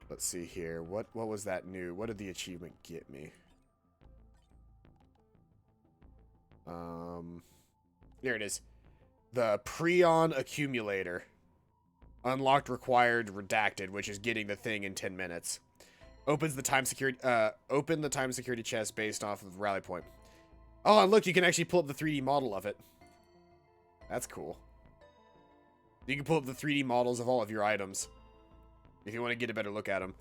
A: Let's see here. What was that new? What did the achievement get me? There it is. The Prion Accumulator. Unlocked, required, redacted, which is getting the thing in 10 minutes. Opens the time security open the time security chest based off of rally point. Oh, and look, you can actually pull up the 3D model of it. That's cool. You can pull up the 3D models of all of your items if you want to get a better look at them.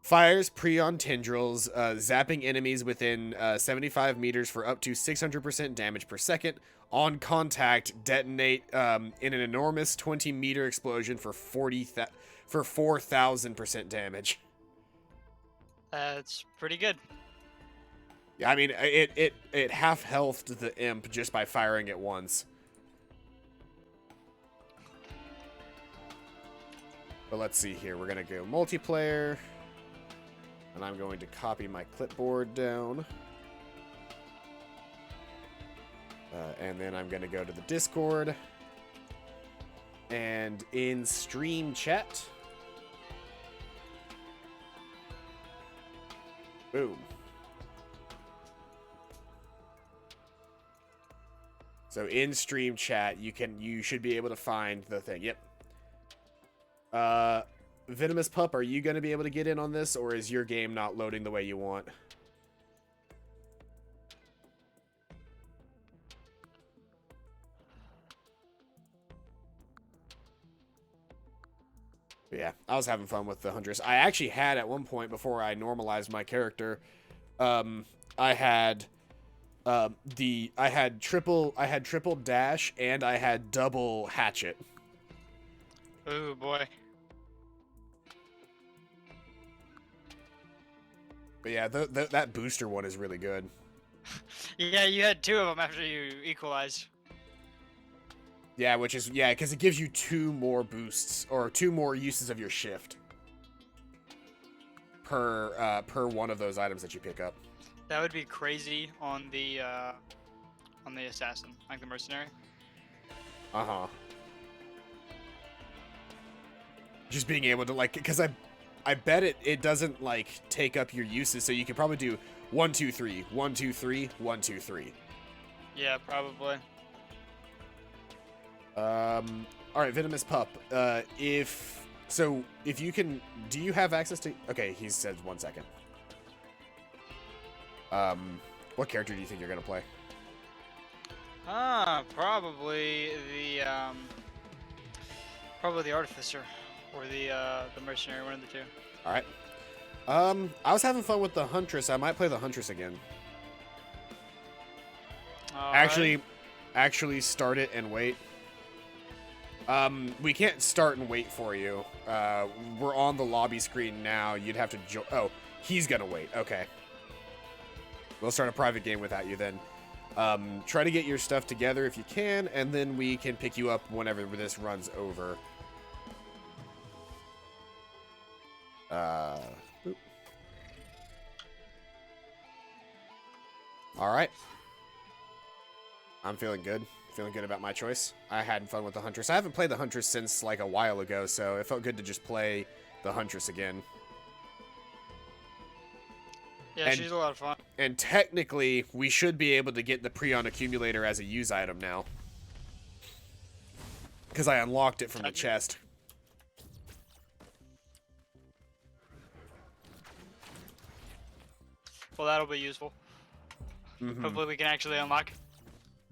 A: Fires Prion tendrils, zapping enemies within 75 meters for up to 600% damage per second. On contact, detonate in an enormous 20-meter explosion for 4,000% damage.
B: That's pretty good.
A: Yeah, I mean, it half-healthed the imp just by firing it once. But let's see here. We're going to go multiplayer. And I'm going to copy my clipboard down. And then I'm going to go to the Discord. And in stream chat. Boom. So in stream chat, you should be able to find the thing. Yep. Venomous Pup, are you going to be able to get in on this, or is your game not loading the way you want? But yeah, I was having fun with the Huntress. I actually had at one point before I normalized my character, I had triple dash and I had double hatchet.
B: Oh boy.
A: But yeah, that booster one is really good.
B: Yeah, you had 2 of them after you equalized.
A: Yeah, because it gives you 2 more boosts or 2 more uses of your shift per one of those items that you pick up.
B: That would be crazy on the assassin, like the mercenary.
A: Uh-huh. Just being able to, like, because I bet it doesn't, like, take up your uses, so you could probably do 1, 2, 3, 1, 2, 3, 1, 2, 3.
B: Yeah, probably.
A: Alright, Venomous Pup. If So, if you can... Do you have access to... Okay, he said 1 second. What character do you think you're going to play?
B: Probably the Artificer. Or the Mercenary, one of the two.
A: Alright. I was having fun with the Huntress. I might play the Huntress again. Actually start it and wait. We can't start and wait for you. We're on the lobby screen now. You'd have to oh, he's gonna wait. Okay. We'll start a private game without you then. Try to get your stuff together if you can, and then we can pick you up whenever this runs over. Boop. All right. I'm feeling good. Feeling good about my choice. I had fun with the Huntress. I haven't played the Huntress since like a while ago, so it felt good to just play the Huntress again.
B: Yeah, she's a lot of fun.
A: And technically, we should be able to get the Prion Accumulator as a use item now. Because I unlocked it from the chest.
B: Well, that'll be useful. Hopefully we can actually unlock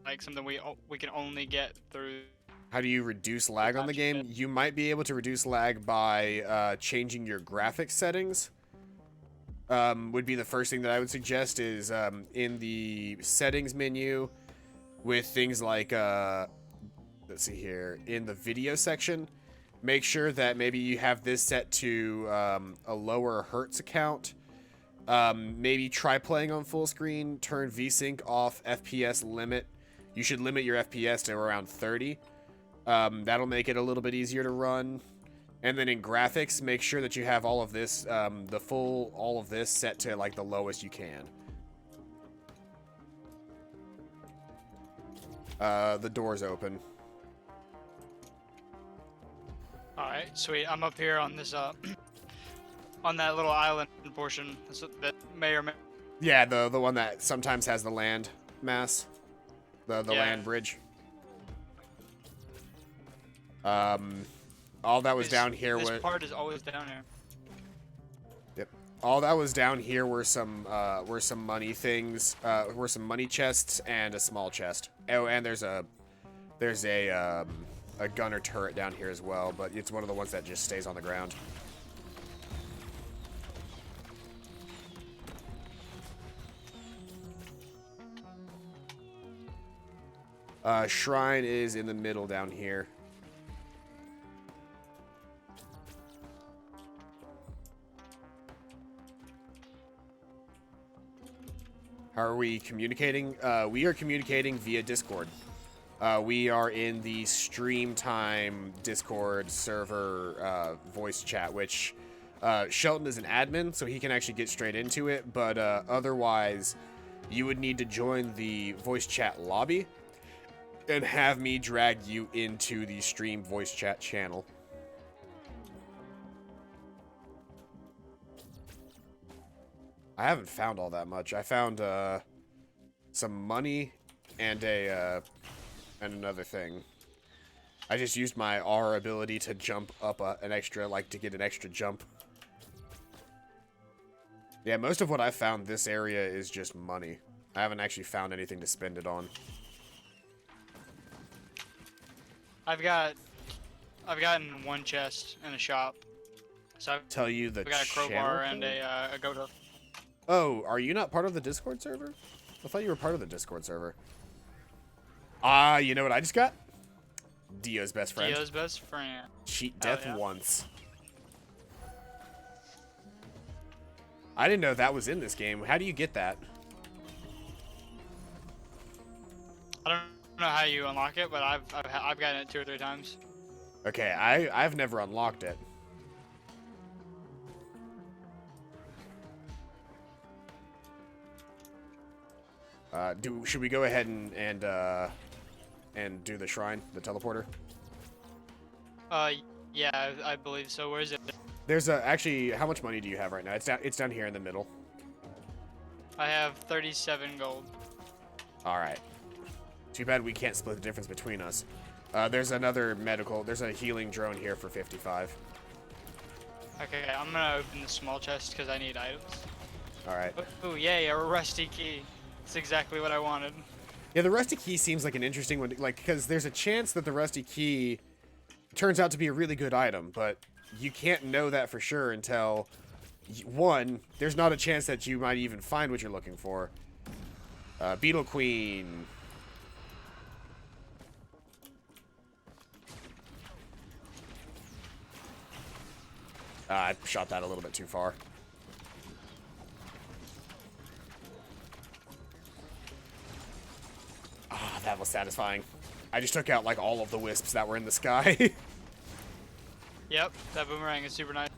B: like something we can only get through.
A: How do you reduce lag on the game? You might be able to reduce lag by changing your graphics settings. Would be the first thing that I would suggest is in the settings menu with things like, let's see here, in the video section, make sure that maybe you have this set to a lower hertz account. Maybe try playing on full screen, turn VSync off, FPS limit. You should limit your FPS to around 30. That'll make it a little bit easier to run. And then in graphics, make sure that you have all of this, all of this set to like the lowest you can. The door's open.
B: Alright, sweet. I'm up here on this, on that little island portion that may or may...
A: Yeah, the one that sometimes has the land mass. The land bridge. All that was down here was...
B: This part is always down here.
A: Yep. All that was down here were some money things, were some money chests and a small chest. Oh, and there's a gunner turret down here as well, but it's one of the ones that just stays on the ground. Shrine is in the middle down here. How are we communicating? We are communicating via Discord. We are in the Stream Time Discord server voice chat, which Shelton is an admin, so he can actually get straight into it, but otherwise, you would need to join the voice chat lobby and have me drag you into the stream voice chat channel. I haven't found all that much. I found some money and another thing. I just used my R ability to jump up an extra, like to get an extra jump. Yeah, most of what I found this area is just money. I haven't actually found anything to spend it on.
B: I've gotten one chest in a shop. So I've
A: Tell you the
B: got a crowbar and a goat hoof.
A: Oh, are you not part of the Discord server? I thought you were part of the Discord server. Ah, you know what I just got? Dio's best friend.
B: Dio's best friend.
A: Cheat death once. I didn't know that was in this game. How do you get that?
B: I don't know how you unlock it, but I've gotten it 2 or 3 times.
A: Okay, I've never unlocked it. Should we go ahead and do the shrine, the teleporter?
B: Yeah, I believe so. Where is it?
A: There's actually, how much money do you have right now? It's down here in the middle.
B: I have 37 gold.
A: All right. Too bad we can't split the difference between us. There's another medical. There's a healing drone here for 55.
B: Okay, I'm gonna open the small chest because I need items.
A: All right.
B: Oh, yay, a rusty key. That's exactly what I wanted.
A: Yeah, the rusty key seems like an interesting one, like, because there's a chance that the rusty key turns out to be a really good item, but you can't know that for sure until, one, there's not a chance that you might even find what you're looking for. Beetle Queen. I shot that a little bit too far. Ah, that was satisfying. I just took out, like, all of the wisps that were in the sky.
B: Yep, that boomerang is super nice.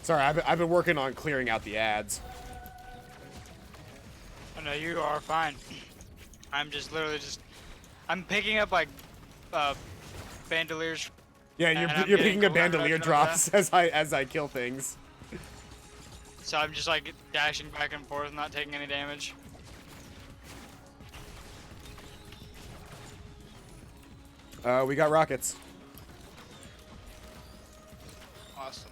A: Sorry, I've been working on clearing out the ads.
B: Oh no, you are fine. I'm just literally I'm picking up like bandoliers.
A: Yeah,
B: And I'm
A: you're
B: getting
A: picking up
B: gold. I don't know if
A: bandolier
B: you know
A: drops as I kill things.
B: So I'm just like dashing back and forth, not taking any damage.
A: We got rockets.
B: Awesome.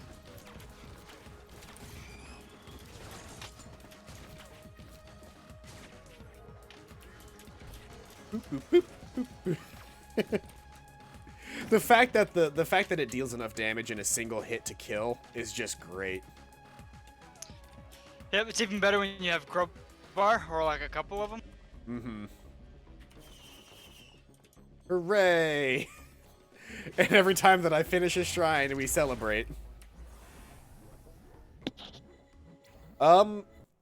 A: The fact that the fact that it deals enough damage in a single hit to kill is just great.
B: Yep, it's even better when you have crowbar or like a couple of them.
A: Mm-hmm. Hooray! And every time that I finish a shrine, we celebrate.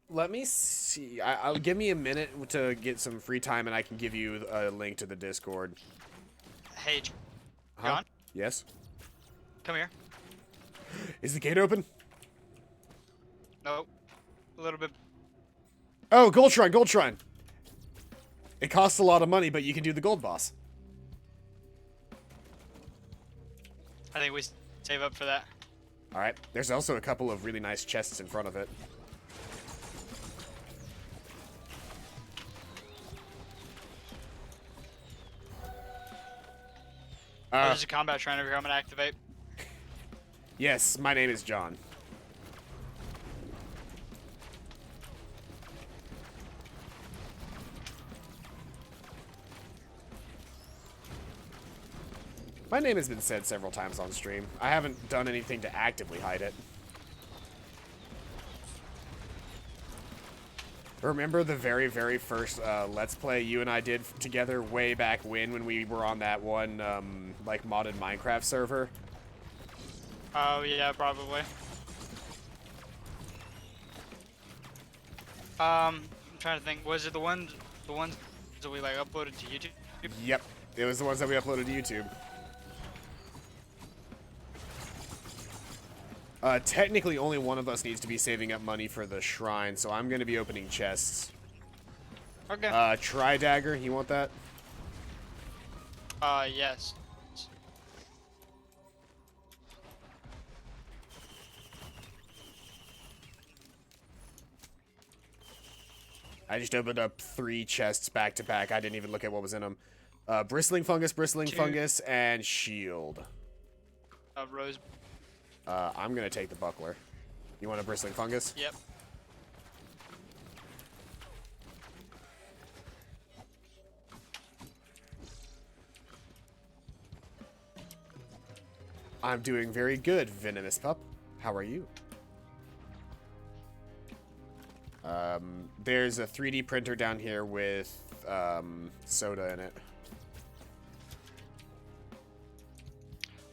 A: Let me see. I'll give me a minute to get some free time, and I can give you a link to the Discord.
B: Hey,
A: Huh?
B: John,
A: Yes?
B: come here.
A: Is the gate open?
B: Nope. A little bit.
A: Oh, gold shrine, gold shrine. It costs a lot of money, but you can do the gold boss.
B: I think we save up for that.
A: All right. There's also a couple of really nice chests in front of it.
B: There's a combat shrine over here. I'm gonna activate.
A: Yes, my name is John. My name has been said several times on stream. I haven't done anything to actively hide it. Remember the very, very first Let's Play you and I did together way back when we were on that one, like, modded Minecraft server?
B: Oh yeah, probably. I'm trying to think. Was it the ones that we like uploaded to YouTube?
A: Yep. It was the ones that we uploaded to YouTube. Technically, only one of us needs to be saving up money for the shrine, so I'm going to be opening chests.
B: Okay.
A: Tri-dagger, you want that?
B: Yes.
A: I just opened up 3 chests back to back. I didn't even look at what was in them. Bristling fungus, and shield.
B: Rose.
A: I'm going to take the buckler. You want a bristling fungus?
B: Yep.
A: I'm doing very good, venomous pup. How are you? There's a 3D printer down here with soda in it.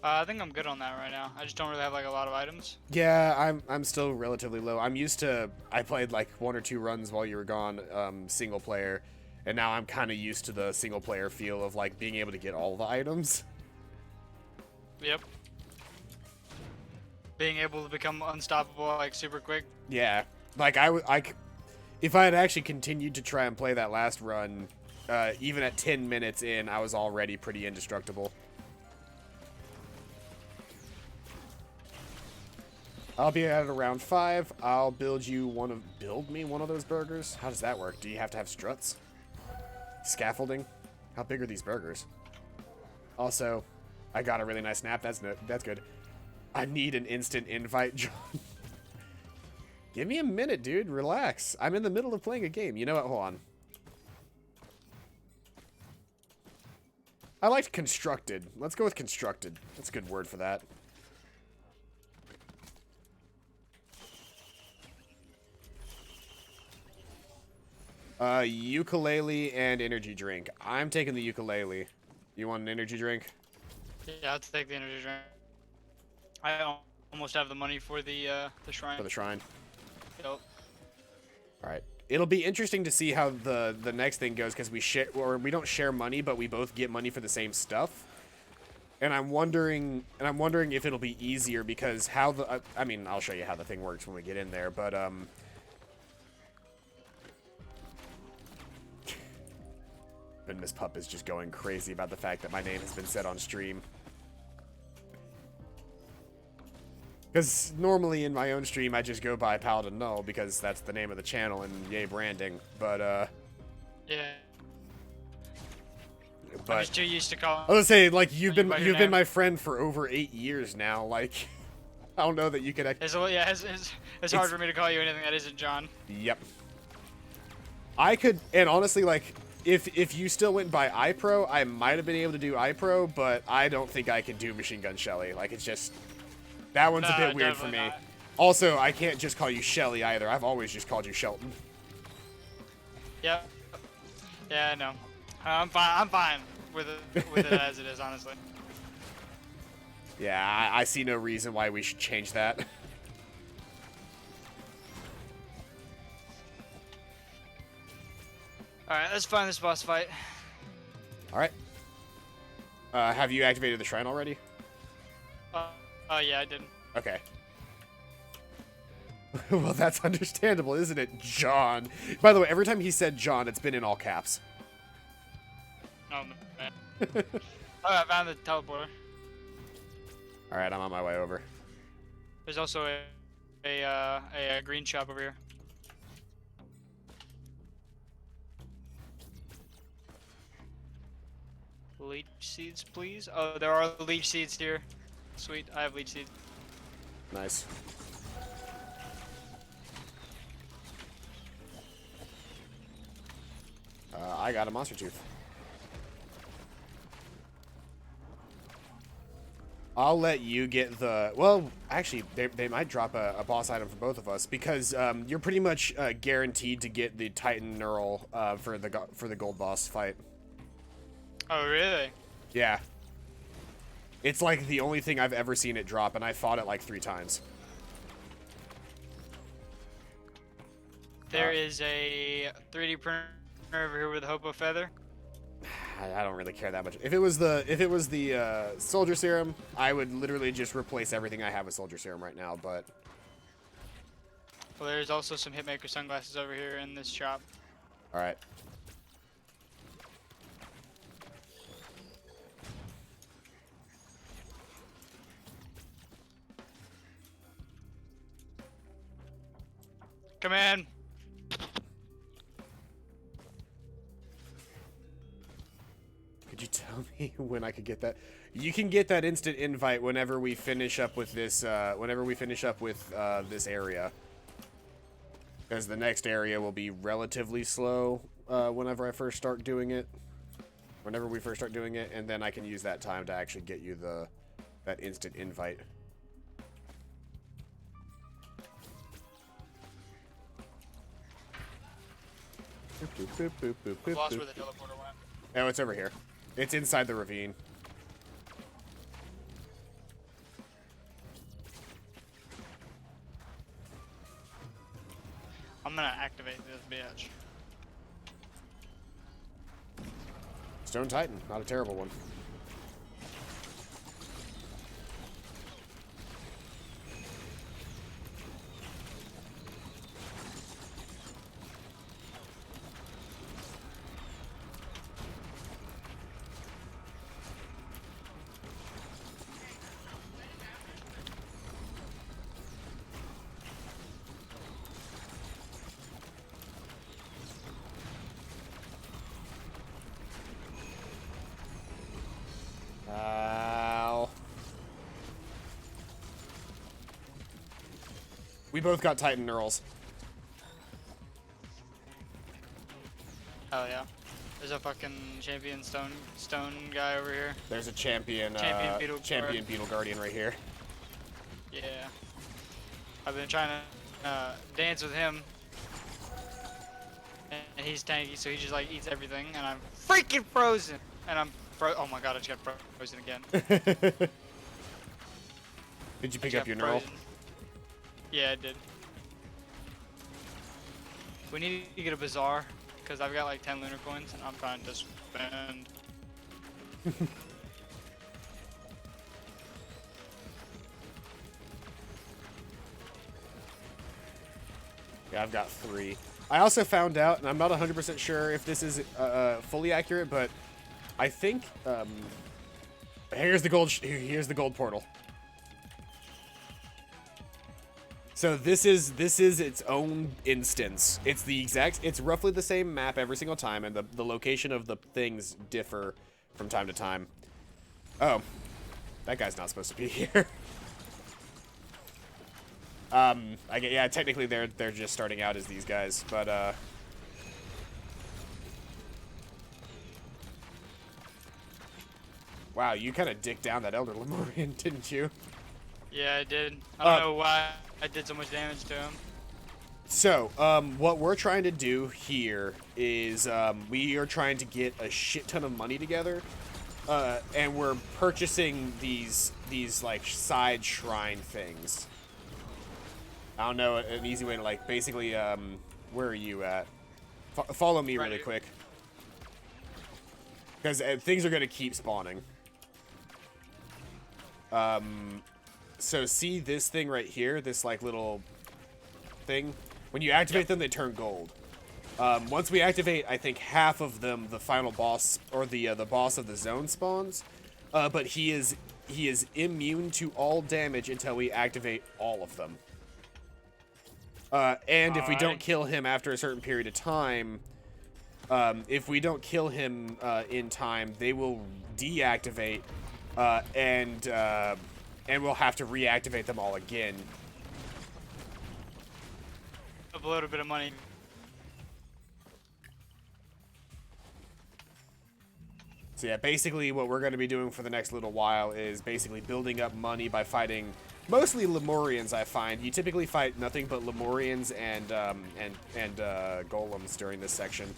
B: I think I'm good on that right now. I just don't really have like a lot of items.
A: Yeah, I'm still relatively low. I played like 1 or 2 runs while you were gone, single player, and now I'm kind of used to the single player feel of like being able to get all the items.
B: Yep. Being able to become unstoppable like super quick.
A: Yeah, like If I had actually continued to try and play that last run, even at 10 minutes in, I was already pretty indestructible. I'll be at around 5. I'll build me one of those burgers. How does that work? Do you have to have struts? Scaffolding? How big are these burgers? Also, I got a really nice nap. That's good. I need an instant invite, John. Give me a minute, dude. Relax. I'm in the middle of playing a game. You know what? Hold on. I liked constructed. Let's go with constructed. That's a good word for that. Ukulele and energy drink. I'm taking the ukulele. You want an energy drink?
B: Yeah, I'll take the energy drink. I almost have the money for the shrine.
A: For the shrine.
B: Yep.
A: All right. It'll be interesting to see how the next thing goes because we don't share money, but we both get money for the same stuff. And I'm wondering if it'll be easier because how I mean, I'll show you how the thing works when we get in there, but and Miss Pup is just going crazy about the fact that my name has been said on stream. Because normally in my own stream, I just go by Paladin Null because that's the name of the channel and yay branding. But,
B: yeah.
A: But
B: I'm just too used to calling.
A: I was gonna say, like, you've been my friend for over 8 years now. Like, I don't know that you could.
B: It's hard for me to call you anything that isn't John.
A: Yep. I could, and honestly, like, if you still went by iPro, I might have been able to do iPro, but I don't think I can do Machine Gun Shelly. Like, it's just that one's a bit weird for me.
B: Not.
A: Also, I can't just call you Shelly either. I've always just called you Shelton.
B: Yep. Yeah, I know. I'm fine with it as it is, honestly.
A: Yeah, I see no reason why we should change that.
B: Alright, let's find this boss fight.
A: Alright. Have you activated the shrine already?
B: Yeah, I didn't.
A: Okay. Well, that's understandable, isn't it, John? By the way, every time he said John, it's been in all caps.
B: Oh, man. Oh, I found the teleporter.
A: Alright, I'm on my way over.
B: There's also a green shop over here. Leech seeds, please. Oh, there are leech seeds here. Sweet, I have leech seeds.
A: Nice. I got a monster tooth. I'll let you get the... Well, actually, they might drop a boss item for both of us because you're pretty much guaranteed to get the Titan Neural for the gold boss fight.
B: Oh, really?
A: Yeah. It's like the only thing I've ever seen it drop, and I fought it like 3 times.
B: There is a 3D printer over here with a Hopo feather.
A: I don't really care that much. If it was the soldier serum, I would literally just replace everything I have with soldier serum right now. But
B: well, there's also some Hitmaker sunglasses over here in this shop.
A: all right.
B: Come in.
A: Could you tell me when I could get that? You can get that instant invite whenever we finish up with this. This area, because the next area will be relatively slow. Whenever I first start doing it, and then I can use that time to actually get you that instant invite.
B: Lost where the teleporter went.
A: Oh, it's over here. It's inside the ravine.
B: I'm gonna activate this bitch.
A: Stone Titan, not a terrible one. We both got Titan Earls.
B: Hell yeah. There's a fucking champion stone guy over here.
A: There's a champion beetle guardian right here.
B: Yeah. I've been trying to dance with him. And he's tanky, so he just like eats everything, and I'm freaking frozen. And I'm oh my god, I just got frozen again.
A: Did you pick up your neural?
B: Yeah, I did. We need to get a bazaar, because I've got like 10 lunar coins, and I'm trying to spend.
A: Yeah, I've got 3. I also found out, and I'm not 100% sure if this is fully accurate, but I think here's the gold portal. So this is its own instance. It's roughly the same map every single time, and the location of the things differ from time to time. Oh, that guy's not supposed to be here. Yeah, technically they're just starting out as these guys, but wow, you kind of dicked down that Elder Lemurian, didn't you?
B: Yeah, I did. I don't know why I did so much damage to him.
A: So, what we're trying to do here is we are trying to get a shit ton of money together, and we're purchasing these like side shrine things. I don't know, an easy way to, like, basically, where are you at? Follow me really quick. Because things are going to keep spawning. So see this thing right here? This, like, little thing? When you activate them, they turn gold. Once we activate, I think, half of them, the final boss, or the boss of the zone spawns. But he is immune to all damage until we activate all of them. And if we don't kill him after a certain period of time, if we don't kill him in time, they will deactivate, and we'll have to reactivate them all again.
B: A little bit of money.
A: So yeah, basically what we're going to be doing for the next little while is basically building up money by fighting mostly Lemurians. I find you typically fight nothing but Lemurians and golems during this section.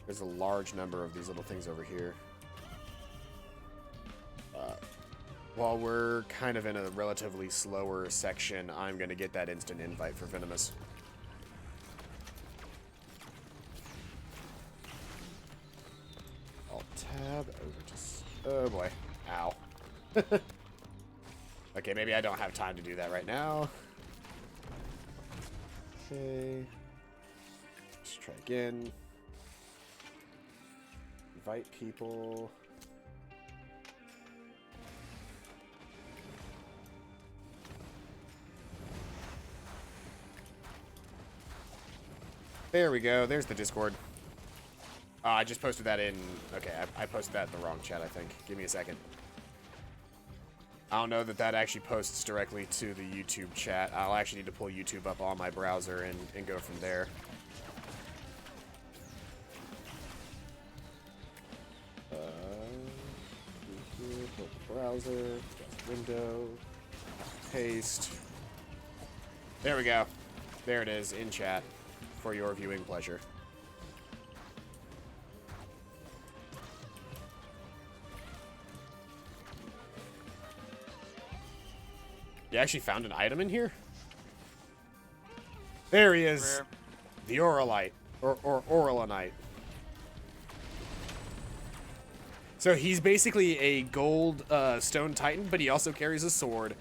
A: There's a large number of these little things over here. While we're kind of in a relatively slower section, I'm going to get that instant invite for Venomous. I'll tab over to... Oh boy. Ow. Okay, maybe I don't have time to do that right now. Okay. Let's try again. Invite people. There we go. There's the Discord. I just posted that in... Okay, I posted that in the wrong chat, I think. Give me a second. I don't know that that actually posts directly to the YouTube chat. I'll actually need to pull YouTube up on my browser and go from there. Pull the browser, window, paste. There we go. There it is in chat for your viewing pleasure. You actually found an item in here? There he is.
B: Rare.
A: The Auralite. Or Auralanite. So he's basically a gold stone titan, but he also carries a sword.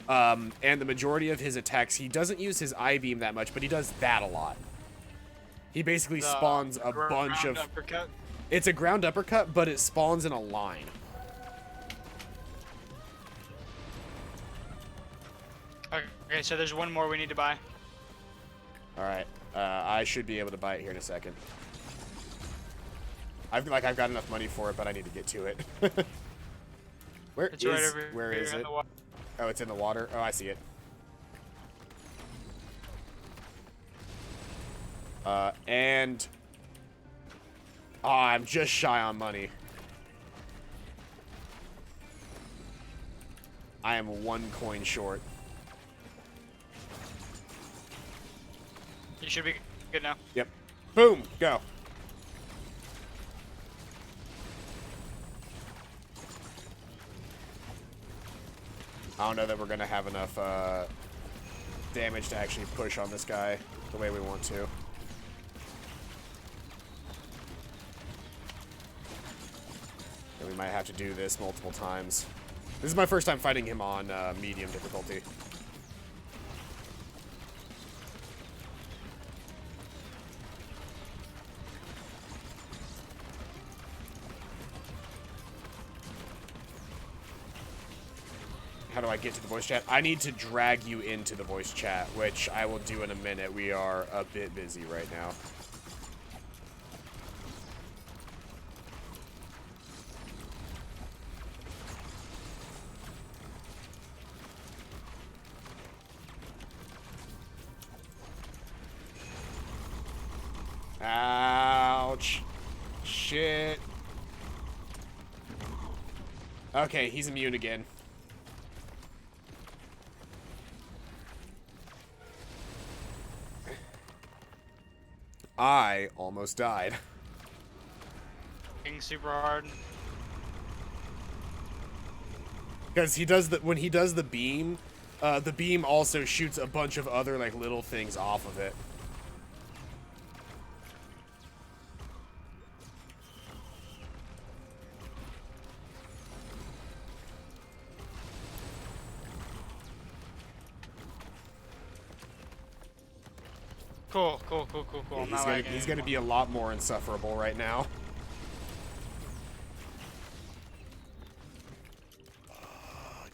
A: And the majority of his attacks, he doesn't use his I-beam that much, but he does that a lot. He basically spawns a bunch of...
B: Uppercut.
A: It's a ground uppercut, but it spawns in a line.
B: Okay, so there's one more we need to buy.
A: All right. I should be able to buy it here in a second. I've got enough money for it, but I need to get to it. Where
B: It's right over
A: where
B: here
A: is
B: in
A: it?
B: the water.
A: Oh, it's in the water. Oh, I see it. And oh, I'm just shy on money. I am 1 coin short.
B: You should be good now.
A: Yep. Boom. Go. I don't know that we're gonna have enough damage to actually push on this guy the way we want to. And we might have to do this multiple times. This is my first time fighting him on medium difficulty. How do I get to the voice chat? I need to drag you into the voice chat, which I will do in a minute. We are a bit busy right now. Ouch. Shit. Okay, he's immune again. I almost died.
B: Being super hard.
A: Because he does when he does the beam also shoots a bunch of other like little things off of it.
B: Cool.
A: Yeah, he's gonna be a lot more insufferable right now.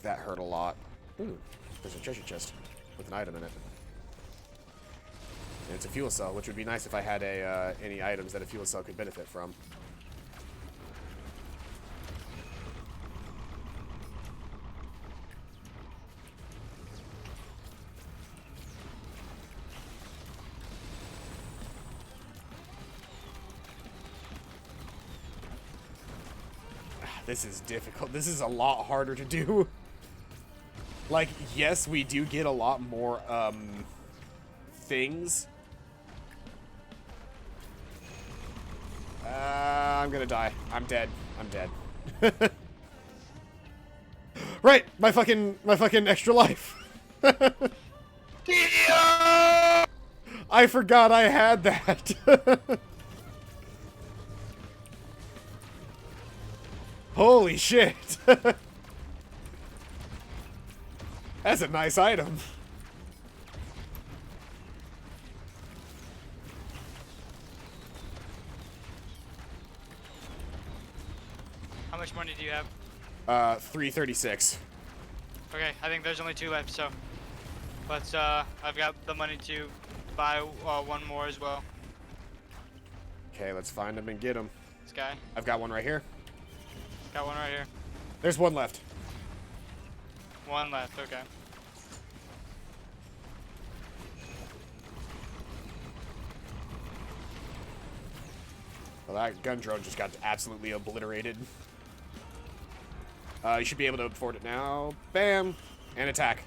A: That hurt a lot. Ooh, there's a treasure chest with an item in it. And it's a fuel cell, which would be nice if I had any items that a fuel cell could benefit from. This is difficult. This is a lot harder to do. Like, yes, we do get a lot more, things. I'm gonna die. I'm dead. I'm dead. Right! My fucking extra life. I forgot I had that. Holy shit! That's a nice item.
B: How much money do you have?
A: 336.
B: Okay, I think there's only 2 left, so I've got the money to buy one more as well.
A: Okay, let's find him and get him.
B: This guy.
A: I've got one right here.
B: Got one right here.
A: There's one left.
B: One left, okay.
A: Well, that gun drone just got absolutely obliterated. You should be able to afford it now. Bam! And attack.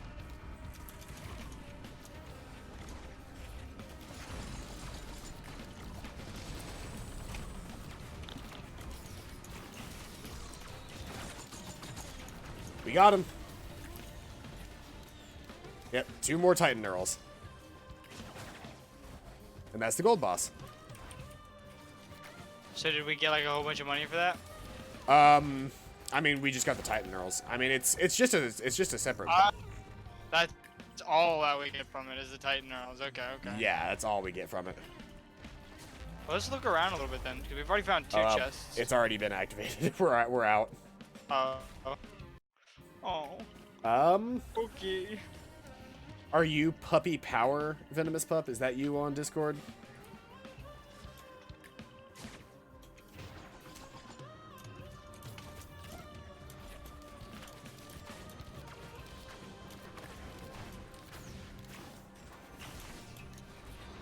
A: We got him. Yep, 2 more Titan Neurals. And that's the gold boss.
B: So did we get like a whole bunch of money for that?
A: I mean, we just got the Titan Neurals. I mean, it's just a separate.
B: That's all that we get from it is the Titan Neurals. Okay.
A: Yeah, that's all we get from it.
B: Well, let's look around a little bit then, because we've already found 2 chests.
A: It's already been activated. We're out.
B: Oh.
A: Okay. Are you Puppy Power, Venomous Pup? Is that you on Discord?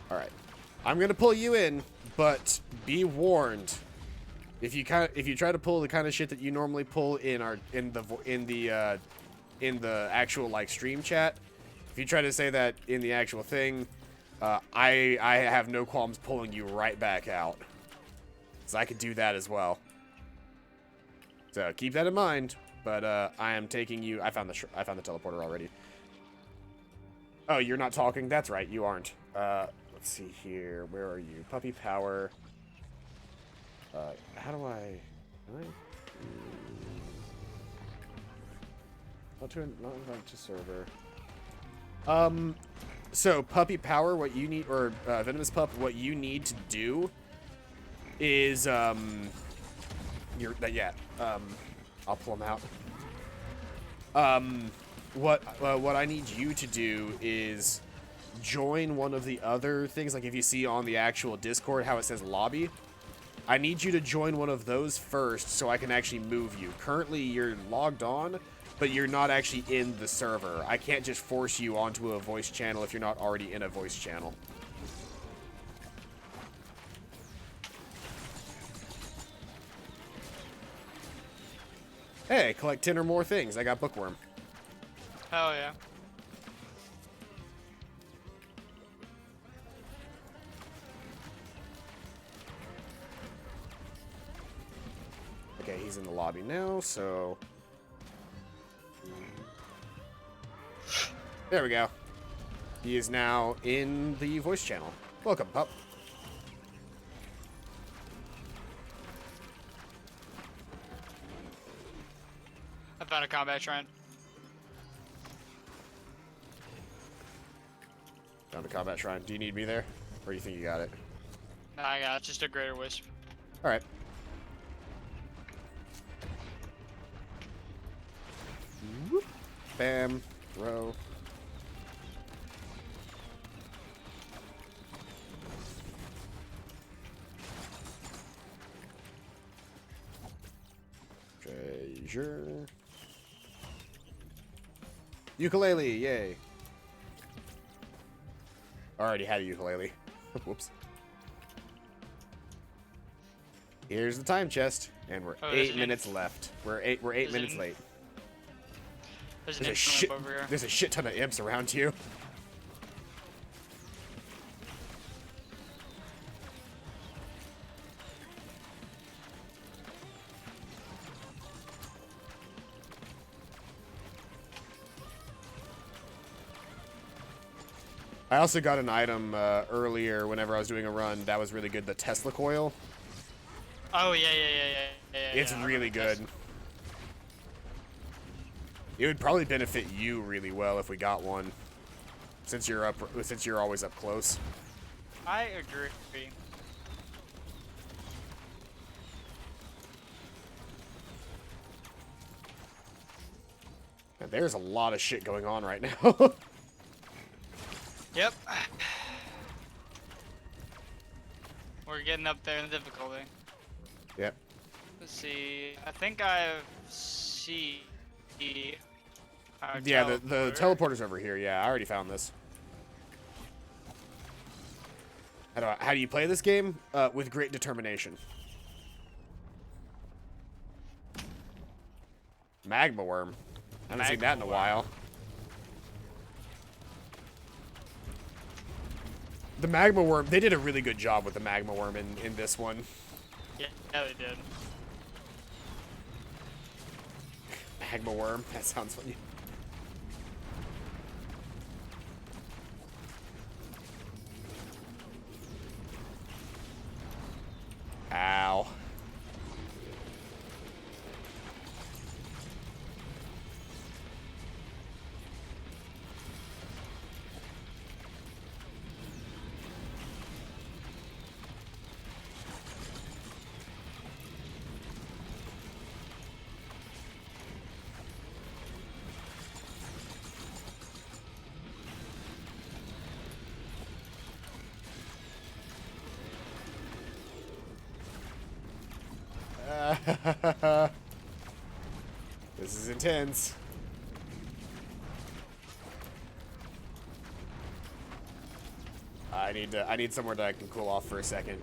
A: All right, I'm gonna pull you in, but be warned. If you try to pull the kind of shit that you normally pull in the actual like stream chat, if you try to say that in the actual thing, I have no qualms pulling you right back out. So I could do that as well. So keep that in mind. But I am taking you. I found the teleporter already. Oh, you're not talking? That's right, you aren't. Let's see here. Where are you? Puppy Power. How do I? Not invite to server. So Puppy Power, what you need, or Venomous Pup, what you need to do is I'll pull them out. What I need you to do is join one of the other things. Like if you see on the actual Discord how it says lobby, I need you to join one of those first so I can actually move you. Currently you're logged on, but you're not actually in the server. I can't just force you onto a voice channel if you're not already in a voice channel. Hey, collect 10 or more things. I got Bookworm.
B: Hell yeah.
A: Okay, he's in the lobby now, so... There we go. He is now in the voice channel. Welcome, pup.
B: I found a combat shrine.
A: Found a combat shrine. Do you need me there? Or do you think you got it?
B: Nah, I got it. Just a greater wisp.
A: Alright. Whoop. Bam. Throw. Treasure. Ukulele, yay. Already had a ukulele. Whoops. Here's the time chest, and we're 8 minutes left. We're eight minutes late.
B: There's a shit over here.
A: There's a shit ton of imps around you. I also got an item earlier whenever I was doing a run that was really good, the Tesla coil.
B: Oh, yeah.
A: It's really good. It would probably benefit you really well if we got one, since you're always up close.
B: I agree.
A: And there's a lot of shit going on right now.
B: Yep. We're getting up there in the difficulty.
A: Yep.
B: Let's see. I think I see.
A: Yeah, the teleporter's over here. Yeah, I already found this. How do you play this game? With great determination. Magma worm. I haven't seen that in a while. The magma worm, they did a really good job with the magma worm in this one.
B: Yeah, they did.
A: Magma worm, that sounds funny. Ow. This is intense. I need somewhere that I can cool off for a second.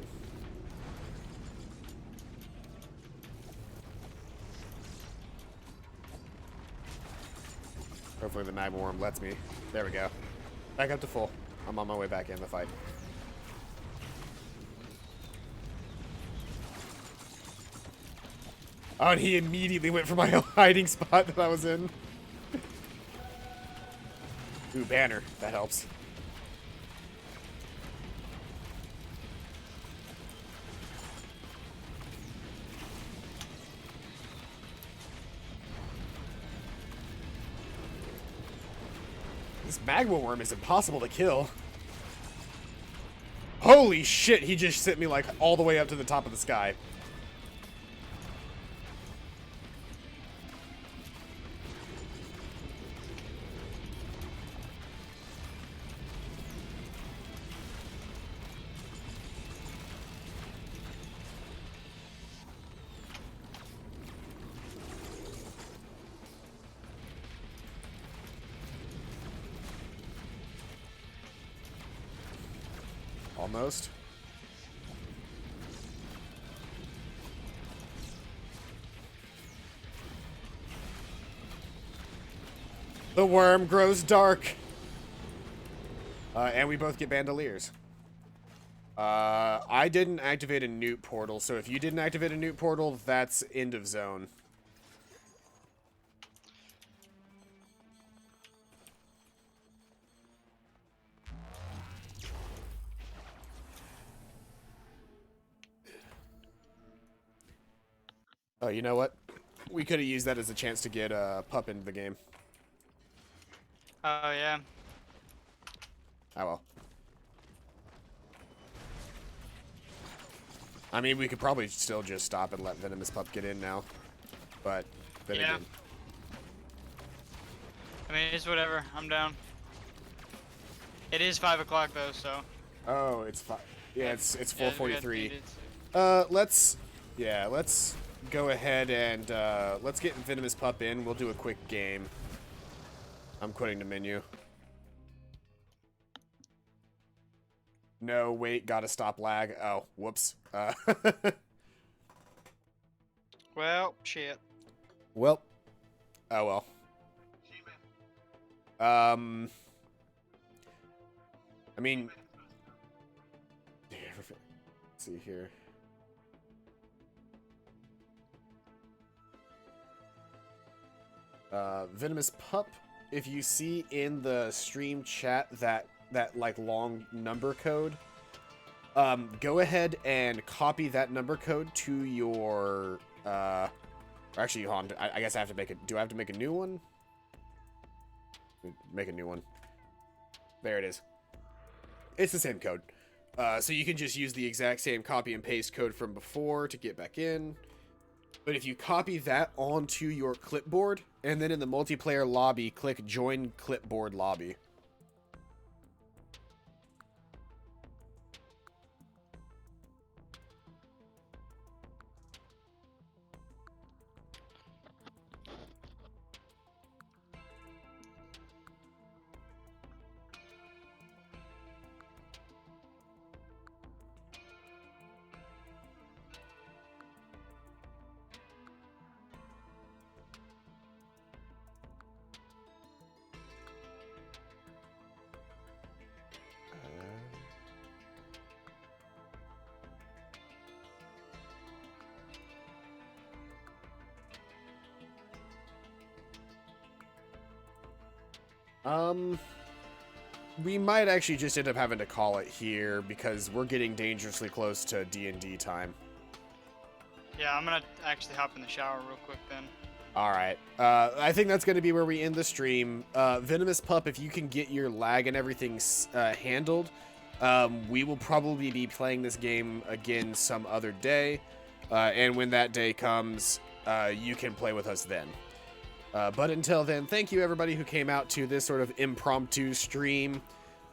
A: Hopefully the magma worm lets me. There we go. Back up to full. I'm on my way back in the fight. Oh, and he immediately went for my hiding spot that I was in. Ooh, banner. That helps. This magma worm is impossible to kill. Holy shit, he just sent me like all the way up to the top of the sky. Almost. The worm grows dark. And we both get bandoliers. I didn't activate a newt portal, so if you didn't activate a newt portal, that's end of zone. Oh, you know what? We could have used that as a chance to get Pup into the game.
B: Oh, yeah.
A: Oh, well. I mean, we could probably still just stop and let Venomous Pup get in now. But, then
B: Yeah.
A: again.
B: I mean, it's whatever. I'm down. It is 5 o'clock, though, so...
A: Oh, it's 5. Yeah, it's 4:43.
B: Yeah,
A: Let's go ahead and let's get Venomous Pup in. We'll do a quick game. I'm quitting the menu. No, wait, gotta stop lag. Oh, whoops.
B: Well, shit.
A: Well. Oh well. I mean, let's see here. Venomous Pup, if you see in the stream chat that like long number code, go ahead and copy that number code to your actually, hold on, I guess I have to make it. Do I have to make a new one? Make a new one. There it is. It's the same code. So you can just use the exact same copy and paste code from before to get back in. But if you copy that onto your clipboard, and then in the multiplayer lobby, click Join Clipboard Lobby. We might actually just end up having to call it here because we're getting dangerously close to D&D time.
B: Yeah, I'm gonna actually hop in the shower real quick then.
A: Alright. I think that's going to be where we end the stream. Venomous Pup, if you can get your lag and everything handled, we will probably be playing this game again some other day. And when that day comes, you can play with us then. But until then, thank you everybody who came out to this sort of impromptu stream.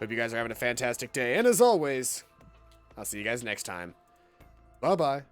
A: Hope you guys are having a fantastic day. And as always, I'll see you guys next time. Bye-bye.